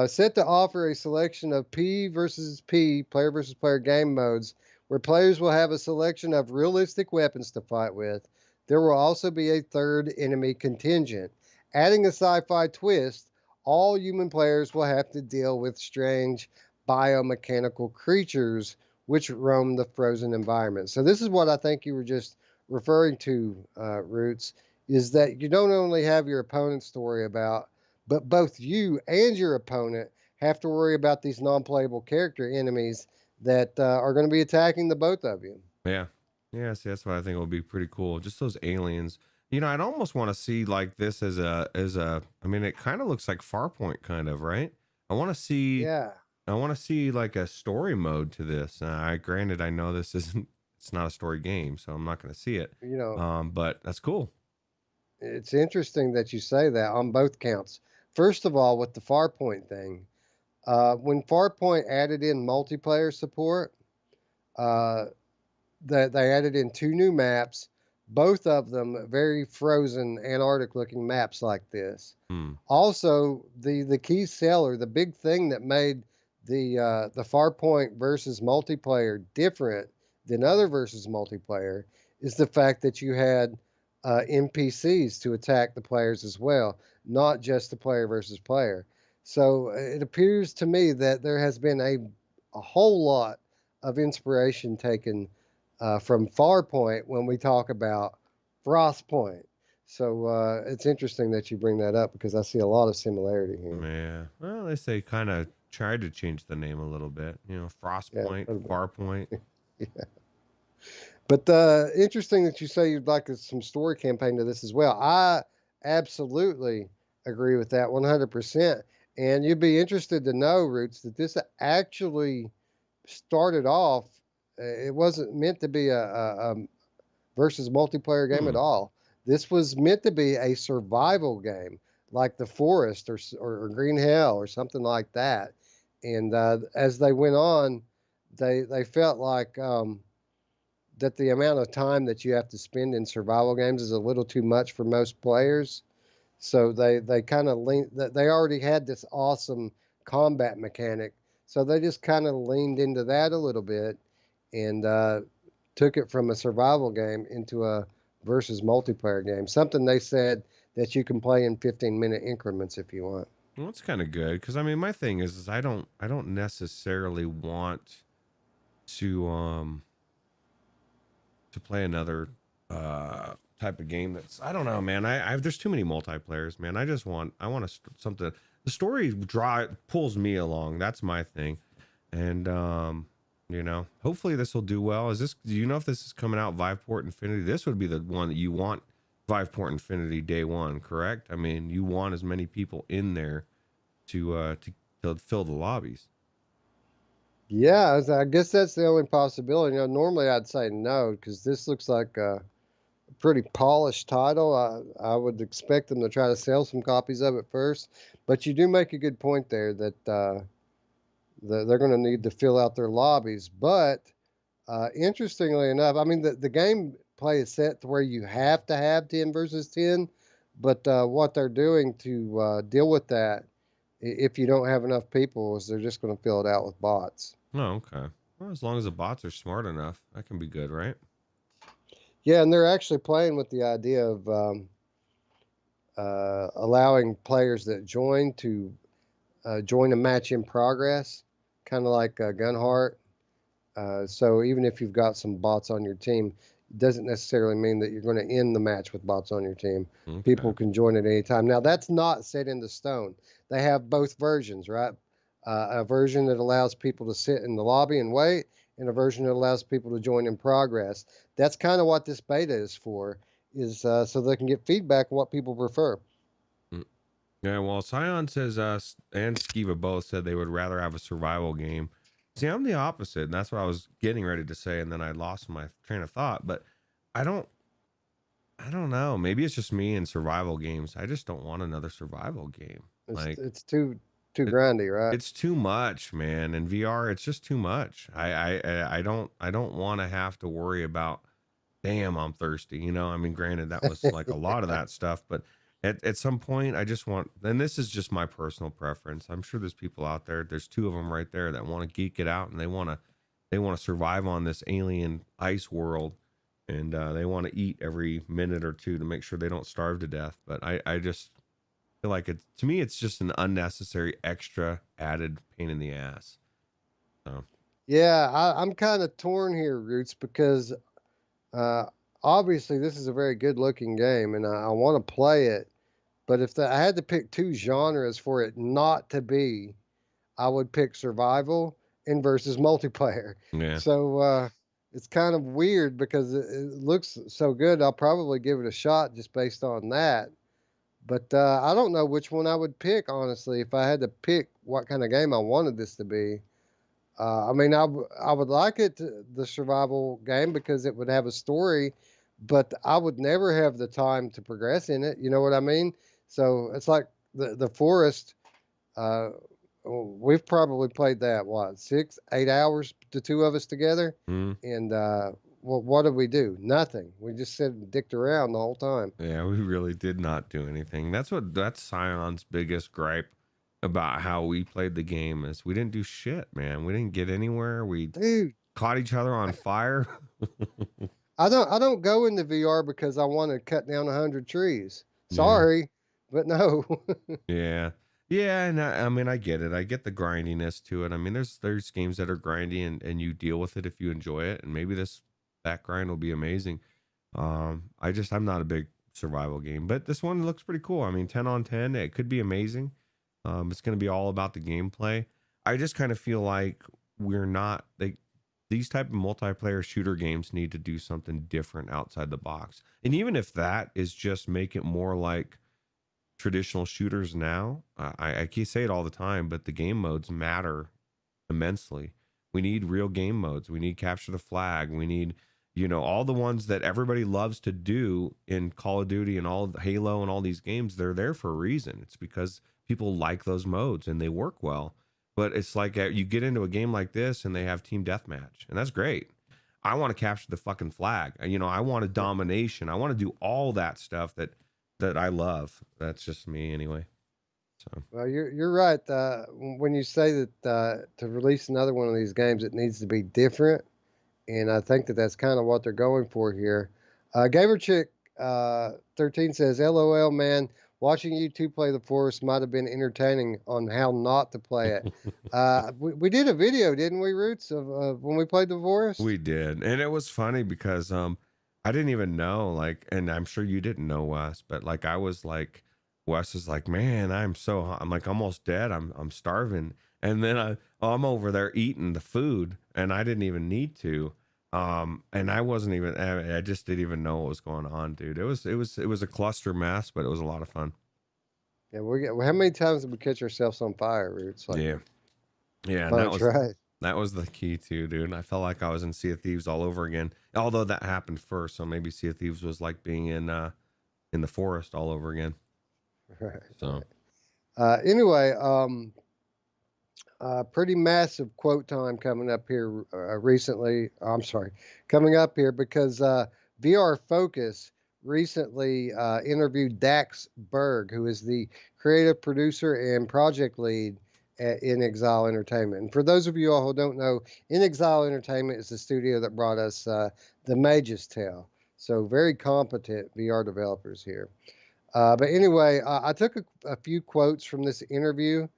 Set to offer a selection of P versus P, player versus player game modes, where players will have a selection of realistic weapons to fight with. There will also be a third enemy contingent. Adding a sci fi twist, all human players will have to deal with strange biomechanical creatures which roam the frozen environment. So, this is what I think you were just referring to, Roots, is that you don't only have your opponents to worry about, but both you and your opponent have to worry about these non-playable character enemies that are going to be attacking the both of you. yeah. Yeah, see, that's what I think would be pretty cool. Just those aliens. I'd almost want to see like this as a I mean, it kind of looks like Farpoint kind of, right? I want to see Yeah, I want to see like a story mode to this. I granted I know this isn't it's not a story game, so I'm not going to see it. you know, But that's cool. it's interesting that you say that on both counts. First of all, with the Farpoint thing, when Farpoint added in multiplayer support, uh, that they added in 2 new maps, both of them very frozen Antarctic looking maps like this. Hmm. Also, the key seller, the big thing that made the Farpoint versus multiplayer different than other versus multiplayer is the fact that you had NPCs to attack the players as well, not just the player versus player. So it appears to me that there has been a whole lot of inspiration taken from Farpoint when we talk about Frostpoint. So it's interesting that you bring that up because I see a lot of similarity here. Yeah. Well, they say kind of tried to change the name a little bit. You know, Yeah, Frostpoint, a little Farpoint. bit. Yeah. But interesting that you say you'd like some story campaign to this as well. I absolutely agree with that 100%. And you'd be interested to know, Roots, that this actually started off. It wasn't meant to be a versus multiplayer game Hmm. at all. This was meant to be a survival game, like The Forest or Green Hell or something like that. And as they went on, they felt like that the amount of time that you have to spend in survival games is a little too much for most players. So they kind of leaned. They already had this awesome combat mechanic, so they just kind of leaned into that a little bit and took it from a survival game into a versus multiplayer game. Something they said that you can play in 15-minute increments if you want. Well, it's kind of good because I mean, my thing is I don't necessarily want to play another type of game that's I don't know, man. I there's too many multiplayers, man. I want something. The story pulls me along. That's my thing, and you know, hopefully this will do well. Is this? Do you know if this is coming out Viveport Infinity? This would be the one that you want Viveport Infinity day one, correct? I mean, you want as many people in there to fill the lobbies. Yeah, I guess that's the only possibility. Normally I'd say no because this looks like a pretty polished title. I would expect them to try to sell some copies of it first. But you do make a good point there that they're going to need to fill out their lobbies. But interestingly enough, I mean, the gameplay is set to where you have to have 10 versus 10. But what they're doing to deal with that, if you don't have enough people, is they're just going to fill it out with bots. Oh, okay. Well, as long as the bots are smart enough, that can be good, right? Yeah, and they're actually playing with the idea of allowing players that join to join a match in progress, kind of like Gunheart. So even if you've got some bots on your team, it doesn't necessarily mean that you're going to end the match with bots on your team. Okay. People can join at any time. Now, that's not set in the stone. They have both versions, right? A version that allows people to sit in the lobby and wait, and a version that allows people to join in progress. That's kind of what this beta is for, is so they can get feedback on what people prefer. Mm. Yeah, well, Scion says and Skiva both said they would rather have a survival game. See, I'm the opposite, and that's what I was getting ready to say, and then I lost my train of thought. But I don't, I don't know. Maybe it's just me in survival games. I just don't want another survival game. Like It's too it, grindy, right? it's too much, man. In VR, it's just too much. I don't want to have to worry about. Damn, I'm thirsty. You know, I mean, granted, that was like a lot of that stuff, but at some point, I just want, and this is just my personal preference. I'm sure there's people out there. There's two of them right there that want to geek it out and they want to survive on this alien ice world, and they want to eat every minute or two to make sure they don't starve to death. But I just feel like it to me, it's just an unnecessary extra added pain in the ass. So Yeah, I'm kind of torn here, Roots, because Uh, obviously, this is a very good-looking game, and I want to play it. But if I had to pick two genres for it not to be, I would pick survival and versus multiplayer. yeah. So it's kind of weird because it looks so good. I'll probably give it a shot just based on that. But I don't know which one I would pick, honestly, if I had to pick what kind of game I wanted this to be. I mean, I would like the survival game because it would have a story, but I would never have the time to progress in it. You know what I mean? So it's like the forest. Uh, we've probably played that what 6, 8 hours, the two of us together, Mm. and well, what did we do? Nothing. We just sit and dicked around the whole time. Yeah, we really did not do anything. That's Scion's biggest gripe about how we played the game is we didn't do shit, man. We didn't get anywhere. We Dude, caught each other on fire. I don't go into VR because I want to cut down 100 trees. Yeah. Sorry, but no. Yeah. Yeah, and I mean I get it. I get the grindiness to it. I mean there's games that are grindy and you deal with it if you enjoy it, and maybe that grind will be amazing. I'm not a big survival game, but this one looks pretty cool. I mean 10 on 10, it could be amazing. It's going to be all about the gameplay. I just kind of feel like we're not like these type of multiplayer shooter games need to do something different outside the box. And even if that is just make it more like traditional shooters now. I keep say it all the time, but the game modes matter immensely. We need real game modes. We need capture the flag. We need, all the ones that everybody loves to do in Call of Duty and all Halo and all these games. They're there for a reason. It's because people like those modes and they work well. But it's like you get into a game like this and they have team deathmatch, and that's great. I want to capture the fucking flag. I want a domination. I want to do all that stuff that I love. That's just me anyway. So Well, you're right. When you say that to release another one of these games, it needs to be different, and I think that that's kind of what they're going for here. GamerChick 13 says, "LOL, man. Watching you two play the Forest might have been entertaining on how not to play it." We did a video, didn't we, Roots, of when we played the Forest? we did, and it was funny because I didn't even know, like, and I'm sure you didn't know, Wes, but like I was like, Wes is like, man, I'm like almost dead. I'm starving, and then I'm over there eating the food, and I didn't even need to. And I wasn't even. I just didn't even know what was going on, dude. It was a cluster mess, but it was a lot of fun. Yeah, how many times did we catch ourselves on fire, Roots? Like, Yeah, yeah, and bunch, right? that was the key too, dude. I felt like I was in Sea of Thieves all over again. Although that happened first, so maybe Sea of Thieves was like being in the forest all over again. Right. So Anyway, pretty massive quote time coming up here recently. I'm sorry, coming up here because VR Focus recently interviewed Dax Berg, who is the creative producer and project lead at In Exile Entertainment. And for those of you all who don't know, In Exile Entertainment is the studio that brought us The Mage's Tale. So very competent VR developers here. But anyway, I took a few quotes from this interview,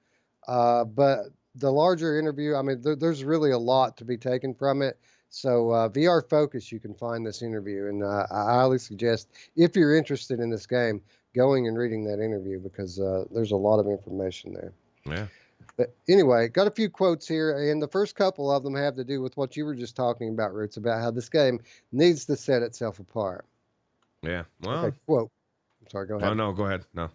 but the larger interview, I mean, there's really a lot to be taken from it. So VR Focus, you can find this interview, and I highly suggest, if you're interested in this game, going and reading that interview because there's a lot of information there. yeah, But anyway, got a few quotes here, and the first couple of them have to do with what you were just talking about, Roots, about how this game needs to set itself apart. yeah. Well, Okay, quote. I'm sorry, go ahead. oh no, go ahead. No,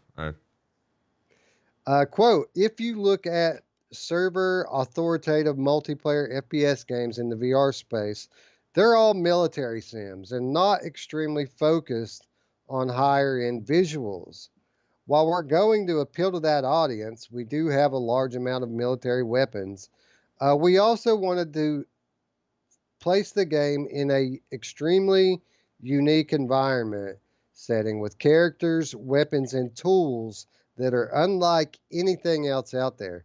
Quote, if you look at server authoritative multiplayer FPS games in the VR space, they're all military sims and not extremely focused on higher end visuals. While we're going to appeal to that audience, we do have a large amount of military weapons. We also wanted to place the game in a extremely unique environment setting with characters, weapons, and tools that are unlike anything else out there.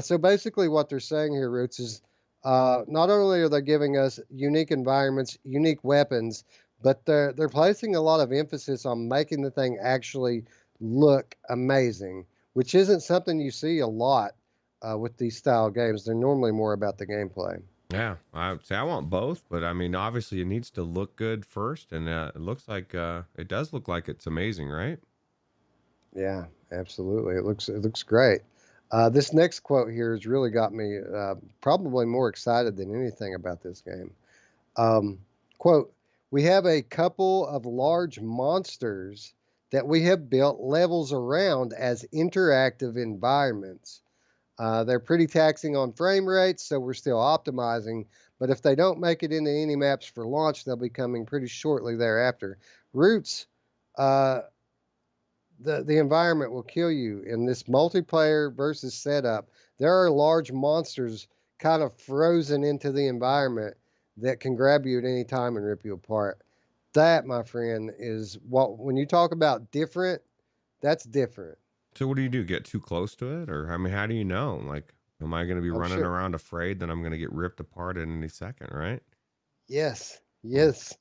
So basically, what they're saying here, Roots, is not only are they giving us unique environments, unique weapons, but they're placing a lot of emphasis on making the thing actually look amazing, which isn't something you see a lot with these style games. They're normally more about the gameplay. yeah. I would say I want both, but I mean, obviously, it needs to look good first, and it looks like it does look like it's amazing, right? Yeah, absolutely. It looks great. This next quote here has really got me probably more excited than anything about this game. Um, quote, we have a couple of large monsters that we have built levels around as interactive environments. They're pretty taxing on frame rates, so we're still optimizing. But if they don't make it into any maps for launch, they'll be coming pretty shortly thereafter. Roots, uh, the environment will kill you in this multiplayer versus setup. There are large monsters kind of frozen into the environment that can grab you at any time and rip you apart. That, my friend, is what when you talk about different, that's different. So what do you do? Get too close to it, or I mean, how do you know? Like, am I going to be I'm running sure. around afraid that I'm going to get ripped apart at any second, right? Yes. Hmm. Yes.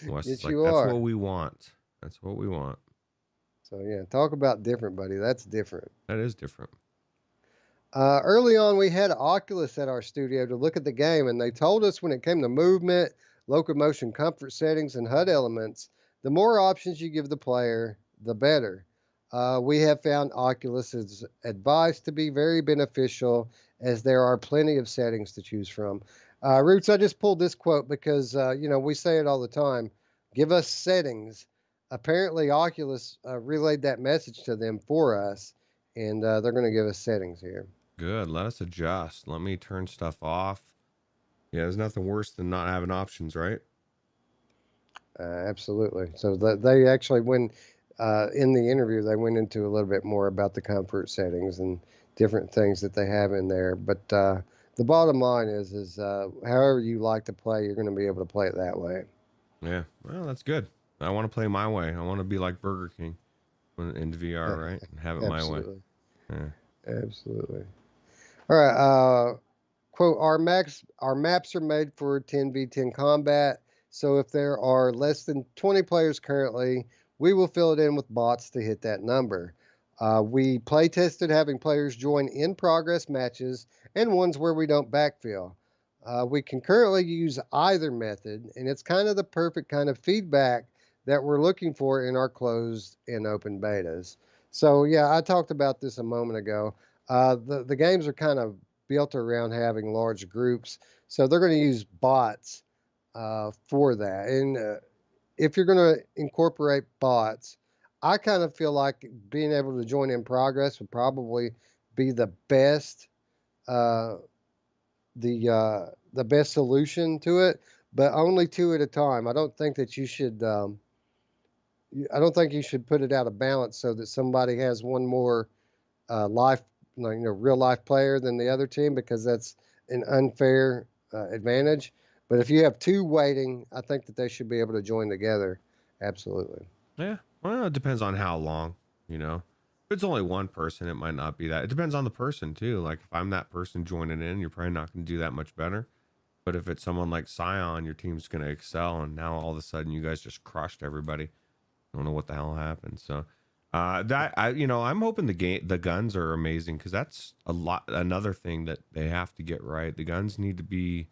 Wes is Yes, like, you that's are. what we want. That's what we want. So yeah, talk about different, buddy. That's different. That is different. Early on, we had Oculus at our studio to look at the game, and they told us when it came to movement, locomotion comfort settings, and HUD elements, the more options you give the player, the better. We have found Oculus's advice to be very beneficial as there are plenty of settings to choose from. Roots, I just pulled this quote because, we say it all the time, give us settings. Apparently, Oculus relayed that message to them for us, and they're going to give us settings here. Good. Let us adjust. Let me turn stuff off. Yeah, there's nothing worse than not having options, right? Absolutely. So they actually, when in the interview, they went into a little bit more about the comfort settings and different things that they have in there. But the bottom line is however you like to play, you're going to be able to play it that way. Yeah. Well, that's good. I want to play my way. I want to be like Burger King in VR, right? And have it my way. Absolutely. Yeah. Absolutely. All right. Quote: our maps are made for 10v10 combat. So if there are less than 20 players currently, we will fill it in with bots to hit that number. We play tested having players join in progress matches and ones where we don't backfill. We can currently use either method, and it's kind of the perfect kind of feedback that we're looking for in our closed and open betas. So yeah, I talked about this a moment ago. The games are kind of built around having large groups, so they're going to use bots for that. And if you're going to incorporate bots, I kind of feel like being able to join in progress would probably be uh, the best solution to it, but only two at a time. I don't think that you should. I don't think you should put it out of balance so that somebody has one more life, real life player than the other team, because that's an unfair advantage. But if you have two waiting, I think that they should be able to join together. Absolutely. Yeah. Well, it depends on how long, you know. If it's only one person, it might not be that. It depends on the person too. Like if I'm that person joining in, you're probably not going to do that much better. But if it's someone like Scion, your team's going to excel, and now all of a sudden you guys just crushed everybody. I don't know what the hell happened. So I'm hoping the guns are amazing, because that's another thing that they have to get right. The guns need to be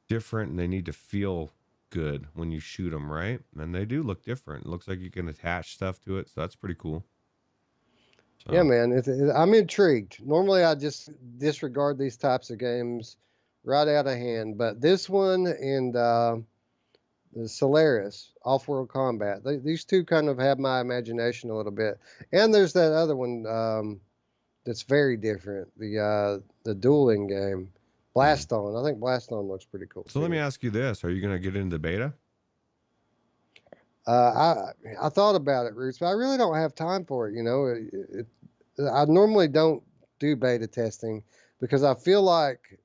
different, and they need to feel good when you shoot them, right? And they do look different. It looks like you can attach stuff to it, so that's pretty cool. Yeah, So man, I'm intrigued. Normally, I just disregard these types of games right out of hand, but this one and the Solaris Off-World Combat, these two kind of have my imagination a little bit. And there's that other one that's very different, the dueling game, Blaston. I think Blaston looks pretty cool let me too. ask you this: are you going to get into beta? I thought about it, Roots, but I really don't have time for it. I normally don't do beta testing because I feel like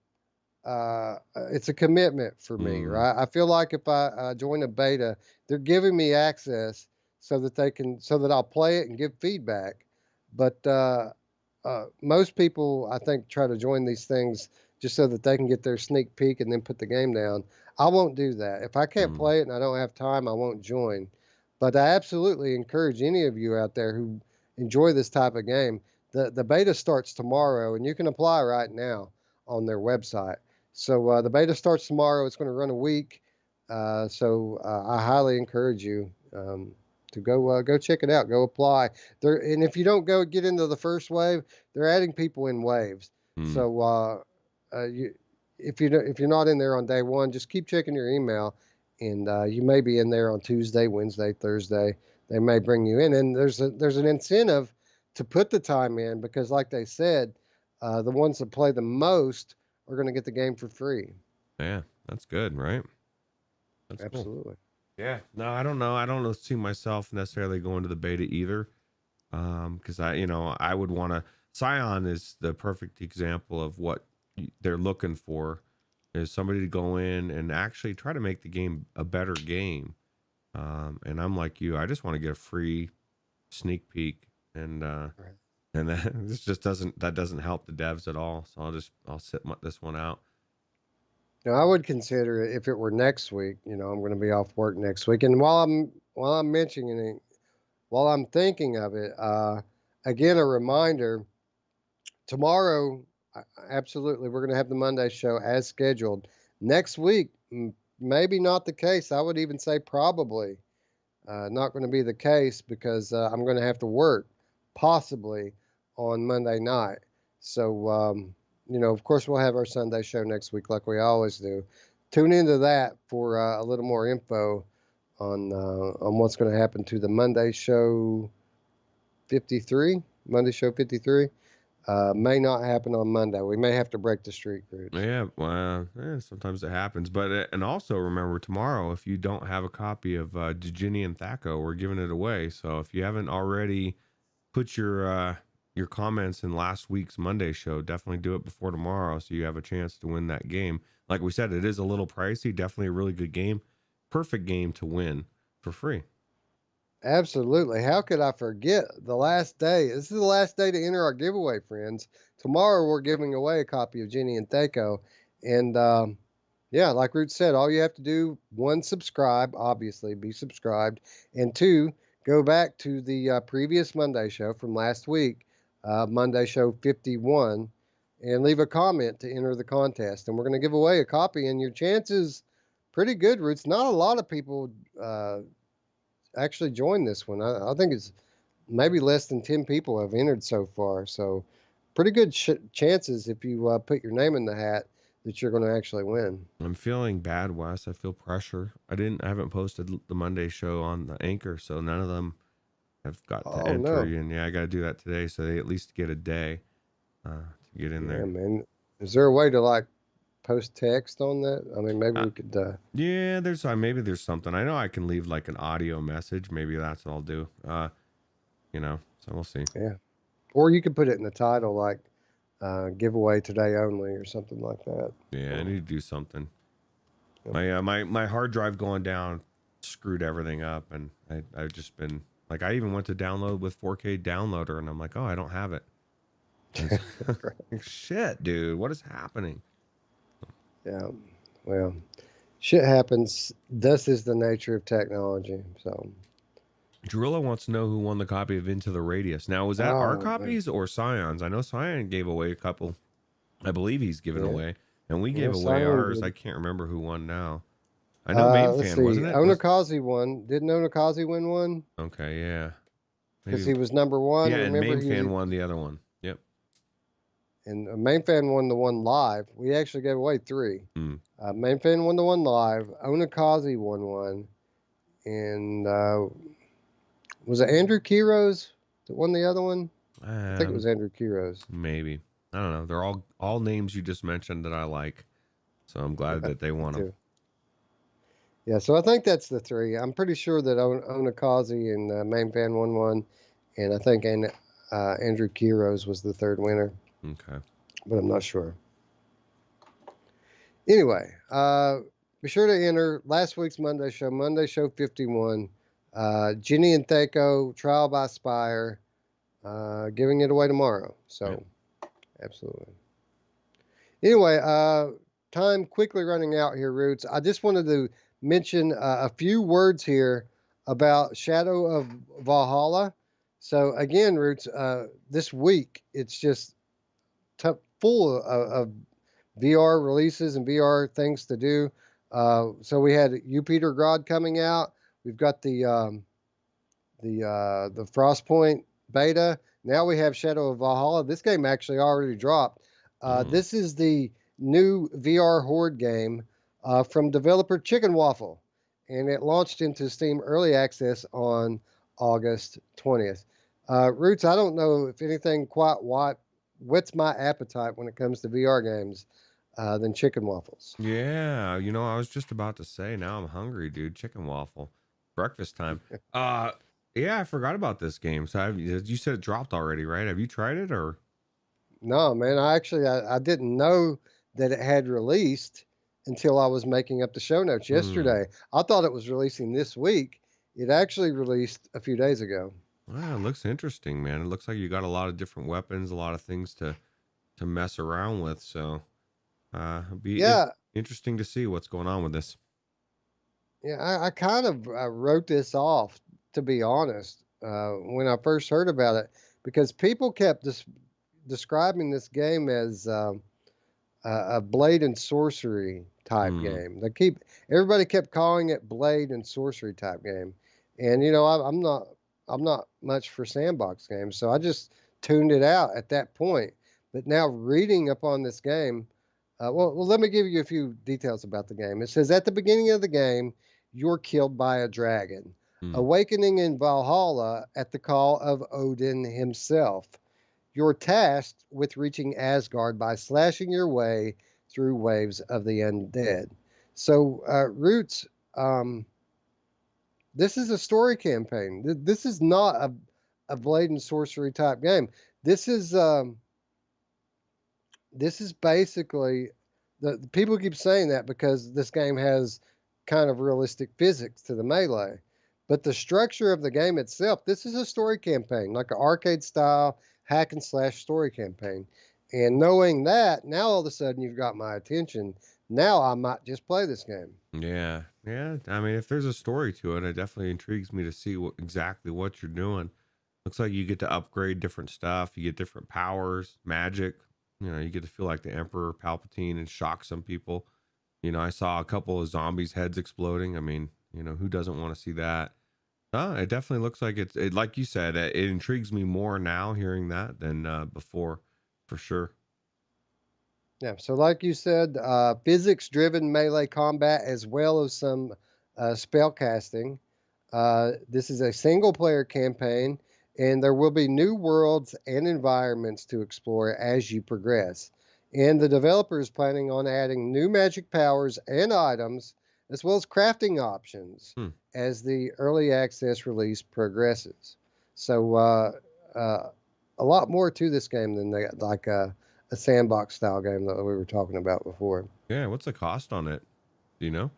it's a commitment for me, Mm, right? I feel like if I join a beta, they're giving me access so that I'll play it and give feedback. But most people, I think, try to join these things just so that they can get their sneak peek and then put the game down. I won't do that. If I can't mm. play it and I don't have time, I won't join. But I absolutely encourage any of you out there who enjoy this type of game. The beta starts tomorrow, and you can apply right now on their website. So the beta starts tomorrow. It's going to run a week. I highly encourage you to go check it out. Go apply. And if you don't go get into the first wave, they're adding people in waves. Mm. So if you're not in there on day one, just keep checking your email, and you may be in there on Tuesday, Wednesday, Thursday. They may bring you in, and there's an incentive to put the time in, because, like they said, the ones that play the most are going to get the game for free. Yeah, that's good, right? That's cool. Absolutely. Yeah. No, I don't know. I don't see myself necessarily going to the beta either. Because I would want to. Scion is the perfect example of what they're looking for, is somebody to go in and actually try to make the game a better game. And I'm like you, I just want to get a free sneak peek, and Right. and that doesn't help the devs at all. So I'll sit this one out. I would consider it if it were next week. I'm going to be off work next week, and while I'm mentioning it, while I'm thinking of it, again, a reminder: tomorrow, absolutely, we're going to have the Monday show as scheduled. Next week, maybe not the case. I would even say probably not going to be the case because I'm going to have to work possibly on Monday night. So, of course, we'll have our Sunday show next week like we always do. Tune into that for a little more info on what's going to happen to the Monday show 53. Monday show 53 may not happen on Monday. We may have to break the streak, Roots. Yeah, well, sometimes it happens. But and also remember tomorrow, if you don't have a copy of Ginny and Thaco, we're giving it away. So if you haven't already put your comments in last week's Monday show, definitely do it before tomorrow so you have a chance to win that game. Like we said, it is a little pricey, definitely a really good game. Perfect game to win for free. Absolutely. How could I forget the last day? This is the last day to enter our giveaway, friends. Tomorrow we're giving away a copy of Ginny and Thaco. And yeah, like Root said, all you have to do, one, subscribe, obviously, be subscribed. And two, go back to the previous Monday show from last week, Monday show 51, and leave a comment to enter the contest. And we're going to give away a copy, and your chances pretty good, Roots. Not a lot of people actually joined this one. I think it's maybe less than 10 people have entered so far. So pretty good chances if you put your name in the hat that you're going to actually win. I'm feeling bad, Wes. I feel pressure. I haven't posted the Monday show on the Anchor, so none of them have got to enter. No. And yeah, I got to do that today, so they at least get a day to get in there. Yeah, man. Is there a way to post text on that? I mean, maybe we could. Yeah, there's maybe there's something. I know I can leave like an audio message. Maybe that's what I'll do. So we'll see. Yeah, or you could put it in the title, like giveaway today only, or something like that. Yeah, I need to do something. My hard drive going down screwed everything up, and I've just been like, I even went to download with 4K downloader, and I'm like, oh, I don't have it. Shit, dude, what is happening? Yeah, well, shit happens. This is the nature of technology. So, Drilla wants to know who won the copy of Into the Radius. Now, was that our copies or Scion's? I know Scion gave away a couple. I believe he's given away, and we gave away ours. I can't remember who won now. I know Mamefan, wasn't it? Onakazi won. Didn't Onakazi win one? Okay, yeah. Because he was number one. Yeah, and Mamefan won the other one. Yep. And Mamefan won the one live. We actually gave away 3. Mamefan won the one live. Onakazi won one. And was it Andrew Kiros that won the other one? I think it was Andrew Kiros. Maybe. I don't know. They're all names you just mentioned that I like. So I'm glad that they won them. Yeah, so I think that's the 3. I'm pretty sure that Onakazi and Mamefan won one. And I think Andrew Kiros was the 3rd winner. Okay. But I'm not sure. Anyway, be sure to enter last week's Monday show 51. Ginny and Thaco, Trial by Spire, giving it away tomorrow. So, absolutely. Anyway, time quickly running out here, Roots. I just wanted to mention a few words here about Shadow of Valhalla. So, again, Roots, this week, it's just full of VR releases and VR things to do. So we had Yupitergrad coming out. We've got the Frostpoint beta. Now we have Shadow of Valhalla. This game actually already dropped. This is the new VR horde game from developer Chicken Waffle, and it launched into Steam Early Access on August 20th. Roots, I don't know if anything quite whets my appetite when it comes to VR games than Chicken Waffles. Yeah, I was just about to say, now I'm hungry, dude. Chicken Waffle. Breakfast time. Yeah, I forgot about this game. So you said it dropped already, right? Have you tried it or? No, man. I didn't know that it had released until I was making up the show notes yesterday. I thought it was releasing this week. It actually released a few days ago. Wow, it looks interesting, man. It looks like you got a lot of different weapons, a lot of things to mess around with. So, be interesting to see what's going on with this. Yeah, I kind of wrote this off, to be honest, when I first heard about it, because people kept describing this game as a blade and sorcery type Hmm. game. Everybody kept calling it blade and sorcery type game, and I'm not much for sandbox games, so I just tuned it out at that point. But now reading up on this game, let me give you a few details about the game. It says at the beginning of the game, you're killed by a dragon, Hmm. awakening in Valhalla at the call of Odin himself. You're tasked with reaching Asgard by slashing your way through waves of the undead. So, Roots, um, this is a story campaign. This is not a blade and sorcery type game. This is this is basically the people keep saying that because this game has kind of realistic physics to the melee. But the structure of the game itself, this is a story campaign, like an arcade style hack and slash story campaign. And knowing that, now all of a sudden you've got my attention. Now I might just play this game. Yeah, yeah. I mean, if there's a story to it, it definitely intrigues me to see exactly what you're doing. Looks like you get to upgrade different stuff. You get different powers, magic. You know, you get to feel like the Emperor Palpatine and shock some people. You know, I saw a couple of zombies' heads exploding. I mean, you know, who doesn't want to see that? It definitely looks like like you said, it intrigues me more now hearing that than before, for sure. Yeah, so like you said, physics-driven melee combat as well as some spell casting. This is a single-player campaign, and there will be new worlds and environments to explore as you progress. And the developer is planning on adding new magic powers and items, as well as crafting options Hmm. as the early access release progresses. So, a lot more to this game than a sandbox style game that we were talking about before. Yeah, what's the cost on it? Do you know?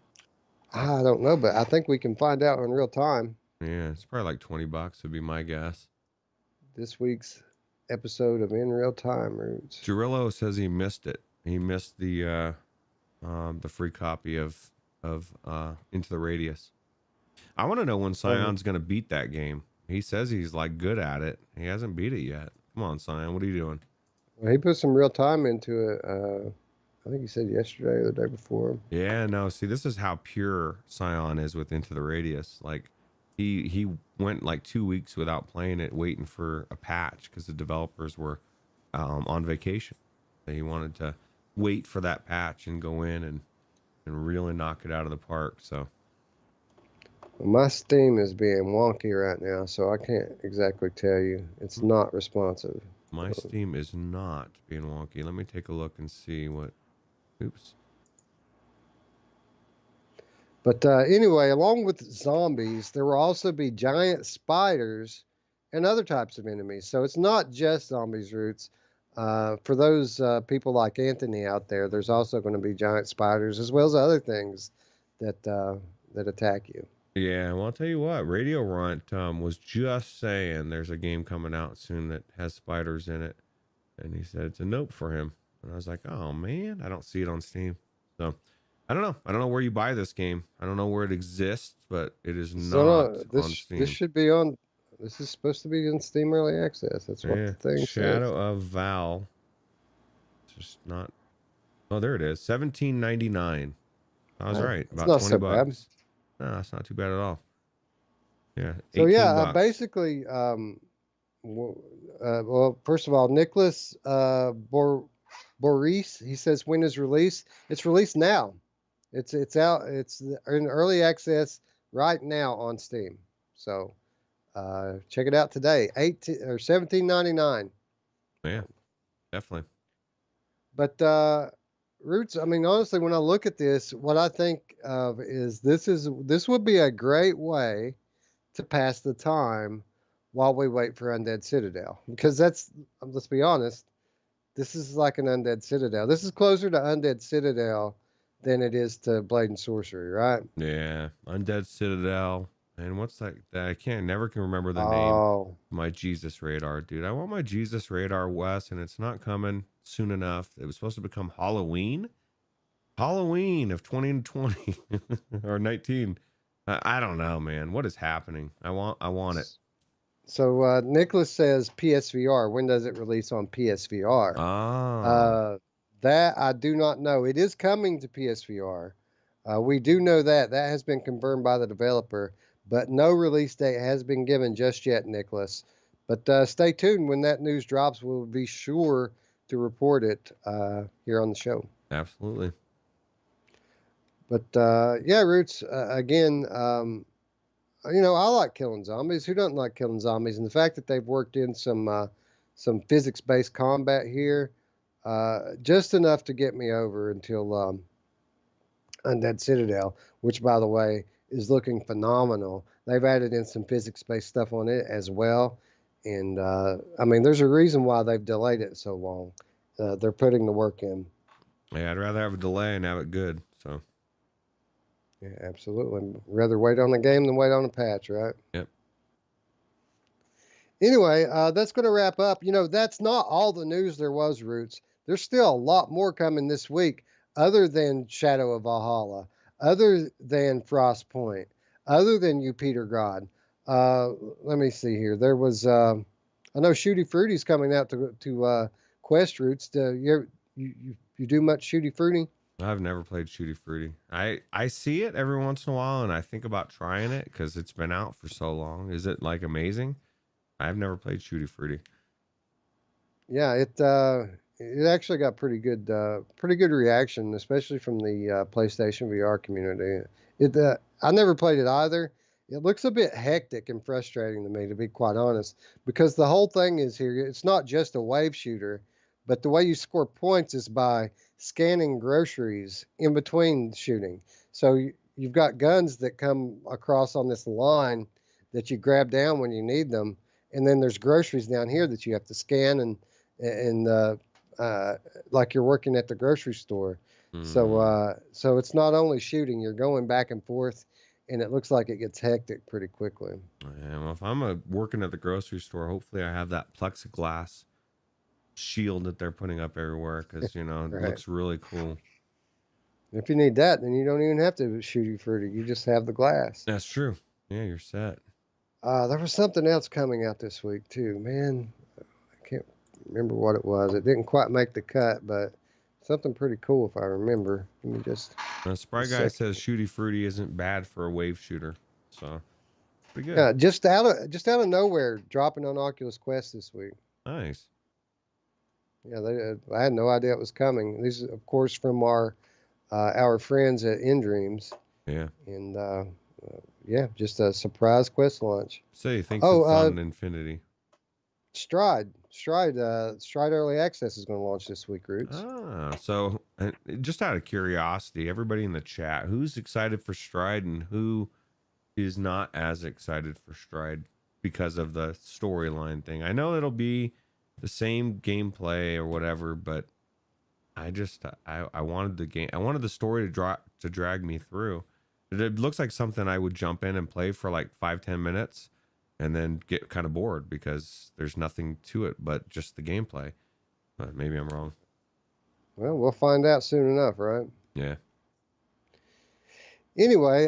I don't know, but I think we can find out in real time. Yeah, it's probably like $20 would be my guess. This week's episode of In Real Time Roots. Girillo says he missed it. He missed the free copy of Into the Radius. I want to know when Scion's gonna beat that game. He says he's like good at it. He hasn't beat it yet. Come on, Scion, what are you doing? Well, he put some real time into it. I think he said yesterday or the day before. Yeah, no. See, this is how pure Scion is with Into the Radius. Like, he went like 2 weeks without playing it, waiting for a patch because the developers were on vacation. He wanted to wait for that patch and go in and really knock it out of the park. So Well, my Steam is being wonky right now, so I can't exactly tell you. It's not responsive. my Steam is not being wonky. Let me take a look and see what. Oops. But anyway, along with zombies, there will also be giant spiders and other types of enemies. So it's not just zombies, Roots. For those people like Anthony out there, there's also going to be giant spiders as well as other things that attack you. Yeah, well, I'll tell you what. Radio Runt was just saying there's a game coming out soon that has spiders in it, and he said it's a nope for him. And I was like, oh man, I don't see it on Steam. So I don't know. I don't know where you buy this game. I don't know where it exists, but it is not on Steam. This should be on. This is supposed to be in Steam Early Access. That's what the thing says. Shadow of Val. It's just not. Oh, there it is. $17.99. I was right. About 20 bucks. No, that's not too bad at all. Yeah. So yeah, $18. basically, well, first of all, Nicholas Boris, he says when is released? It's released now. It's out. It's in early access right now on Steam. So check it out today. 18 or $17.99. Yeah, definitely. But Roots, I mean, honestly, when I look at this, what I think of is this would be a great way to pass the time while we wait for Undead Citadel, because let's be honest, this is like an Undead Citadel. This is closer to Undead Citadel than it is to Blade and Sorcery, right? Yeah, Undead Citadel. And what's that? I never can remember the Oh. name. My Jesus Radar, dude. I want my Jesus Radar, Wes, and it's not coming soon enough. It was supposed to become Halloween. Halloween of 2020 or 19. I don't know, man. What is happening? I want it. So Nicholas says PSVR. When does it release on PSVR? Ah, That I do not know. It is coming to PSVR. We do know that. That has been confirmed by the developer, but no release date has been given just yet, Nicholas. But stay tuned. When that news drops, we'll be sure to report it here on the show. absolutely. But yeah, Roots, again, you know, I like killing zombies. Who doesn't like killing zombies? And the fact that they've worked in some physics-based combat here, just enough to get me over until Undead Citadel, which, by the way, is looking phenomenal. They've added in some physics-based stuff on it as well. And I mean, there's a reason why they've delayed it so long. They're putting the work in. Yeah, I'd rather have a delay and have it good. So, Yeah, absolutely. Rather wait on a game than wait on a patch, right? yep. Anyway, that's going to wrap up. You know, that's not all the news there was, Roots. There's still a lot more coming this week other than Shadow of Valhalla, other than Frostpoint, other than Yupitergrad. Let me see here. There was, I know Shooty Fruity's coming out to Quest Roots. You do much Shooty Fruity? I've never played Shooty Fruity. I see it every once in a while, and I think about trying it because it's been out for so long. Is it like amazing? I've never played Shooty Fruity. Yeah, it actually got pretty good reaction, especially from the PlayStation VR community. I never played it either. It looks a bit hectic and frustrating to me, to be quite honest, because the whole thing is here. It's not just a wave shooter, but the way you score points is by scanning groceries in between shooting. So you've got guns that come across on this line that you grab down when you need them, and then there's groceries down here that you have to scan and like you're working at the grocery store. So it's not only shooting; you're going back and forth, and it looks like it gets hectic pretty quickly. Yeah, well, if I'm working at the grocery store, hopefully I have that plexiglass shield that they're putting up everywhere because it Right. looks really cool. If you need that, then you don't even have to shoot you fruity. You just have the glass. That's true. Yeah, you're set. There was something else coming out this week too. Man, I can't remember what it was. It didn't quite make the cut, but something pretty cool if I remember. Let me just. Spry Guy says Shooty Fruity isn't bad for a wave shooter, so pretty good. Yeah, just out of nowhere, dropping on Oculus Quest this week. Nice. Yeah, I had no idea it was coming. These, of course, from our friends at InDreams. Yeah. And yeah, just a surprise Quest launch. Say thanks to Fun Infinity. Stride Early Access is going to launch this week, Roots. So just out of curiosity, everybody in the chat, who's excited for Stride and who is not as excited for Stride because of the storyline thing? I know it'll be the same gameplay or whatever, but I wanted the game. I wanted the story to drag me through. It looks like something I would jump in and play for like 5-10 minutes and then get kind of bored because there's nothing to it but just the gameplay. But maybe I'm wrong. Well, we'll find out soon enough, right? Yeah. Anyway,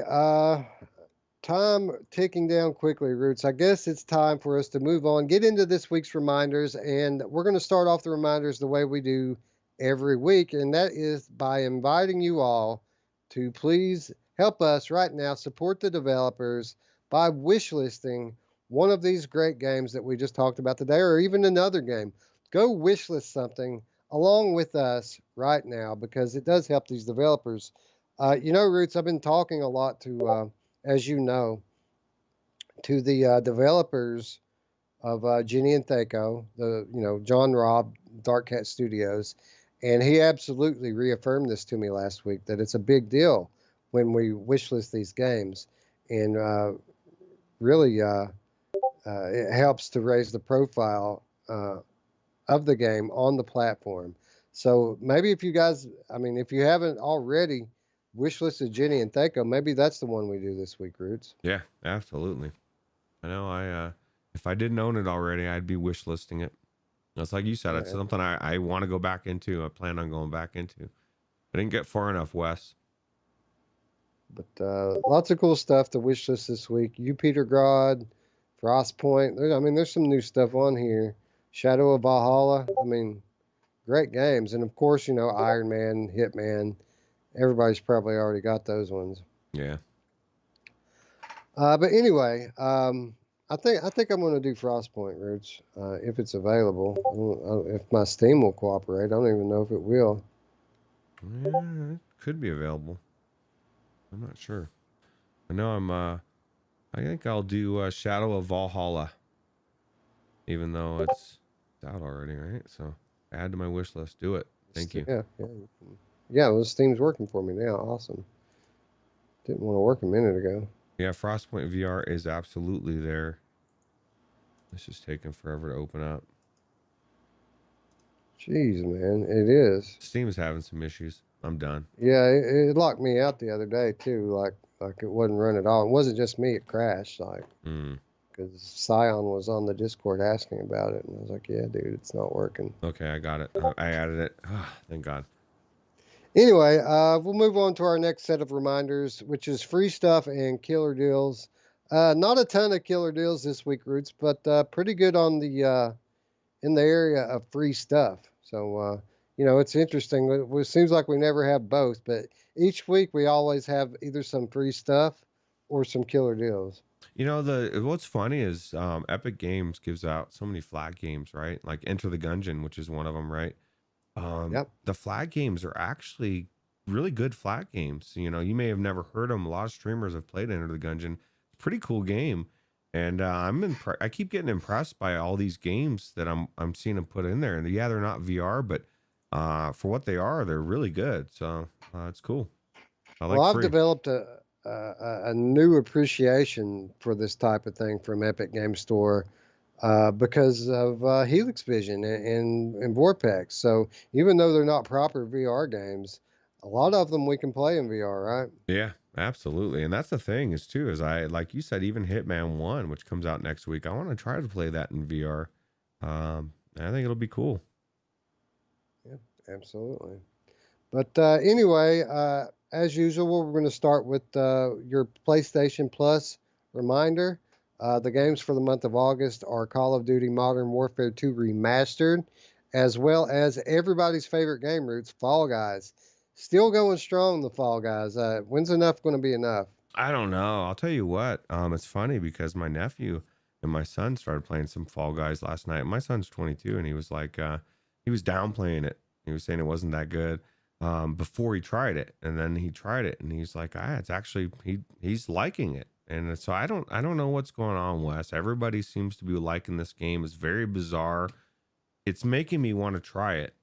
time ticking down quickly, Roots. I guess it's time for us to move on, get into this week's reminders, and we're going to start off the reminders the way we do every week, and that is by inviting you all to please help us right now support the developers by wishlisting one of these great games that we just talked about today, or even another game. Go wishlist something along with us right now because it does help these developers. Roots, I've been talking a lot to, as you know, to the developers of Ginny and Thaco, John Robb, Dark Cat Studios, and he absolutely reaffirmed this to me last week, that it's a big deal when we wishlist these games. And really, it helps to raise the profile of the game on the platform. So maybe if you guys, if you haven't already wishlisted Ginny and Thaco, maybe that's the one we do this week, Roots. Yeah, absolutely. I know if I didn't own it already, I'd be wishlisting it. It's like you said, it's something I want to go back into. I plan on going back into. I didn't get far enough, Wes. But lots of cool stuff to wish list this week. Yupitergrad, Frostpoint. There's some new stuff on here. Shadow of Valhalla. Great games. And of course, Iron Man, Hitman. Everybody's probably already got those ones. Yeah. But anyway, I think I'm going to do Frostpoint Roots if it's available. If my Steam will cooperate, I don't even know if it will. Yeah, it could be available. I'm not sure. I know I think I'll do Shadow of Valhalla, even though it's out already, right? So add to my wish list. Do it. Thank you. Yeah. Well, Steam's working for me now. Awesome. Didn't want to work a minute ago. Yeah, Frostpoint VR is absolutely there. It's just taking forever to open up. Jeez, man, it is. Steam is having some issues. I'm done. Yeah, it locked me out the other day too. Like it wouldn't run at all. It wasn't just me; it crashed. Because Scion was on the Discord asking about it, and I was like, "Yeah, dude, it's not working." Okay, I got it. I added it. Thank God. Anyway, we'll move on to our next set of reminders, which is free stuff and killer deals. Not a ton of killer deals this week, Roots, but pretty good on the in the area of free stuff. So it's interesting. It seems like we never have both, but each week we always have either some free stuff or some killer deals. What's funny is Epic Games gives out so many flag games, right? Like Enter the Gungeon, which is one of them, right? Yep. The flag games are actually really good flag games. You may have never heard them. A lot of streamers have played Enter the Gungeon. Pretty cool game, and I keep getting impressed by all these games that I'm seeing them put in there. And yeah, they're not VR, but for what they are, they're really good. So it's cool. I've developed a new appreciation for this type of thing from Epic Game Store. Because of Helix Vision and Vortex. So even though they're not proper VR games, a lot of them we can play in VR, right? Yeah, absolutely. And that's the thing is like you said, even Hitman 1, which comes out next week, I want to try to play that in VR. I think it'll be cool. Yeah, absolutely. But anyway, as usual, we're going to start with your PlayStation Plus reminder. The games for the month of August are Call of Duty Modern Warfare 2 Remastered, as well as everybody's favorite game, Roots, Fall Guys. Still going strong, the Fall Guys. When's enough going to be enough? I don't know. I'll tell you what. It's funny because my nephew and my son started playing some Fall Guys last night. My son's 22, and he was like, he was downplaying it. He was saying it wasn't that good before he tried it, and then he tried it, and he's like, it's actually he's liking it. And so I don't know what's going on, Wes. Everybody seems to be liking this game. It's very bizarre. It's making me want to try it.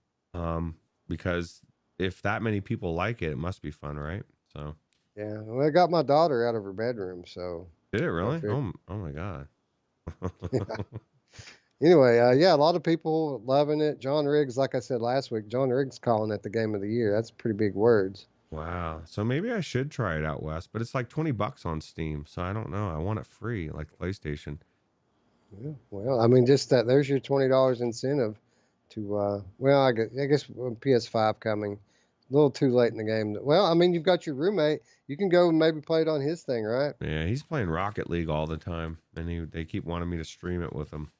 Because if that many people like it, it must be fun, right? So yeah, well, I got my daughter out of her bedroom, so did it really? Oh my God. Yeah. Anyway, yeah, a lot of people loving it. John Riggs, like I said last week, John Riggs calling it the game of the year. That's pretty big words. Wow. So maybe I should try it out, West, but it's like $20 on Steam. So I don't know. I want it free, like PlayStation. Yeah, well, just that there's your $20 incentive to, I guess PS5 coming a little too late in the game. Well, you've got your roommate. You can go and maybe play it on his thing, right? Yeah, he's playing Rocket League all the time, and they keep wanting me to stream it with him.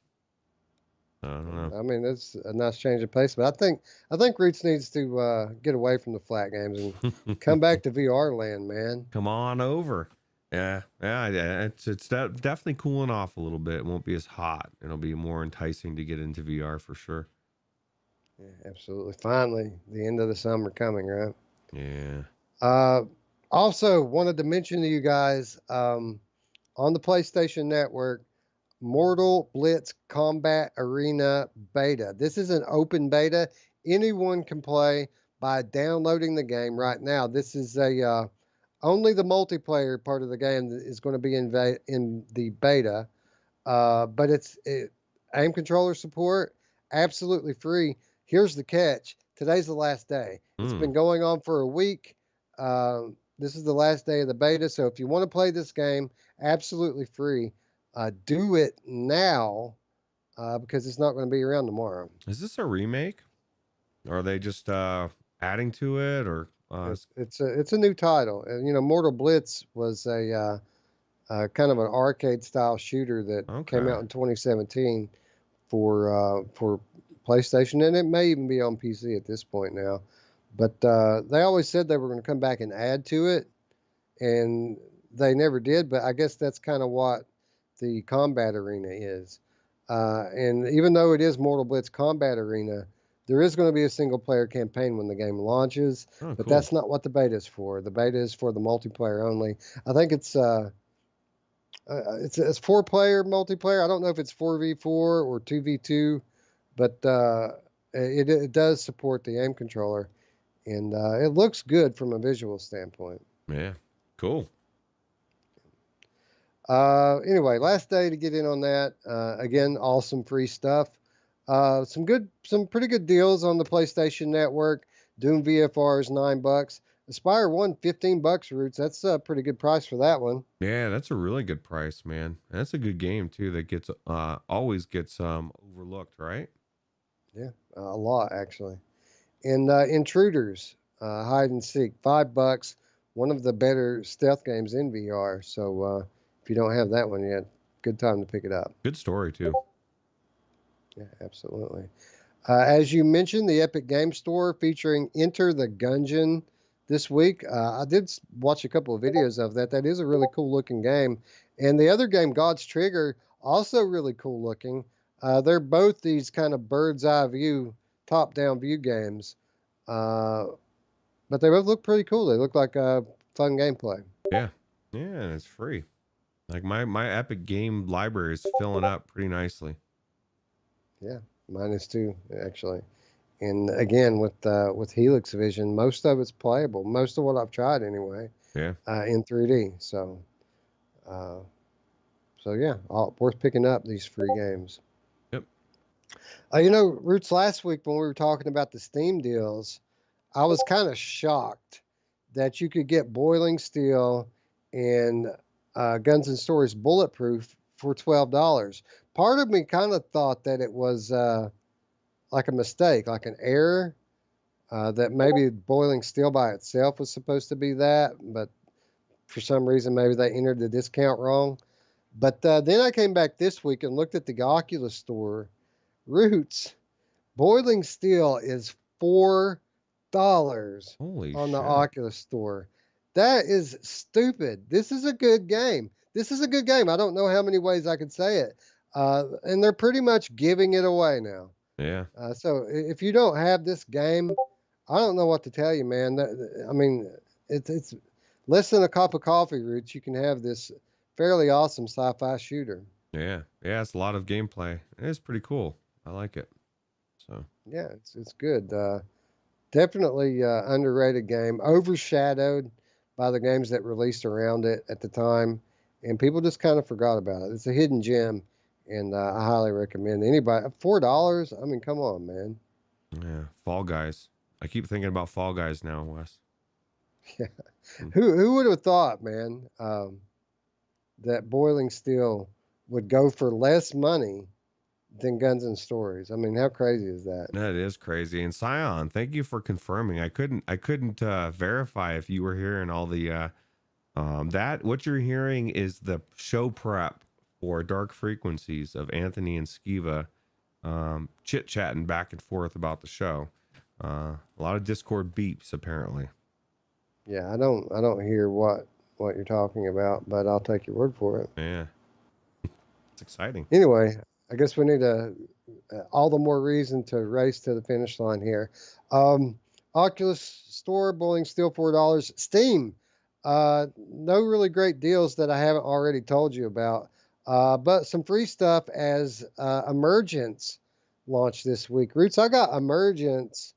I don't know. That's a nice change of pace, but I think Roots needs to get away from the flat games and come back to VR land, man. Come on over. Yeah. It's definitely cooling off a little bit. It won't be as hot. It'll be more enticing to get into VR for sure. Yeah, absolutely. Finally, the end of the summer coming, right? Yeah. Also, wanted to mention to you guys on the PlayStation Network, Mortal Blitz Combat Arena beta. This is an open beta. Anyone can play by downloading the game right now. This is only the multiplayer part of the game that is going to be in the beta. But it's aim controller support, absolutely free. Here's the catch. Today's the last day. It's been going on for a week. This is the last day of the beta. So if you want to play this game, absolutely free. Do it now because it's not going to be around tomorrow. Is this a remake? Or are they just adding to it? Or It's a new title, and Mortal Blitz was a kind of an arcade style shooter that came Okay. out in 2017 for PlayStation, and it may even be on PC at this point now. But they always said they were going to come back and add to it, and they never did. But I guess that's kind of what the Combat Arena is. And even though it is Mortal Blitz Combat Arena, there is going to be a single player campaign when the game launches, Oh, but cool. that's not what the beta is for. The beta is for the multiplayer only. I think it's 4-player multiplayer. I don't know if it's 4v4 or 2v2, but it does support the aim controller, and it looks good from a visual standpoint. Yeah. Cool. Anyway, last day to get in on that. Again, awesome free stuff. Some pretty good deals on the PlayStation Network. Doom VFR is $9. Aspire 1, $15, Roots. That's a pretty good price for that one. Yeah, that's a really good price, man. That's a good game too that gets always gets overlooked, right? Yeah, a lot actually. And Intruders, hide and seek, $5. One of the better stealth games in VR. So if you don't have that one yet, good time to pick it up. Good story too. Yeah, absolutely. As you mentioned, the Epic Game Store featuring Enter the Gungeon this week. I did watch a couple of videos of that. That is a really cool looking game. And the other game, God's Trigger, also really cool looking. They're both these kind of bird's eye view, top down view games. But they both look pretty cool. They look like fun gameplay. Yeah. Yeah, and it's free. Like my Epic game library is filling up pretty nicely. Yeah, mine is too, actually. And again, with Helix Vision, most of it's playable. Most of what I've tried, anyway, Yeah. in 3D. So yeah, worth picking up these free games. Yep. Roots, last week when we were talking about the Steam deals, I was kind of shocked that you could get Boiling Steel and Guns and Stories Bulletproof for $12. Part of me kind of thought that it was like a mistake, like an error, that maybe Boiling Steel by itself was supposed to be that, but for some reason maybe they entered the discount wrong. But then I came back this week and looked at the Oculus store. Roots, Boiling Steel is $4 Holy on the shit. Oculus store. That is stupid. This is a good game. I don't know how many ways I could say it. And they're pretty much giving it away now. Yeah. So if you don't have this game, I don't know what to tell you, man. I mean, it's less than a cup of coffee, Roots. You can have this fairly awesome sci-fi shooter. Yeah. Yeah, it's a lot of gameplay. It's pretty cool. I like it. So Yeah, it's good. Definitely underrated game, overshadowed by the games that released around it at the time, and people just kind of forgot about it. It's a hidden gem, and I highly recommend anybody. $4? I mean, come on, man. yeah, Fall Guys. I keep thinking about Fall Guys now, Wes. Yeah. Who would have thought, man, that Boiling Steel would go for less money than Guns and Stories? I mean, how crazy is that? That is crazy. And Scion, thank you for confirming. I couldn't verify if you were hearing all the that what you're hearing is the show prep for Dark Frequencies of Anthony and Skiva chit chatting back and forth about the show. A lot of Discord beeps apparently. Yeah, I don't hear what you're talking about, but I'll take your word for it. Yeah. It's exciting. Anyway, I guess we need all the more reason to race to the finish line here. Oculus Store, Boiling Steel, $4. Steam, no really great deals that I haven't already told you about, but some free stuff as Emergence launched this week. Roots, I got Emergence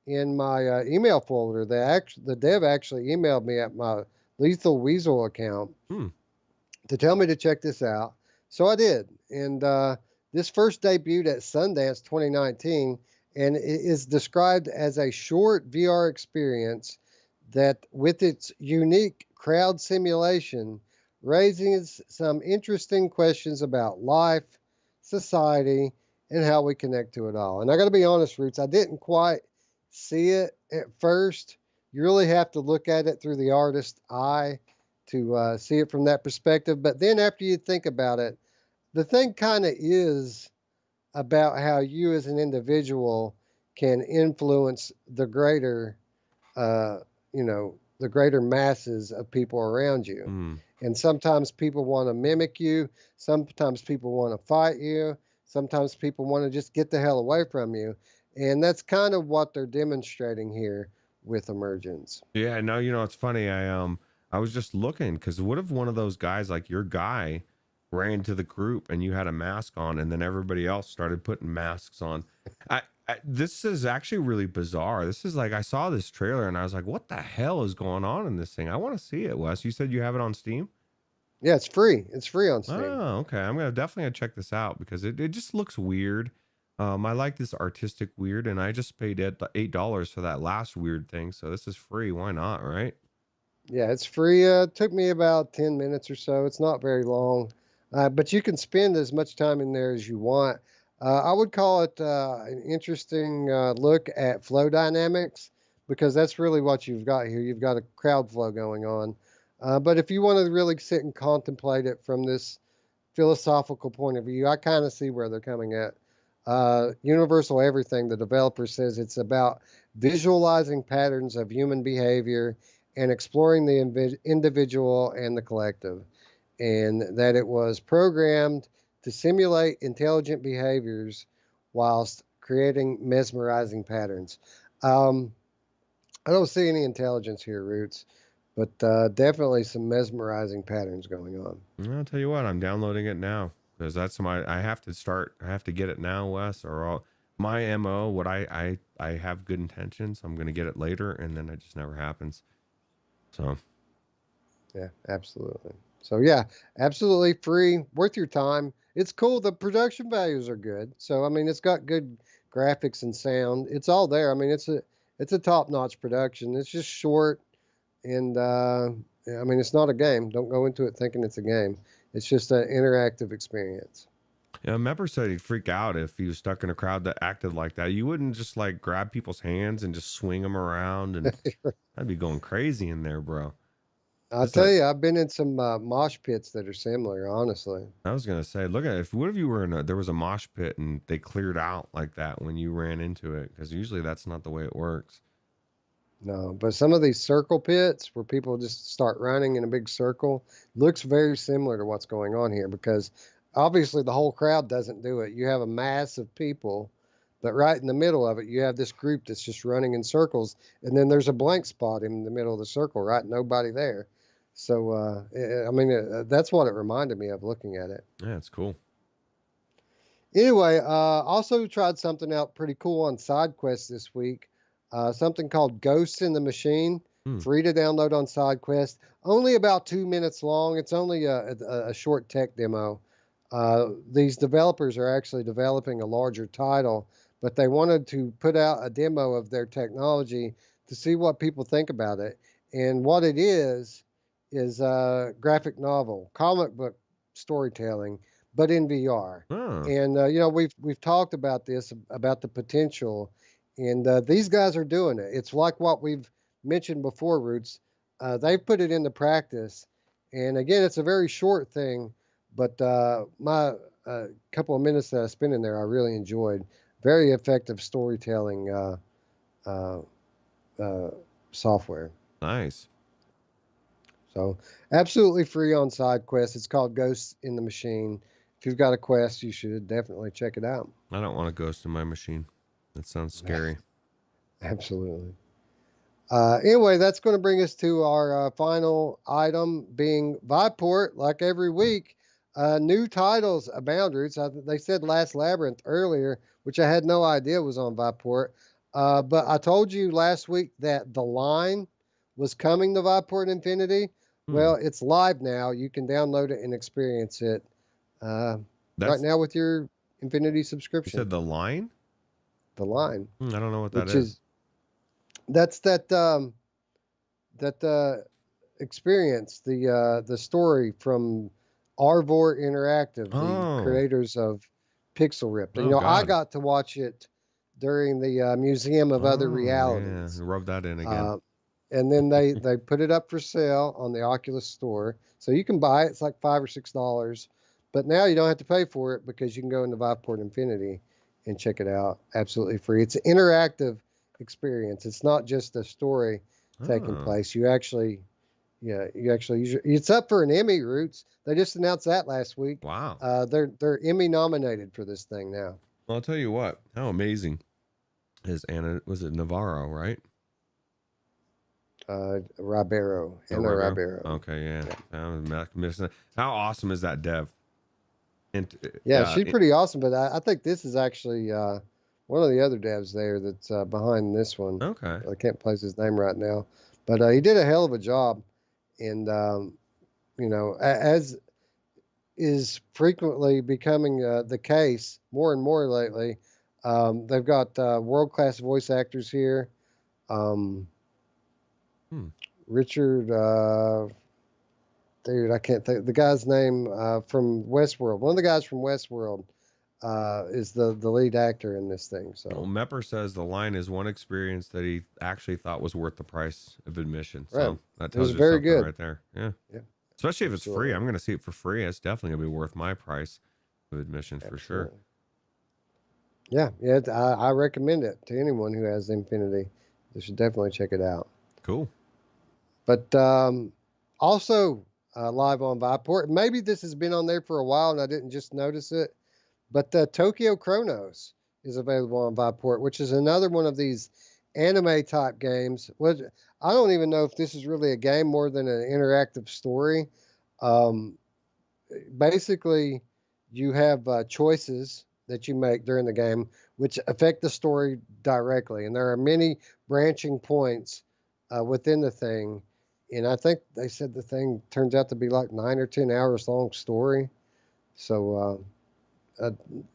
in my email folder. The dev actually emailed me at my Lethal Weasel account to tell me to check this out. So I did. And this first debuted at Sundance 2019, and it is described as a short VR experience that, with its unique crowd simulation, raises some interesting questions about life, society, and how we connect to it all. And I got to be honest, Roots, I didn't quite see it at first, You really have to look at it through the artist's eye to see it from that perspective. But then after you think about it, the thing kind of is about how you as an individual can influence the greater, uh, the greater masses of people around you. Mm. And sometimes people want to mimic you. Sometimes people want to fight you. Sometimes people want to just get the hell away from you. And that's kind of what they're demonstrating here with Emergence. Yeah, no, it's funny. I was just looking because what if one of those guys, like your guy, ran to the group and you had a mask on, and then everybody else started putting masks on? This is actually really bizarre. This is like I saw this trailer and I was like, what the hell is going on in this thing? I want to see it, Wes. You said you have it on Steam? Yeah, it's free. It's free on Steam. Oh, okay. I'm gonna definitely check this out because it just looks weird. I like this artistic weird, and I just paid $8 for that last weird thing, so this is free. Why not, right? Yeah, it's free. It took me about 10 minutes or so. It's not very long, but you can spend as much time in there as you want. I would call it an interesting look at flow dynamics because that's really what you've got here. You've got a crowd flow going on. But if you want to really sit and contemplate it from this philosophical point of view, I kind of see where they're coming at. Universal Everything, the developer says it's about visualizing patterns of human behavior and exploring the individual and the collective, and that it was programmed to simulate intelligent behaviors whilst creating mesmerizing patterns. Um, I don't see any intelligence here, Roots, but definitely some mesmerizing patterns going on. I'll tell you what, I'm downloading it now because that's I have to get it now, Wes, or my MO, what I have good intentions. I'm going to get it later, and then it just never happens. So, yeah, absolutely. So yeah, absolutely free, worth your time. It's cool. The production values are good. So I mean, it's got good graphics and sound. It's all there. I mean, it's a top-notch production. It's just short, and I mean, it's not a game. Don't go into it thinking it's a game. It's just an interactive experience. yeah, Member said he'd freak out if he was stuck in a crowd that acted like that. You wouldn't just like grab people's hands and just swing them around, and I'd be going crazy in there, bro. I'll tell you, I've been in some mosh pits that are similar, honestly. I was gonna say, look at if what if you were there was a mosh pit and they cleared out like that when you ran into it, because usually that's not the way it works. No, but some of these circle pits where people just start running in a big circle looks very similar to what's going on here because obviously the whole crowd doesn't do it. You have a mass of people, but right in the middle of it, you have this group that's just running in circles, and then there's a blank spot in the middle of the circle, right? Nobody there. So, I mean, that's what it reminded me of looking at it. Yeah, it's cool. Anyway, also tried something out pretty cool on SideQuest this week. Something called Ghosts in the Machine, free to download on SideQuest. Only about 2 minutes long. It's only a short tech demo. These developers are actually developing a larger title, but they wanted to put out a demo of their technology to see what people think about it. And what it is a graphic novel, comic book storytelling, but in VR. And we've talked about this, about the potential, and these guys are doing it. It's like what we've mentioned before, Roots. They've put it into practice, and again, it's a very short thing, but my couple of minutes that I spent in there, I really enjoyed. Very effective storytelling software. Nice. So absolutely free on SideQuest. It's called Ghosts in the Machine. If you've got a Quest, you should definitely check it out. I don't want a ghost in my machine. That sounds scary. Absolutely. Anyway, that's going to bring us to our final item, being Viport. Like every week, new titles abound, Roots. They said Last Labyrinth earlier, which I had no idea was on Viport. But I told you last week that The Line was coming to Viport Infinity. Well, it's live now. You can download it and experience it right now with your Infinity subscription. You said The Line? The Line. I don't know what that is. That's that experience, the story from Arvor Interactive, the creators of Pixel Ripped. And, I got to watch it during the Museum of Other Realities. Yeah, rub that in again. and then they put it up for sale on the Oculus store, so you can buy it. It's like $5 or $6, but now you don't have to pay for it because you can go into Viveport Infinity and check it out absolutely free. It's an interactive experience. It's not just a story taking place. You actually use it's up for an Emmy, Roots. They just announced that last week. Wow. They're Emmy nominated for this thing now. Well, I'll tell you what, how amazing is was it Navarro, right? Ribeiro. Anna Ribeiro. Okay, yeah. I'm missing it. How awesome is that dev? And she's pretty awesome, but I think this is actually one of the other devs there that's behind this one. Okay. I can't place his name right now, but he did a hell of a job. And, as is frequently becoming the case more and more lately, they've got world-class voice actors here. Richard, dude, I can't think the guy's name from Westworld. One of the guys from Westworld is the lead actor in this thing. So Mepper says the line is one experience that he actually thought was worth the price of admission. So that tells you very something good right there. Yeah. Especially if it's free. I'm going to see it for free. It's definitely going to be worth my price of admission for sure. Yeah. I recommend it to anyone who has Infinity. They should definitely check it out. Cool. But also live on Viveport. Maybe this has been on there for a while and I didn't just notice it. But Tokyo Chronos is available on Viveport, which is another one of these anime type games. I don't even know if this is really a game more than an interactive story. Basically, you have choices that you make during the game which affect the story directly. And there are many branching points within the thing. And I think they said the thing turns out to be like 9 or 10 hours long story. So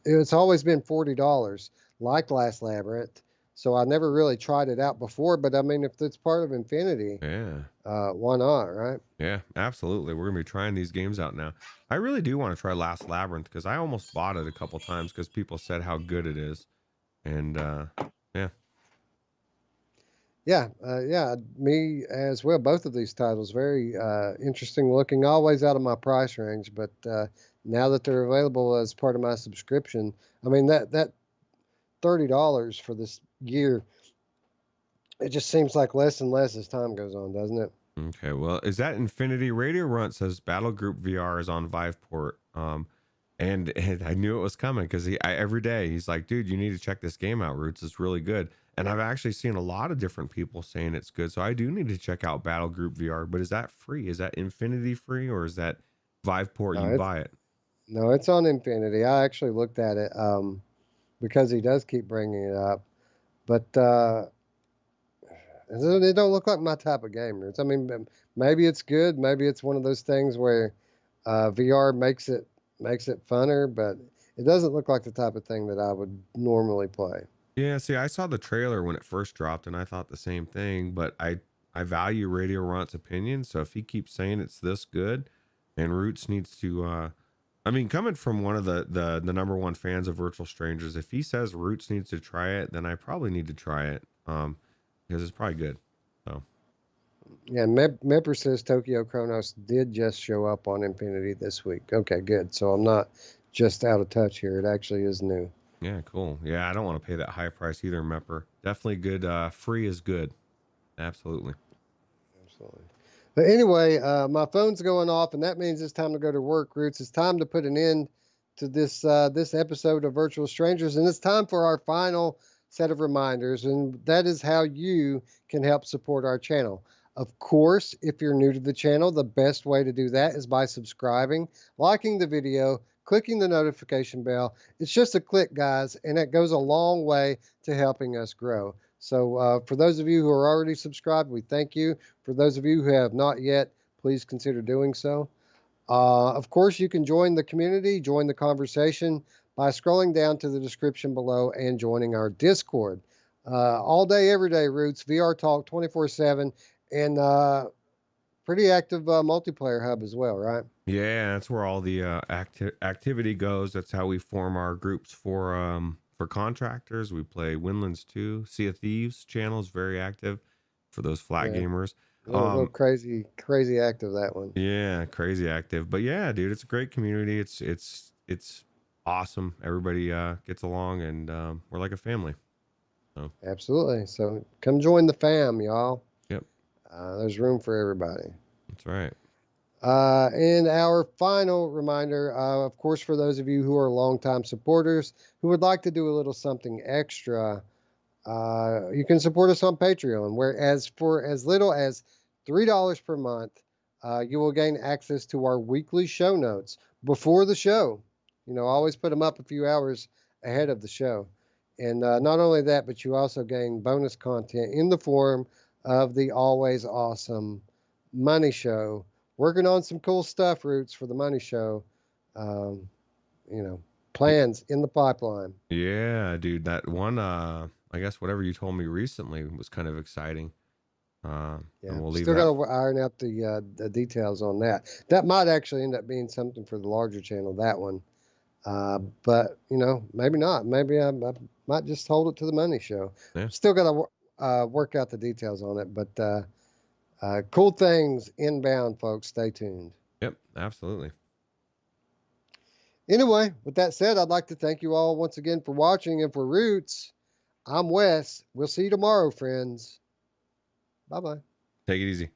it's always been $40, like Last Labyrinth. So I never really tried it out before, but I mean, if it's part of Infinity, why not, right? Yeah, absolutely. We're gonna be trying these games out now. I really do want to try Last Labyrinth because I almost bought it a couple times because people said how good it is, and me as well. Both of these titles very interesting looking, always out of my price range, but now that they're available as part of my subscription, I mean that $30 for this year, it just seems like less and less as time goes on, doesn't it? Okay, well, is that Infinity? Radio Runt says Battle Group VR is on Viveport. And I knew it was coming because every day he's like, dude, you need to check this game out, Roots. It's really good. And I've actually seen a lot of different people saying it's good. So I do need to check out Battle Group VR. But is that free? Is that Infinity free, or is that Viveport? You buy it? No, it's on Infinity. I actually looked at it because he does keep bringing it up. But they don't look like my type of game, Roots. I mean, maybe it's good. Maybe it's one of those things where VR makes it funner, but it doesn't look like the type of thing that I would normally play. Yeah, see, I saw the trailer when it first dropped and I thought the same thing, but I value Radio Runt's opinion, so if he keeps saying it's this good and Roots needs to I mean, coming from one of the number one fans of Virtual Strangers, if he says Roots needs to try it, then I probably need to try it because it's probably good. So yeah, Mepper says Tokyo Chronos did just show up on Infinity this week. Okay, good. So I'm not just out of touch here. It actually is new. Yeah, cool. Yeah, I don't want to pay that high price either, Mepper. Definitely good. Free is good. Absolutely. But anyway, my phone's going off, and that means it's time to go to work, Roots. It's time to put an end to this episode of Virtual Strangers, and it's time for our final set of reminders, and that is how you can help support our channel. Of course, if you're new to the channel, the best way to do that is by subscribing, liking the video, clicking the notification bell. It's just a click, guys, and it goes a long way to helping us grow. So for those of you who are already subscribed, we thank you. For those of you who have not yet, please consider doing so. Of course, you can join the community, join the conversation by scrolling down to the description below and joining our Discord. All day, every day, Roots, VR Talk 24/7, and pretty active multiplayer hub as well, right? Yeah, that's where all the activity goes. That's how we form our groups for contractors. We play Windlands 2. Sea of Thieves channel is very active. for those flat Yeah. gamers. Little crazy active, that one. Yeah, crazy active. But yeah, dude, it's a great community. It's awesome. Everybody gets along, and we're like a family. So Absolutely. So come join the fam, y'all. yep, There's room for everybody. that's right. And our final reminder, of course, for those of you who are longtime supporters who would like to do a little something extra, you can support us on Patreon, whereas for as little as $3 per month, you will gain access to our weekly show notes before the show. You know, I always put them up a few hours ahead of the show. And not only that, but you also gain bonus content in the form of the always awesome Money Show. Working on some cool stuff, Roots, for the Money Show. Um, you know, plans in the pipeline. Yeah, dude, that one, I guess whatever you told me recently was kind of exciting. Yeah, And we'll leave still that. got to iron out the details on that. That might actually end up being something for the larger channel, that one. But you know, maybe not. Maybe I might just hold it to the Money Show. Yeah. Still got to work out the details on it. But cool things inbound, folks. Stay tuned. Yep, absolutely. Anyway, with that said, I'd like to thank you all once again for watching. And for Roots, I'm Wes. We'll see you tomorrow, friends. Bye bye. Take it easy.